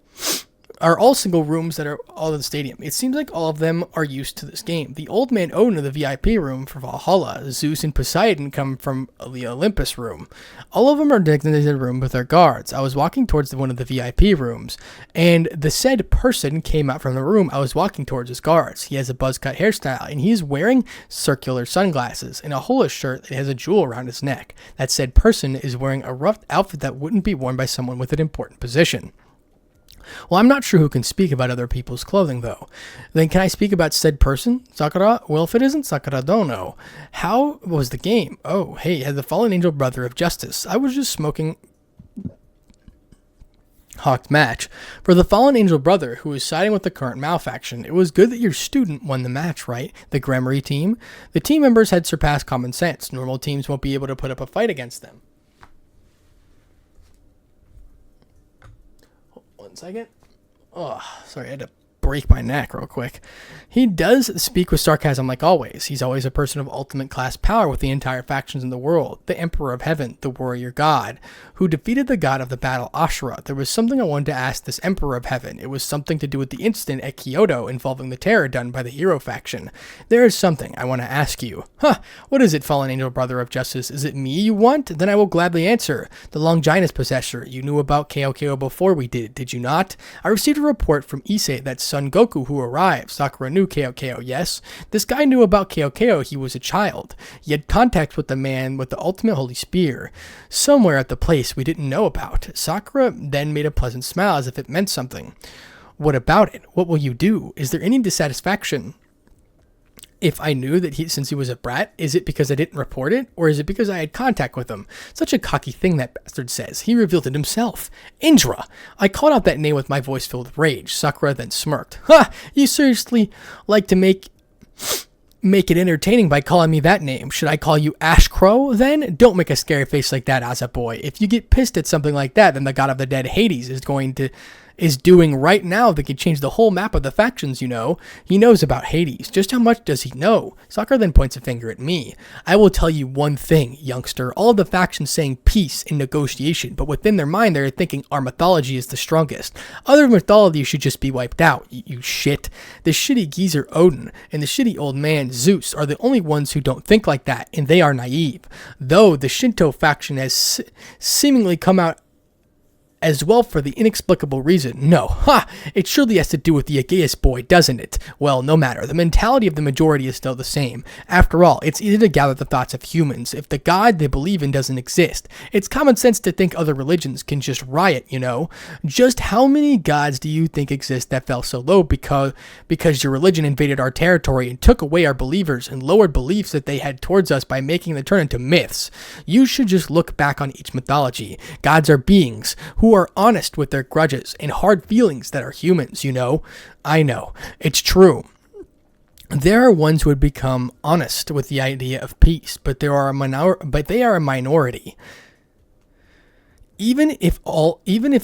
Are all single rooms that are all in the stadium. It seems like all of them are used to this game. The old man owner of the VIP room for Valhalla, Zeus and Poseidon come from the Olympus room. All of them are designated room with their guards. I was walking towards one of the VIP rooms, and the said person came out from the room I was walking towards his guards. He has a buzz cut hairstyle, and he is wearing circular sunglasses and a hula shirt that has a jewel around his neck. That said person is wearing a rough outfit that wouldn't be worn by someone with an important position. Well, I'm not sure who can speak about other people's clothing, though. Then can I speak about said person? Sakura? Well, if it isn't Sakura, don't know. How was the game? Oh, hey, had the fallen angel brother of justice. I was just smoking Hawked match. For the fallen angel brother who is siding with the current malfaction, it was good that your student won the match, right? The Gremory team? The team members had surpassed common sense. Normal teams won't be able to put up a fight against them. 1 second. Oh, sorry, I had to break my neck real quick. He does speak with sarcasm like always. He's always a person of ultimate class power with the entire factions in the world. The Emperor of Heaven, the warrior god, who defeated the god of the battle Ashura. There was something I wanted to ask this Emperor of Heaven. It was something to do with the incident at Kyoto involving the terror done by the hero faction. There is something I want to ask you. What is it, fallen angel brother of justice? Is it me you want? Then I will gladly answer. The Longinus possessor. You knew about KO before we did you not? I received a report from Issei that Son Goku who arrived. Sakura knew KO, yes. This guy knew about KO. He was a child. He had contact with the man with the ultimate holy spear. Somewhere at the place we didn't know about. Sakura then made a pleasant smile as if it meant something. What about it? What will you do? Is there any dissatisfaction? If I knew that since he was a brat, is it because I didn't report it? Or is it because I had contact with him? Such a cocky thing, that bastard says. He revealed it himself. Indra! I called out that name with my voice filled with rage. Sakura then smirked. You seriously like to make it entertaining by calling me that name. Should I call you Ash Crow then? Don't make a scary face like that, Asa boy. If you get pissed at something like that, then the god of the dead Hades is doing right now that could change the whole map of the factions, you know. He knows about Hades. Just how much does he know? Sakura then points a finger at me. I will tell you one thing, youngster. All of the factions saying peace and negotiation, but within their mind they're thinking our mythology is the strongest. Other mythology should just be wiped out, you shit. The shitty geezer Odin and the shitty old man Zeus are the only ones who don't think like that, and they are naive. Though the Shinto faction has seemingly come out as well for the inexplicable reason. No, it surely has to do with the Aegeus boy, doesn't it? Well, no matter. The mentality of the majority is still the same. After all, it's easy to gather the thoughts of humans. If the god they believe in doesn't exist, it's common sense to think other religions can just riot, you know? Just how many gods do you think exist that fell so low because your religion invaded our territory and took away our believers and lowered beliefs that they had towards us by making them turn into myths? You should just look back on each mythology. Gods are beings who are honest with their grudges and hard feelings that are humans, you know. I know. It's true. There are ones who would become honest with the idea of peace, but they are a minority. Even if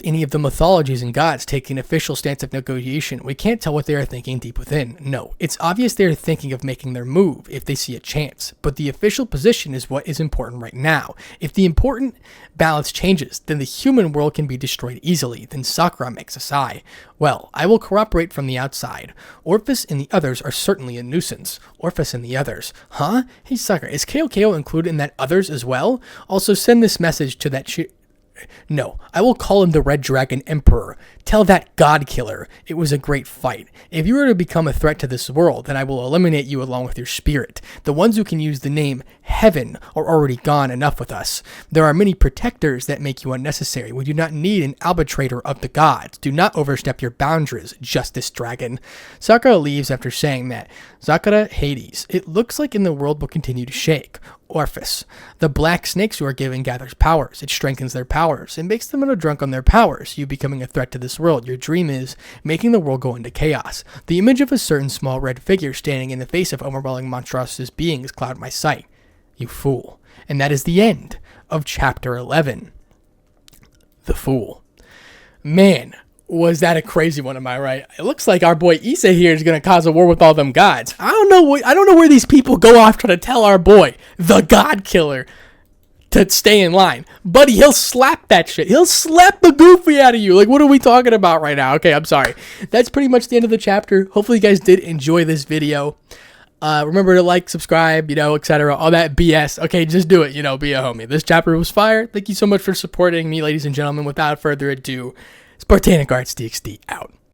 any of the mythologies and gods take an official stance of negotiation, we can't tell what they are thinking deep within. No, it's obvious they are thinking of making their move if they see a chance, but the official position is what is important right now. If the important balance changes, then the human world can be destroyed easily. Then Sakura makes a sigh. Well, I will cooperate from the outside. Orphus and the others are certainly a nuisance. Orphus and the others. Huh? Hey Sakura, is KO included in that others as well? Also send this message to that No, I will call him the Red Dragon Emperor. Tell that god killer it was a great fight. If you were to become a threat to this world, then I will eliminate you along with your spirit. The ones who can use the name Heaven are already gone enough with us. There are many protectors that make you unnecessary. We do not need an arbitrator of the gods. Do not overstep your boundaries, Justice Dragon. Sakura leaves after saying that. Sakura, Hades. It looks like in the world will continue to shake. Orphus. The black snakes you are given gathers powers. It strengthens their powers. It makes them a little drunk on their powers. You becoming a threat to this world. Your dream is making the world go into chaos. The image of a certain small red figure standing in the face of overwhelming monstrous beings cloud my sight. You fool. And that is the end of chapter 11. The Fool. Man, was that a crazy one, am I right? It looks like our boy Issei here is going to cause a war with all them gods. I don't know where these people go off trying to tell our boy, the god killer, to stay in line. Buddy, he'll slap that shit. He'll slap the goofy out of you. Like, what are we talking about right now? Okay, I'm sorry. That's pretty much the end of the chapter. Hopefully you guys did enjoy this video. Remember to like, subscribe, etc. All that BS. Okay, just do it, be a homie. This chapter was fire. Thank you so much for supporting me, ladies and gentlemen. Without further ado, Spartanic Arts DxD out.